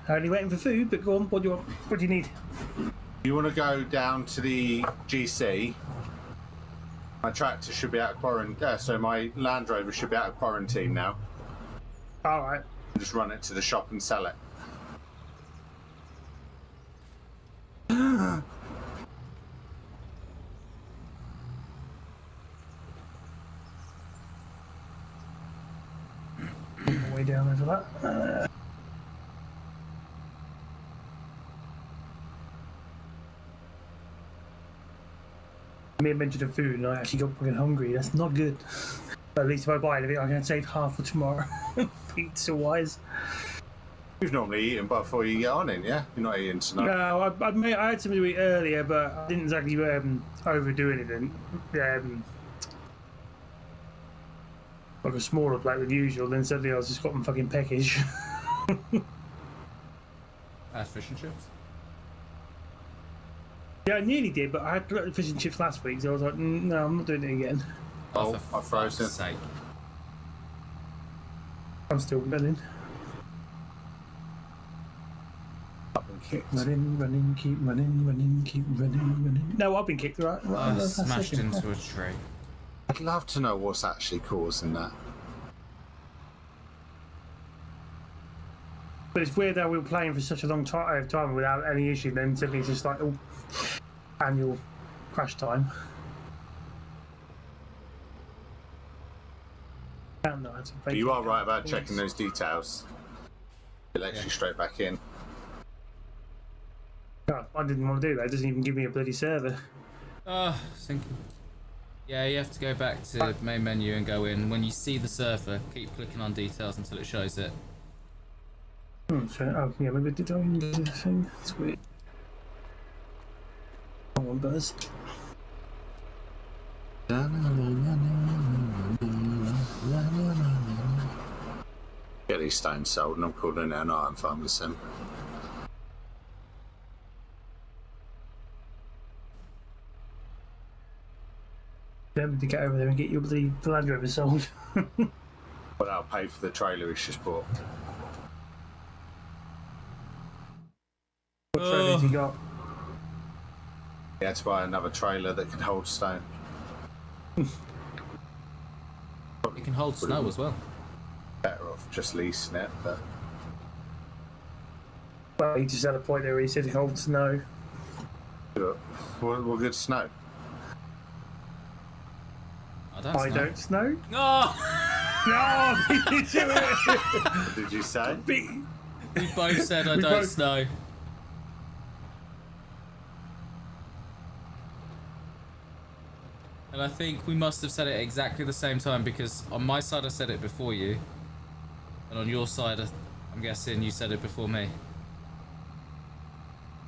Only waiting for food, but go on, what do you want? What do you need? You want to go down to the GC? My tractor should be out of quarantine. So my Land Rover should be out of quarantine now. Alright. Just run it to the shop and sell it. Way down there for that. I made mention of food and I actually got fucking hungry. That's not good. But at least if I buy anything, I can save half for tomorrow. Pizza wise. You've normally eaten before you get on in, yeah? You're not eating tonight. No, I had something to eat earlier, but I didn't exactly overdo anything. Like a smaller plate than usual, then suddenly I was just got them fucking peckish. Fish and chips? Yeah, I nearly did, but I had fish and chips last week, so I was like, no, I'm not doing it again. Oh, For I frozen. fuck's sake. I'm still running. I've been kicked. Running, keep running. No, I've been kicked, right? I That's smashed second. into a tree. I'd love to know what's actually causing that. But it's weird that we were playing for such a long time without any issue, then suddenly it's just like, oh, annual crash time. But you are right about checking those details. It lets you straight back in. Oh, I didn't want to do that. It doesn't even give me a bloody server. Oh, thinking. Yeah, you have to go back to main menu and go in. When you see the surfer, keep clicking on details until it shows it. Oh, yeah, maybe did I do the thing? It's weird. Come on, Buzz. Get these stones sold, and I'm calling it an iron farming sim. Remember to get over there and get your bloody Land Rover sold. But I'll pay for the trailer he's just bought. What trailers you got? He had to buy another trailer that can hold stone. It can hold snow as well. Better off just leasing it, but Well, he just had a point there where he said he holds snow. what good snow? I Don't snow? Oh! No! Did you do it? Did you say? We both said I We don't both- snow. And I think we must have said it exactly the same time, because on my side I said it before you, and on your side I'm guessing you said it before me.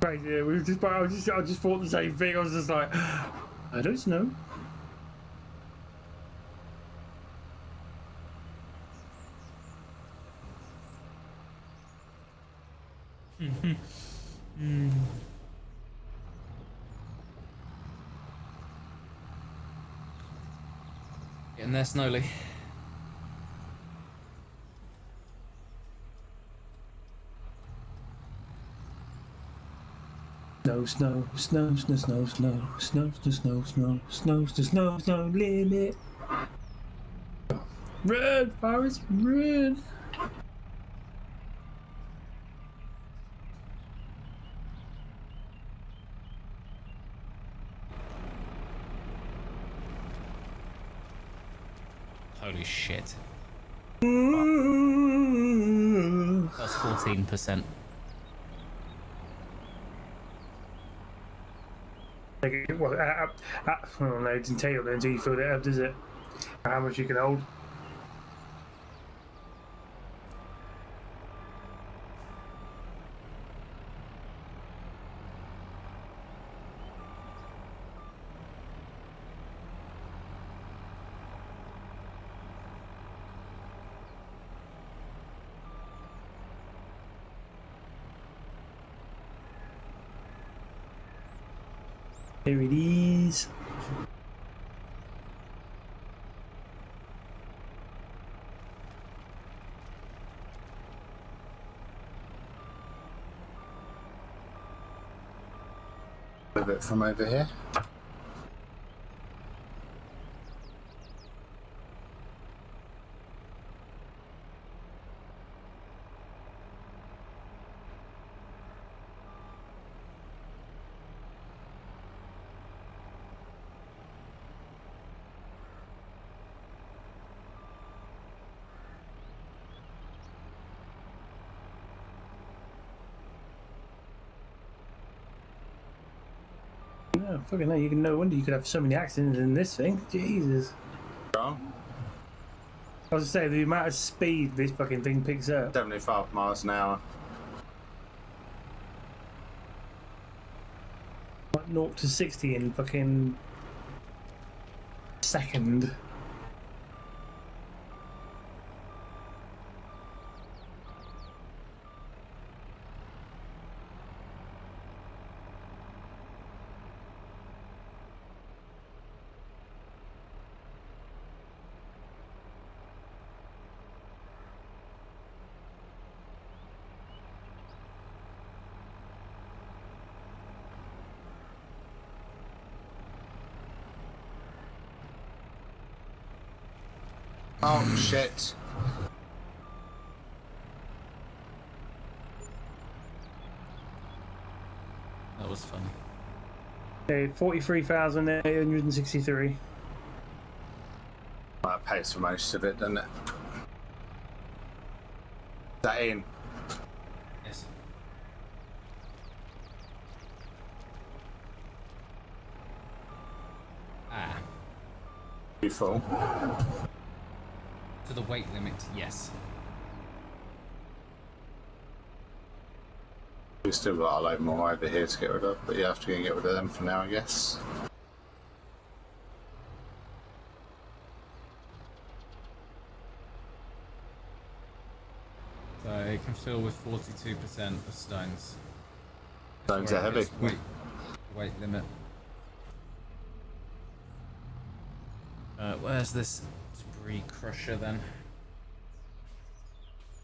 Crazy, yeah. I just thought the same thing. I was just like, I don't know. Getting there slowly. Snow, limit. Run, Forrest, run. Holy shit. Mm. That's 14%. Well, I don't know, it didn't tell you then until you filled it up, does it? How much you can hold. There it is. A bit from over here. Oh, fucking hell, no wonder you could have so many accidents in this thing. Jesus. Wrong. I was to say, the amount of speed this fucking thing picks up. 75 miles an hour. Like 0 to 60 in fucking second. Oh, shit. That was funny. Okay, 43,863. That pays for most of it, doesn't it? Is that in? Yes. Ah. You full? To the weight limit, yes. We've still got a load more over here to get rid of, but you have to go and get rid of them for now, I guess. So it can fill with 42% of stones. Stones are heavy. Weight limit. Where's this debris crusher then?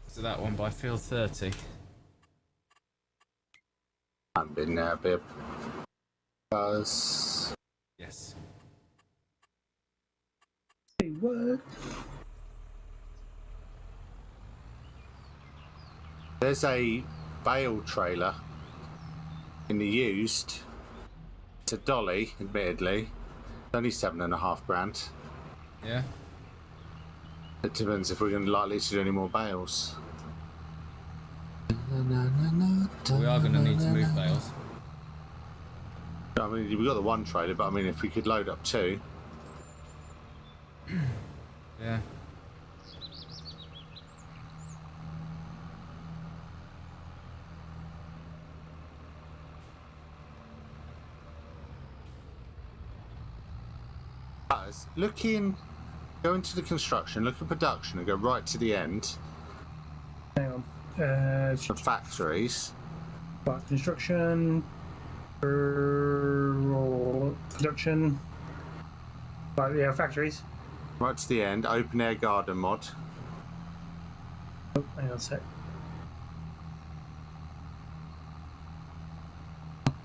So that one by field 30. I haven't been there a bit. Because Yes. Hey, what? there's a bale trailer in the used. It's a dolly, admittedly. It's only $7,500. Yeah? It depends if we're going to likely to do any more bales. We are going to need to move bales. I mean, we've got the one trailer, but I mean, if we could load up two. Yeah. Look in, go into the construction, look at production, and go right to the end Hang on. of factories. Right, construction. Production. Right, yeah, factories. Right to the end, open air garden mod. Oh, hang on a sec.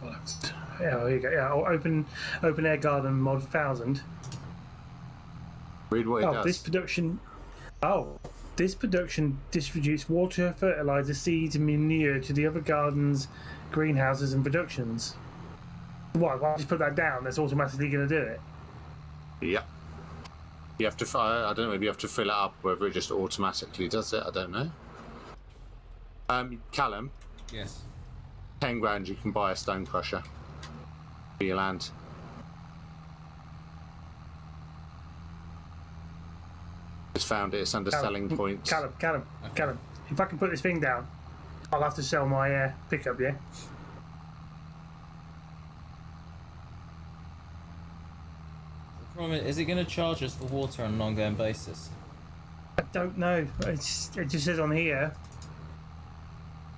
Bollocks. Yeah, here you go. Yeah, open air garden mod 1000. Read what it does. This production distributes water, fertilizer, seeds, and manure to the other gardens, greenhouses, and productions. What? If I just put that down, that's automatically going to do it. Yep. You have to. I don't know if you have to fill it up, whether it just automatically does it. I don't know. Callum, Yes. 10 grand you can buy a stone crusher for your land. Just found it. It's under selling points. Callum. Okay. If I can put this thing down, I'll have to sell my pickup. Yeah. The problem is it going to charge us for water on an ongoing basis? I don't know. It just says on here.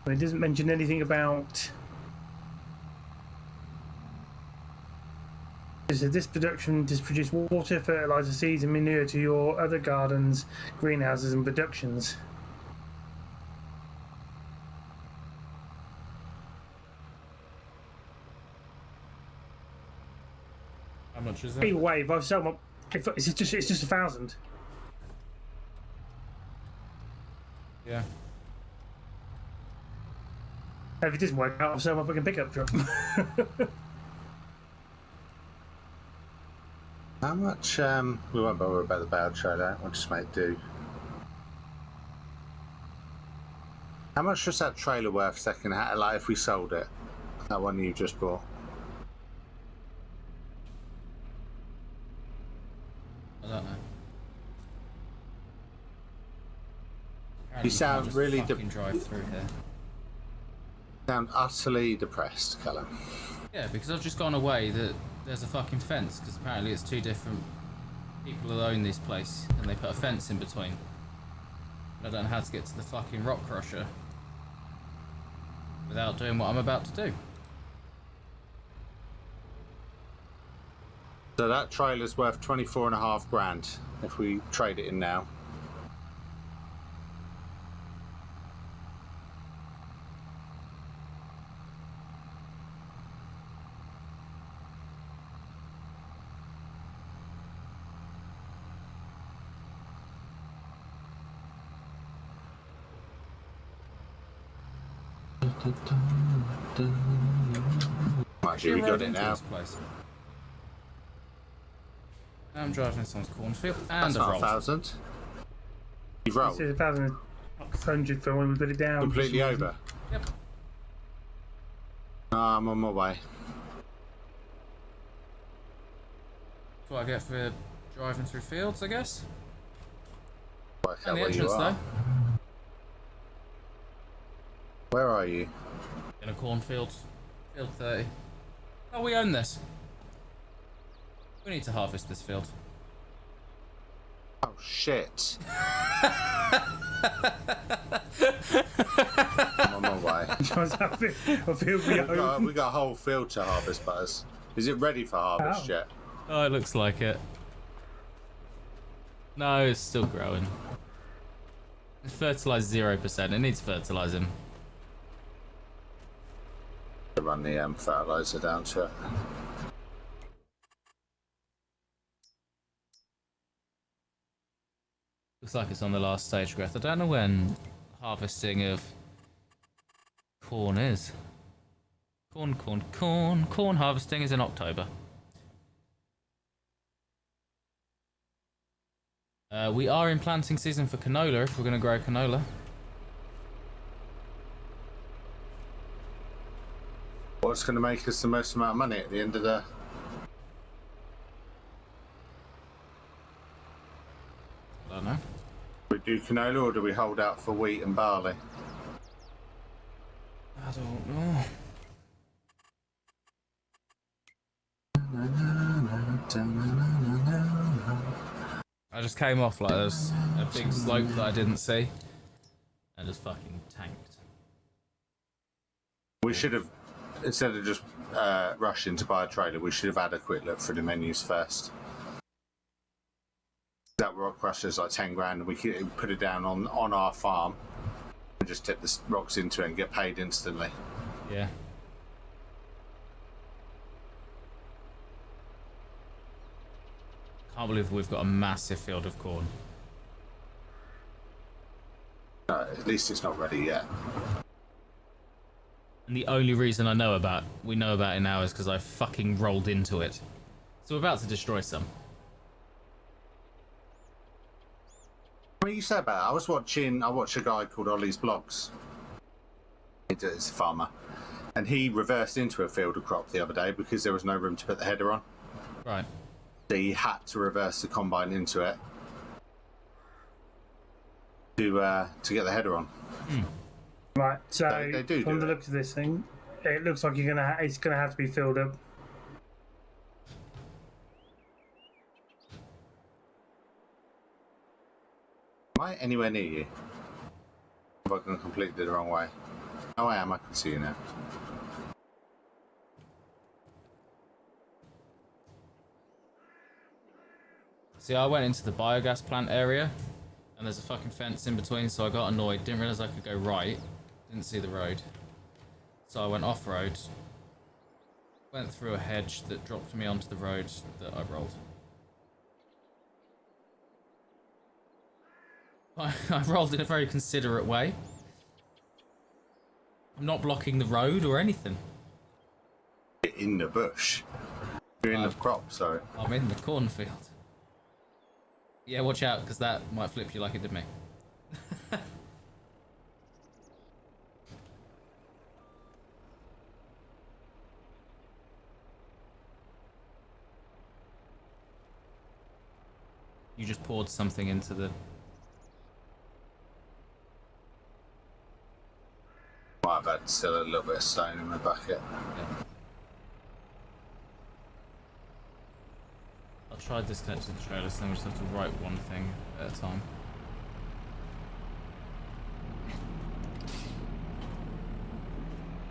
It doesn't mention anything about. It says this production distributes water, fertilizer, seeds, and manure to your other gardens, greenhouses, and productions. How much is it? Either way, if I sell my, it's just 1,000. Yeah. If it doesn't work out, I'll sell my fucking pickup truck. How much? We won't bother about the bale trailer. We'll just make do. How much was that trailer worth second hand? Like if we sold it, that one you just bought. I don't know. You sound can't just really fucking drive through here. Sound utterly depressed, Callum. Yeah, because I've just gone away that there's a fucking fence, because apparently it's two different people who own this place, and they put a fence in between. And I don't know how to get to the fucking rock crusher without doing what I'm about to do. So that trailer's worth 24.5 grand if we trade it in now. Actually, we got it now. I'm driving someone's cornfield and That's I've not rolled. 1,000. You've rolled. It's 1,100 for when we put it down. Completely over. Yep. I'm on my way. That's what I get for driving through fields, I guess. Work out And the where you entrance, are. though. Where are you? In a cornfield. Field 30. Oh, we own this. We need to harvest this field. Oh shit. I'm on my way. I feel We got a whole field to harvest, Buzz. Is it ready for harvest yet? Oh, it looks like it. No, it's still growing. It's fertilized 0%. It needs fertilizing. Run the fertilizer down to it. Looks like it's on the last stage, Greth. I don't know when harvesting of corn is. Corn harvesting is in October. We are in planting season for canola if we're going to grow canola. What's going to make us the most amount of money at the end of the... I don't know. Do we do canola or do we hold out for wheat and barley? I don't know. I just came off like there's a big slope that I didn't see and just fucking tanked. We should have, instead of just rushing to buy a trailer, we should have had a quick look through the menus first. That rock crusher's like 10 grand and we could put it down on our farm and just tip the rocks into it and get paid instantly. Yeah. Can't believe we've got a massive field of corn. At least it's not ready yet. And the only reason we know about it now is because I fucking rolled into it. So we're about to destroy some. What you said about it? I watched a guy called Ollie's Blogs. He's a farmer. And he reversed into a field of crop the other day because there was no room to put the header on. Right. So he had to reverse the combine into it to get the header on. Right, so They do from do the it. looks of this thing, it looks like it's gonna have to be filled up. Am I anywhere near you? Have I gone completely the wrong way? Oh, I am. I can see you now. See, I went into the biogas plant area and there's a fucking fence in between, so I got annoyed. Didn't realise I could go right. Didn't see the road. So I went off-road. Went through a hedge that dropped me onto the road that I rolled. I rolled in a very considerate way. I'm not blocking the road or anything. In the bush. You're in the crop, sorry. I'm in the cornfield. Yeah, watch out, because that might flip you like it did me. You just poured something into the... Might have had still a little bit of stone in my bucket. Yeah. I'll try disconnecting the trailer, so then we just have to write one thing at a time.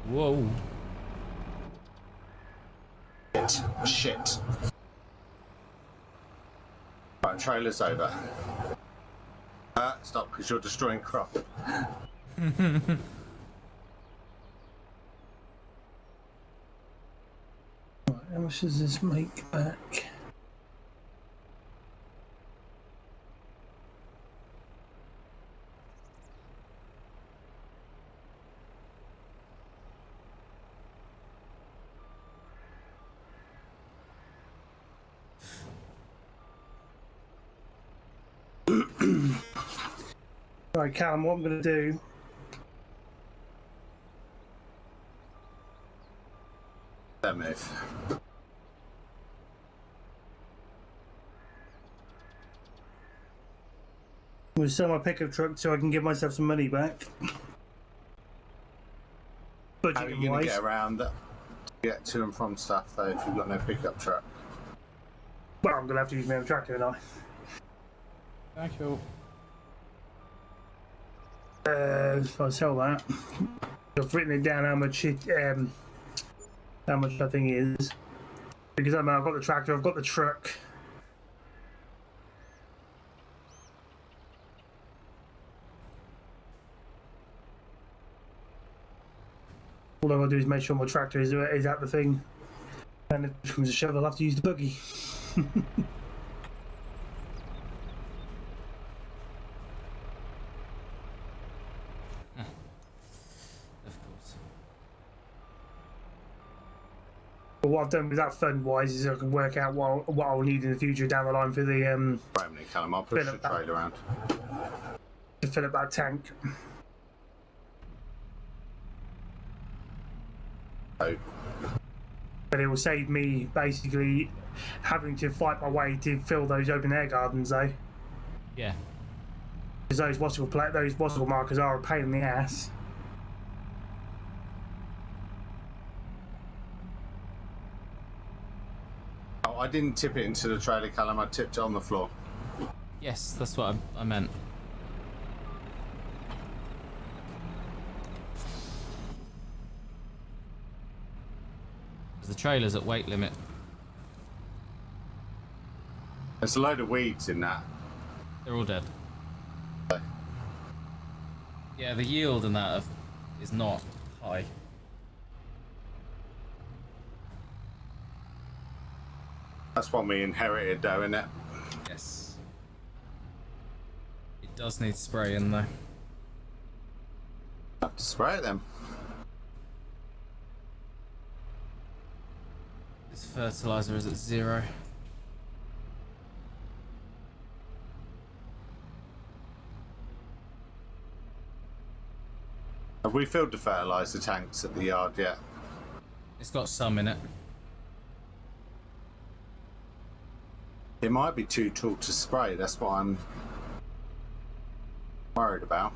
Whoa. Shit. Right, trailer's over. Stop, because you're destroying crop. How much does this make back? Right, Callum, what I'm going to do. Don't move. I'm going to sell my pickup truck so I can give myself some money back. How are you going to Budgeting-wise. get around to get to and from stuff though if you've got no pickup truck? Well, I'm going to have to use my own tractor, aren't Thank you. I? If I sell that, I've written it down how much I think it is. Because I've got the tractor, I've got the truck. All I've got to do is make sure my tractor is at the thing. And if it comes a shovel, I'll have to use the buggy. Of course. But what I've done with that fund-wise is I can work out what I'll need in the future down the line for the Right, minute, Callum, I'll push the Fill up trailer around. to fill up that tank. So, But it will save me basically having to fight my way to fill those open air gardens, though, Yeah. because those wattable markers are a pain in the ass. oh, I didn't tip it into the trailer, Callum. I tipped it on the floor. Yes, that's what I meant. The trailer's at weight limit. There's a load of weeds in that. They're all dead. Yeah, the yield in that is not high. That's one we inherited, though, isn't it? Yes. It does need spraying though. Have to spray it then. This fertilizer is at 0. Have we filled the fertiliser tanks at the yard yet? It's got some in it. It might be too tall to spray. That's what I'm worried about.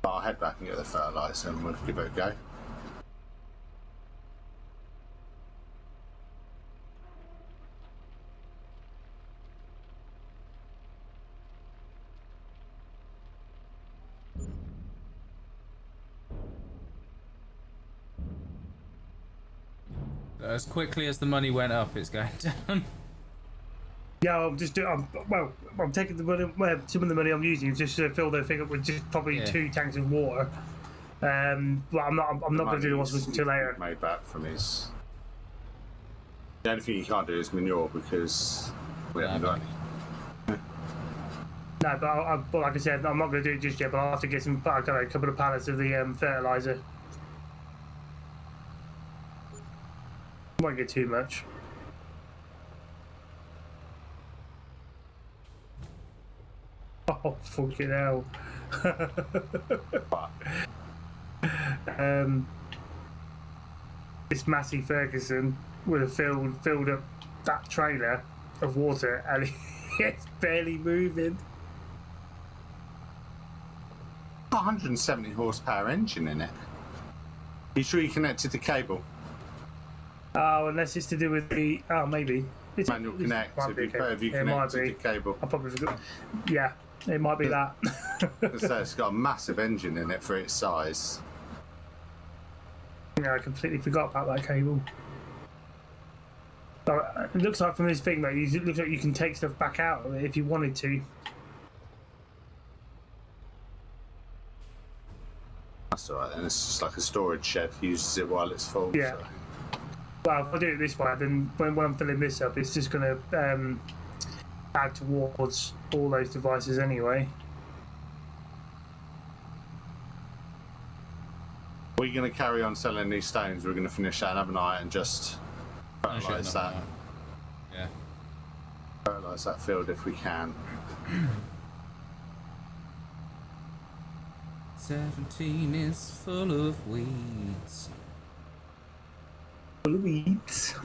But I'll head back and get the fertiliser and we'll give it a go. As quickly as the money went up, it's going down. Yeah, I'm just doing. I'm taking the money. Well, some of the money I'm using just to fill the thing up with just probably 2 tanks of water. But I'm not going to do the washing until later. Made back from his. The only thing you can't do is manure because we haven't got any. No, but like I said, I'm not going to do it just yet. But I'll have to get some. I've got a couple of pallets of the fertilizer. Won't get too much. Oh fucking hell! This Massey Ferguson would have filled up that trailer of water, and it's barely moving. 170 horsepower engine in it. You sure you connected the cable? Oh, unless it's to do with the maybe Manual connect. Have you connected the cable? I probably forgot. Yeah, it might be that. So it's got a massive engine in it for its size. Yeah, I completely forgot about that cable. So, it looks like from this thing that it looks like you can take stuff back out of it if you wanted to. That's alright then, it's just like a storage shed, uses it while it's full. Yeah. So. Well, if I do it this way, then when I'm filling this up, it's just going to add towards all those devices anyway. We're going to carry on selling these stones, we're going to finish that another night and just fertilise that. fertilise that field if we can. 17 is full of weeds. Full of weeds.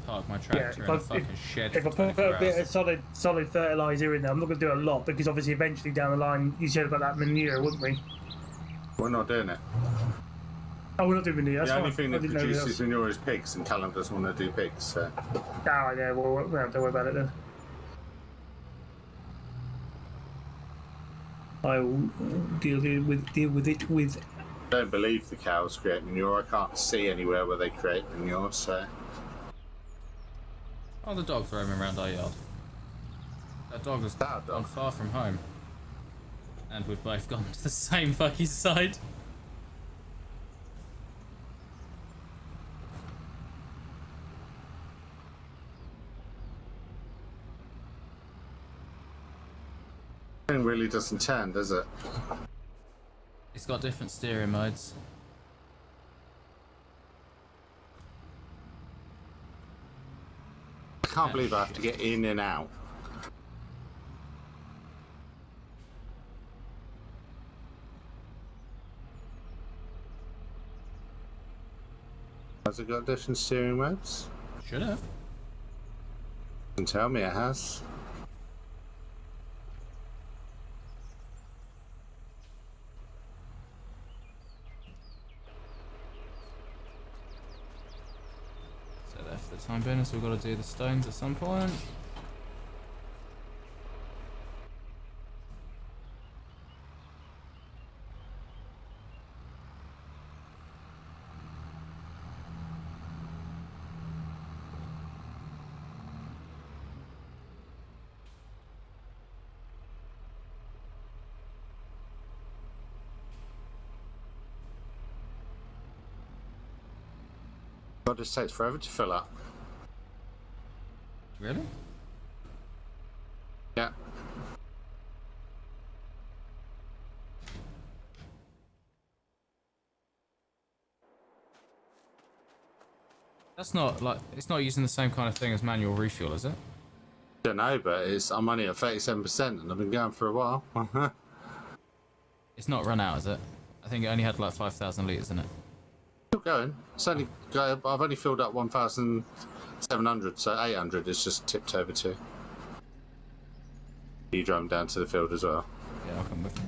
Park my tractor in a fucking shed. If I for put 24 a bit hours. of solid fertiliser in there, I'm not going to do a lot because obviously eventually down the line you said about that manure, wouldn't we? We're not doing it. Oh, we're not doing manure. That's The fine. only thing that I didn't know produces manure is pigs, and Callum doesn't want to do pigs. So. Ah, yeah. Well, don't worry about it then. I will deal with it with. I don't believe the cows create manure. I can't see anywhere where they create manure. So. Oh, the dog's roaming around our yard. That dog has That gone dog? far from home. And we've both gone to the same fucking side. Thing really doesn't turn, does it? It's got different steering modes. I can't believe I have to get in and out. Has it got different steering modes? Should have. Can tell me it has. So that's the time bonus. We've got to do the stones at some point. God, this takes forever to fill up. Really? Yeah. That's not like it's not using the same kind of thing as manual refuel, is it? Don't know, but I'm only at 37% and I've been going for a while. It's not run out, is it? I think it only had like 5,000 litres in it. Still going. It's only I've only filled up 1,700, so 800 is just tipped over to. You drove down to the field as well. Yeah, I'll come with you.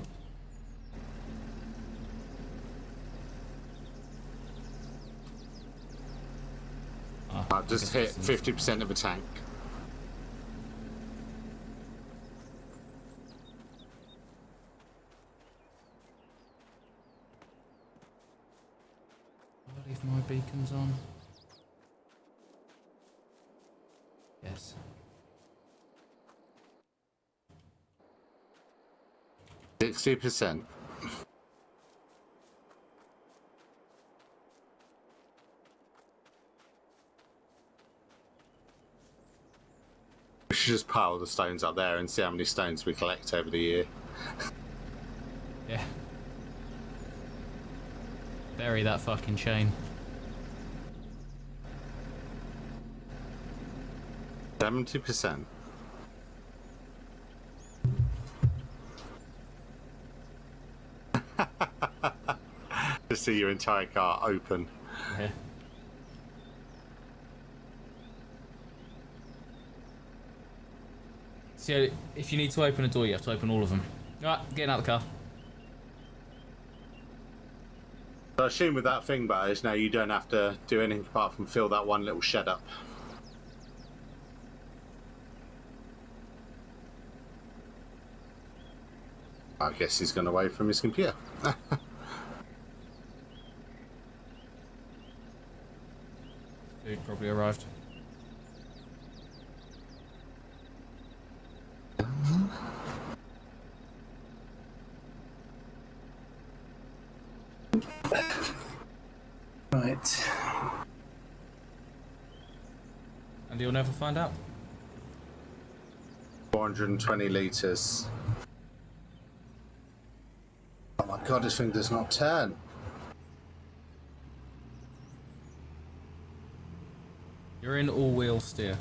I've just hit 50% of a tank. I'll leave my beacons on. Yes. 60%. We should just pile the stones up there and see how many stones we collect over the year. Yeah. Bury that fucking chain. 70%. To see your entire car open. Yeah. So if you need to open a door, you have to open all of them. Alright, getting out of the car. So I assume with that thing, Butters, now you don't have to do anything apart from fill that one little shed up. I guess he's gone away from his computer. Food probably arrived. Right. And you'll never find out. 420 litres. Oh my god, this thing does not turn. You're in all-wheel steer.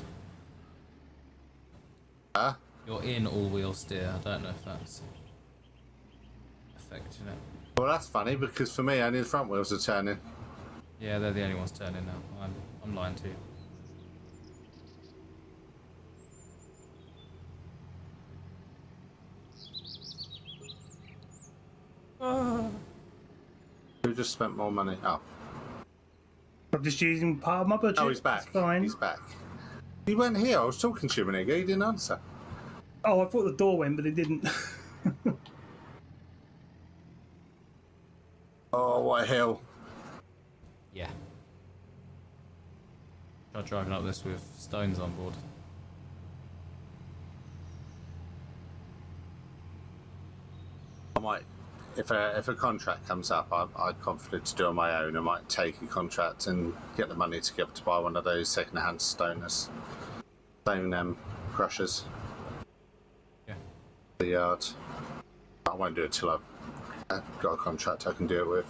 Huh? You're in all-wheel steer. I don't know if that's affecting it. Well, that's funny because for me, only the front wheels are turning. Yeah, they're the only ones turning now. I'm lying to you. Who just spent more money? Oh. I'm just using part of my budget. Oh, he's back. It's fine. He's back. He went here. I was talking to him a minute ago. He didn't answer. Oh, I thought the door went, but it didn't. Oh, what a hill. Yeah. Try driving up this with stones on board. I might, if a contract comes up, I'm confident to do it on my own. I might take a contract and get the money together to buy one of those second-hand stone crushers. Yeah. The yard. I won't do it till I've got a contract I can do it with.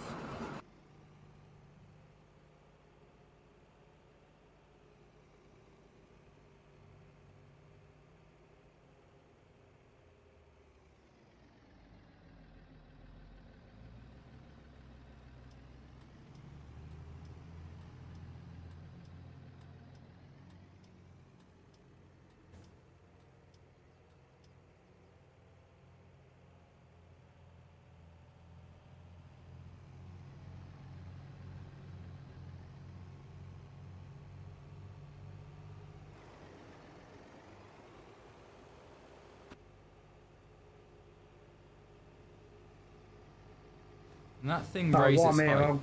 And that thing Oh, raises what I'm here, height.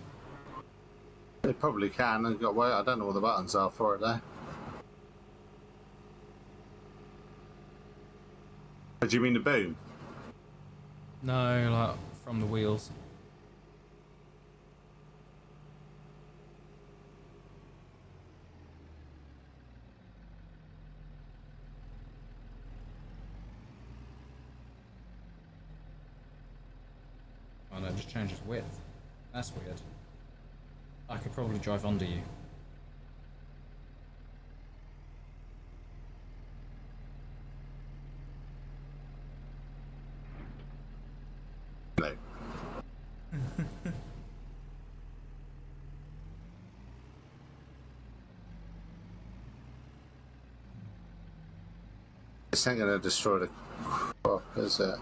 They probably can. I've got wait. I don't know what the buttons are for it though. Oh, do you mean the boom? No, like from the wheels. Oh no, it just changes width. That's weird. I could probably drive under you. No. This ain't gonna destroy the crop, is it?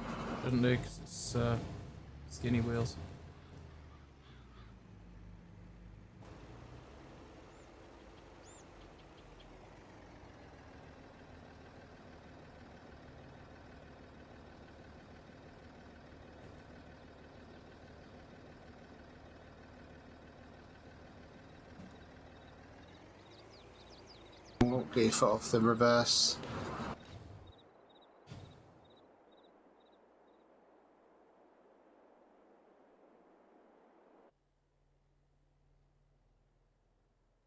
Shouldn't do, because it's skinny wheels. Won't get your foot off the reverse.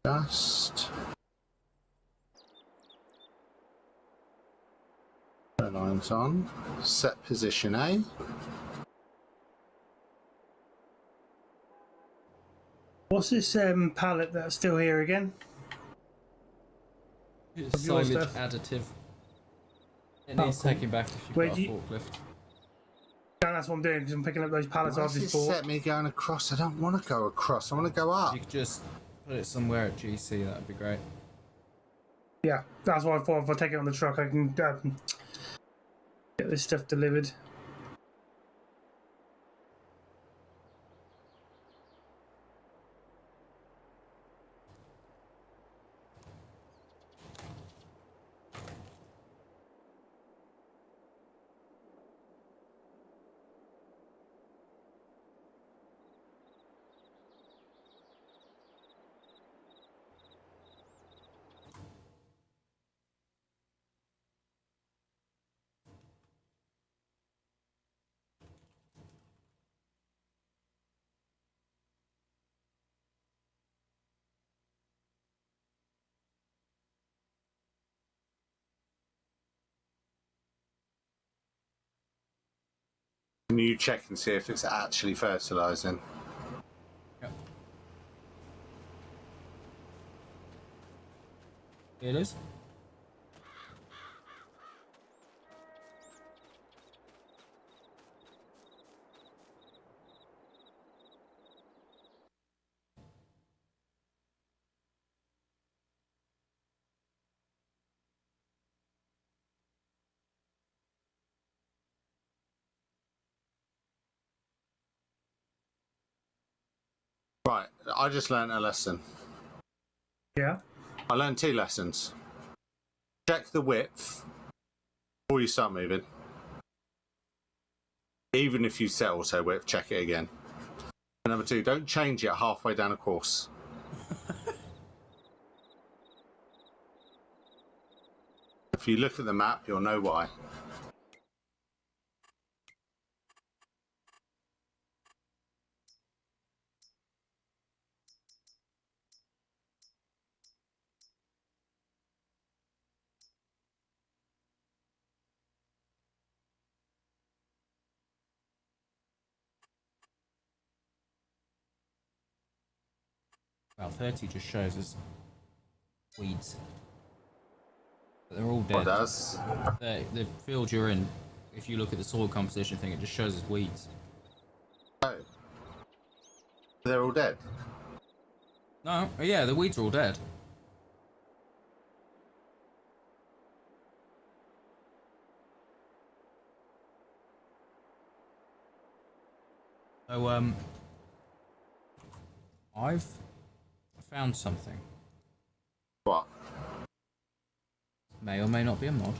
Just lines on. Set position A. What's this pallet that's still here again? It's Of your silage stuff. additive. It Oh, needs cool. taking back if you've Where got do a you- forklift. That's what I'm doing, because I'm picking up those pallets Why I've does just it bought. set me going across? I don't want to go across. I want to go up. You could just put it somewhere at GC, that'd be great. Yeah, that's what I thought. If I take it on the truck, I can get this stuff delivered. Can you check and see if it's actually fertilising? Yep. It is. Right, I just learned a lesson. Yeah. I learned 2 lessons. Check the width before you start moving. Even if you set auto width, check it again. And number 2, don't change it halfway down a course. If you look at the map, you'll know why. About 30 just shows us weeds. But they're all What dead. does? The field you're in, if you look at the soil composition thing, it just shows us weeds. Oh. They're all dead. No, yeah, the weeds are all dead. So, I've found something. What? May or may not be a mod.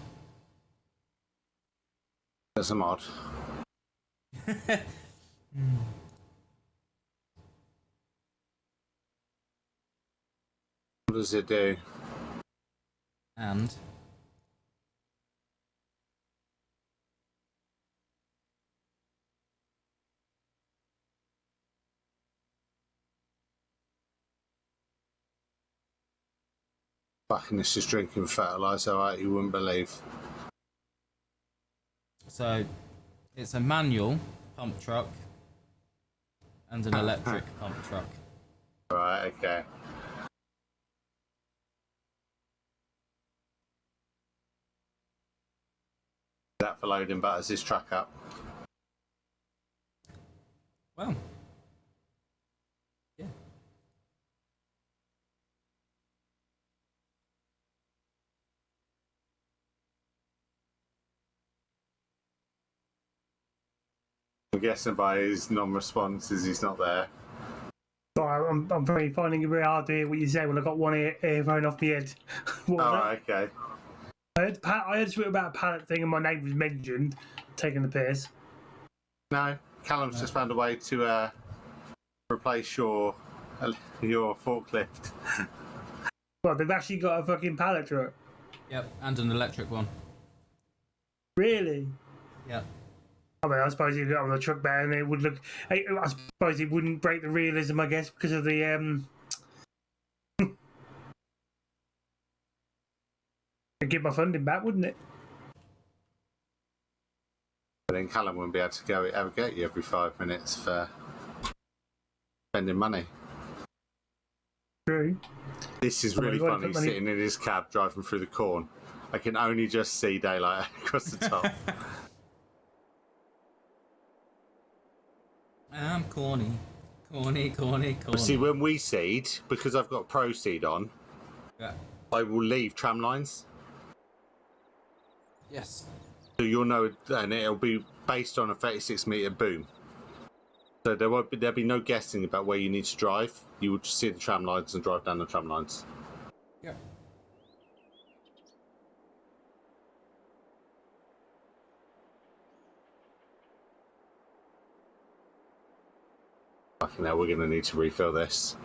There's a mod. What does it do? And Fucking this is drinking fertiliser, right? You wouldn't believe. so it's a manual pump truck and an electric pump truck. Right, okay. That for loading butters this truck up. Well, yeah. I'm guessing by his non-responses he's not there. Sorry, I'm very finding it very hard to hear what you say when I got one earphone off my head. What was Alright, okay. that? I heard something about a pallet thing and my name was mentioned, taking the piss. No, Callum's just found a way to replace your forklift. Well, they've actually got a fucking pallet truck. Yep, and an electric one. Really? Yep. I mean, I suppose if you got on the truck better, and it would look. I suppose it wouldn't break the realism, I guess, because of the It'd give my funding back, wouldn't it? But then Callum wouldn't be able to ever get you every 5 minutes for spending money. True. This is Well, really you've got to funny put money- sitting in his cab driving through the corn. I can only just see daylight across the top. I'm corny. Corny. See, when we seed, because I've got pro seed on, Yeah. I will leave tram lines. Yes. So you'll know, and it'll be based on a 36-metre boom. So there'll be no guessing about where you need to drive. You will just see the tram lines and drive down the tram lines. Yep. Fucking hell, we're going to need to refill this.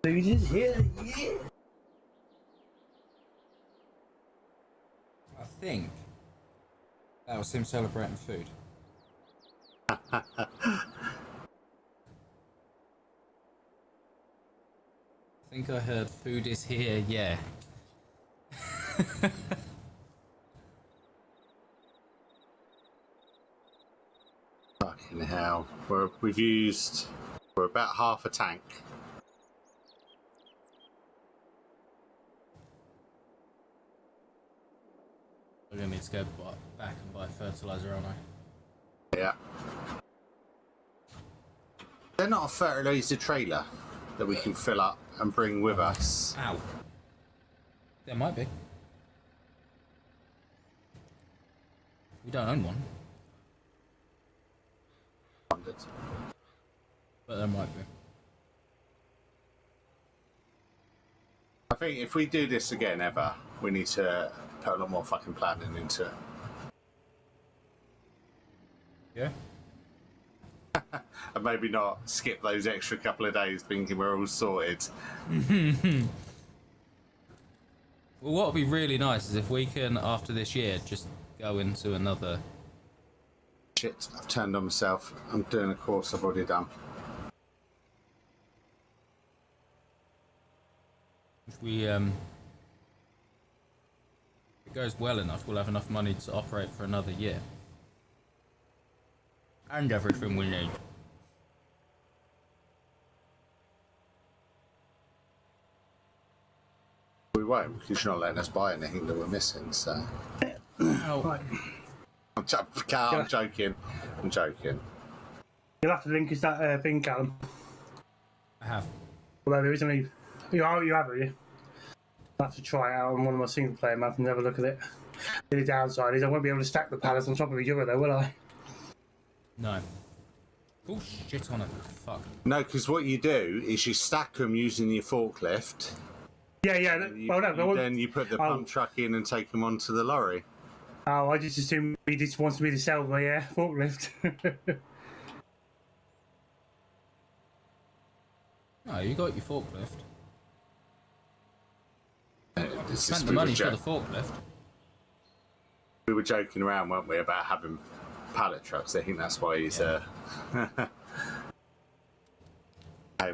Food is here, yeah. I think that was him celebrating food. I think I heard food is here, yeah. Fucking hell. We're about half a tank. We're gonna need to go back and buy fertilizer, aren't I? Yeah. They're not a fertilizer trailer that we can fill up and bring with us. Ow. There might be. We don't own one. But there might be. I think if we do this again ever, we need to put a lot more fucking planning into it. Yeah? And maybe not skip those extra couple of days thinking we're all sorted. Well, what would be really nice is if we can, after this year, just go into another... Shit, I've turned on myself. I'm doing a course I've already done. If we, if it goes well enough, we'll have enough money to operate for another year. And everything we need. We won't, because you're not letting us buy anything that we're missing, so... Oh. Right. I'm joking. I'm joking. You'll have to link us that thing, Callum. I have. Although there isn't any. You have you? I'll have to try it out on one of my single player maps and have a look at it. The downside is I won't be able to stack the pallets on top of each other, though, will I? No. Oh, shit on it. Fuck. No, because what you do is you stack them using your forklift. Yeah. Then you put the pump truck in and take them onto the lorry. Oh, I just assumed he just wants me to sell my forklift. No, you got your forklift. Spent the We money for the forklift. We were joking around, weren't we, about having pallet trucks. I think that's why he's... Hey,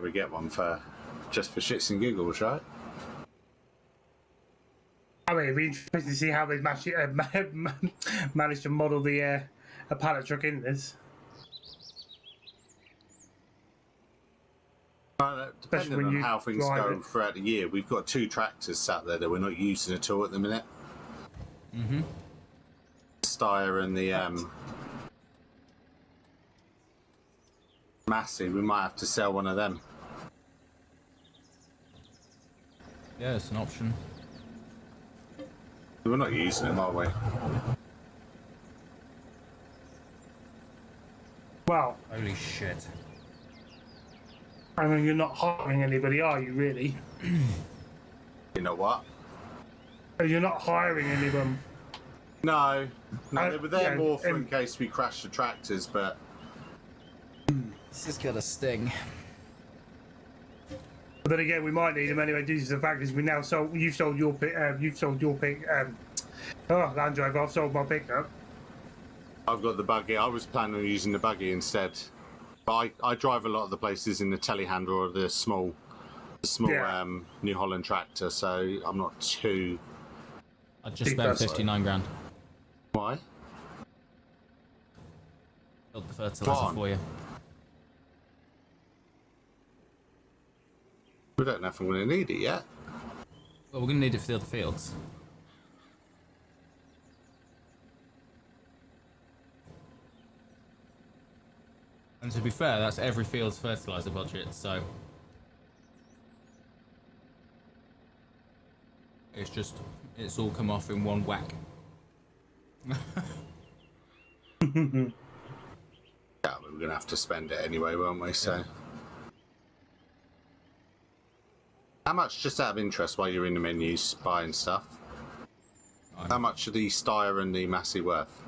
we get one just for shits and giggles, right? I mean, it'd be interesting to see how they managed to model the a pallet truck in this. Depending when on you how things drive go it. throughout the year, we've got 2 tractors sat there that we're not using at all at the minute. Mm-hmm. Steyr and the Massey, we might have to sell one of them. Yeah, it's an option. We're not using them, are we? Well, Holy shit. I mean, you're not hiring anybody, are you, really? You know what? You're not hiring anyone. No, they were there yeah, more for in case we crash the tractors, but... This has got a sting. But then again, we might need them anyway due to the fact is we now sold. You've sold your pick. Land Rover. I've sold my pickup. I've got the buggy. I was planning on using the buggy instead. But I drive a lot of the places in the telehandler or the small Yeah. New Holland tractor, so I'm not too... I just spent 59 grand. Why? Built the fertilizer for you. We don't know if I'm going to need it yet. Well, we're going to need it for the other fields. And to be fair, that's every field's fertilizer budget, so... It's all come off in one whack. Yeah, we're going to have to spend it anyway, won't we? So... How much, just out of interest, while you're in the menus buying stuff, how much are the Steyr and the Massey worth?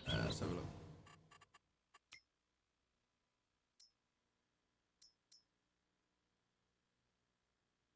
Let's have a look.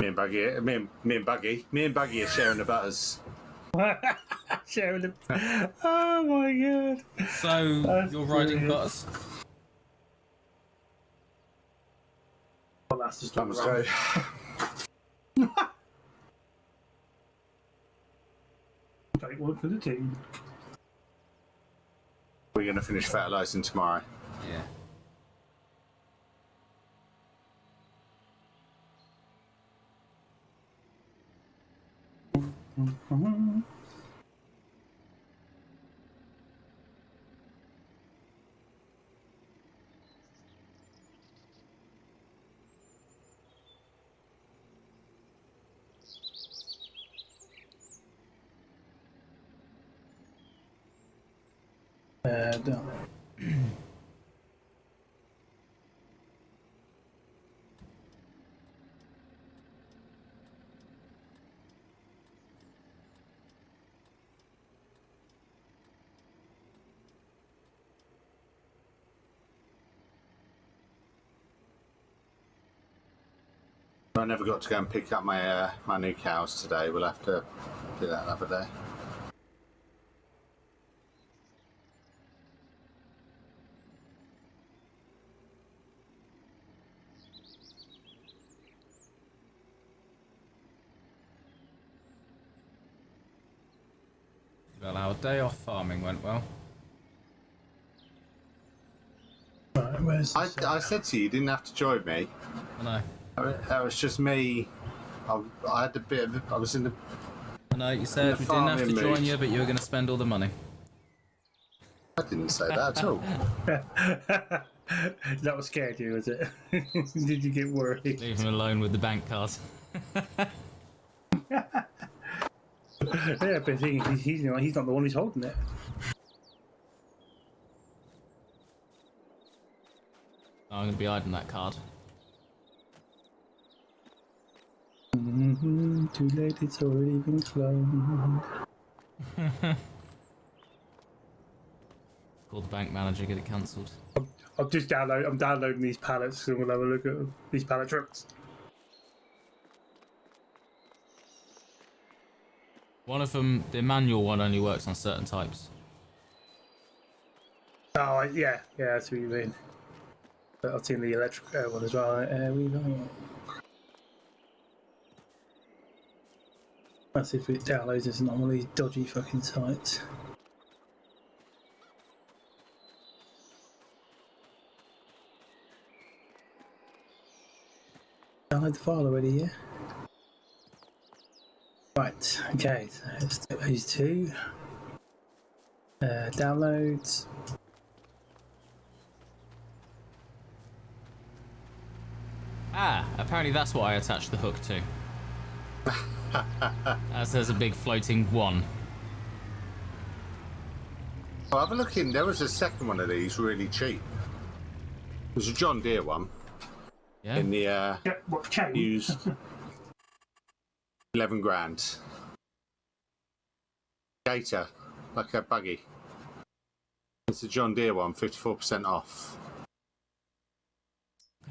Me and Buggy are sharing the butters. Sharing them. Oh my god. So That's you're riding brilliant. butters? Well, that's just That was wrong. go. Take one for the team. We're going to finish fertilising tomorrow. Yeah. No. I never got to go and pick up my my new cows today. We'll have to do that another day. Well, our day off farming went well. Right, where's this, I said to you, you didn't have to join me. I know. That was just me. I had a bit of. I was in the. I know, you said the we didn't have to farming join mood. you, but you were going to spend all the money. I didn't say that at all. that what scared you, was it? Did you get worried? Leave him alone with the bank card. Yeah, but the thing is, he's not the one who's holding it. I'm going to be hiding that card. Too late, it's already been cloned. Call the bank manager, get it cancelled. I'm downloading these pallets, so we'll have a look at these pallet trucks. One of them, the manual one, only works on certain types. Oh, yeah, that's what you mean. But I've seen the electric one as well. We go. Let's see if it downloads this on one of these dodgy fucking sites. Download the file already, yeah? Right, okay, so let's do these two. Downloads. Ah, apparently that's what I attached the hook to. As there's a big floating one. Oh, have a look in. There was a second one of these really cheap. It was a John Deere one Yeah? in the Yeah, what, chain? used 11 grand. Gator, like a buggy. It's a John Deere one, 54% off.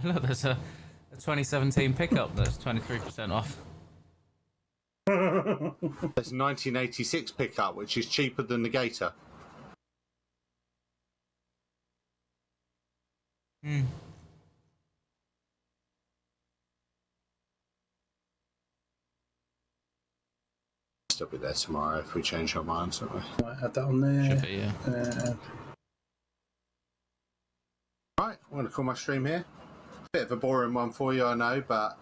Look, there's a 2017 pickup that's 23% off. There's a 1986 pickup, which is cheaper than the Gator. Hmm. Still be there tomorrow if we change our minds, won't we? Might add that on there. Should be, yeah. Right, I'm going to call my stream here. Bit of a boring one for you, I know, but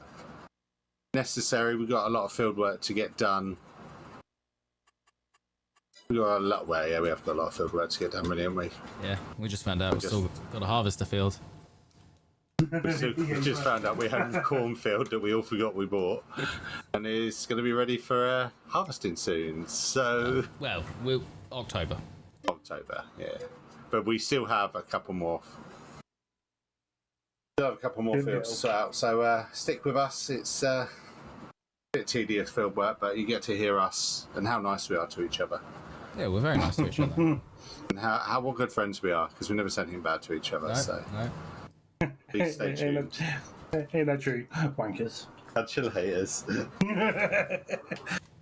necessary. We've got a lot of field work to get done. We have got a lot of field work to get done, really, haven't we? Yeah, we just found out we've still got a harvester field. We just found out we had a cornfield that we all forgot we bought, and it's going to be ready for harvesting soon. So Well, October. October, yeah. But we still have a couple more. Still have a couple more fields to sort out. So stick with us. It's a bit tedious field work, but you get to hear us and how nice we are to each other, Yeah, we're very nice to each other. and how what good friends we are, because we never said anything bad to each other. No, So no. please stay tuned. Ain't that true? Wankers. Calculators.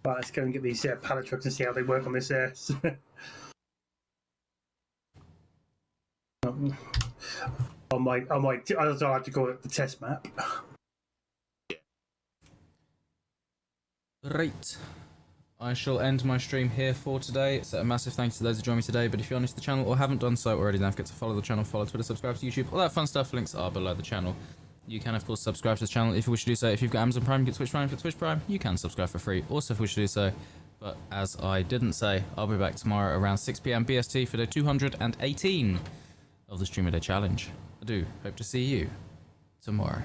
Right, let's go and get these pallet trucks and see how they work on this. I might. I like to call it the test map. Right. I shall end my stream here for today. So a massive thanks to those who joined me today. But if you're new to the channel or haven't done so already, don't forget to follow the channel, follow Twitter, subscribe to YouTube, all that fun stuff. Links are below the channel. You can, of course, subscribe to the channel if you wish to do so. If you've got Amazon Prime, get Twitch Prime, you can subscribe for free. Also, if you wish to do so. But as I didn't say, I'll be back tomorrow around 6 PM BST for day 218 of the Streamer Day Challenge. I do hope to see you tomorrow.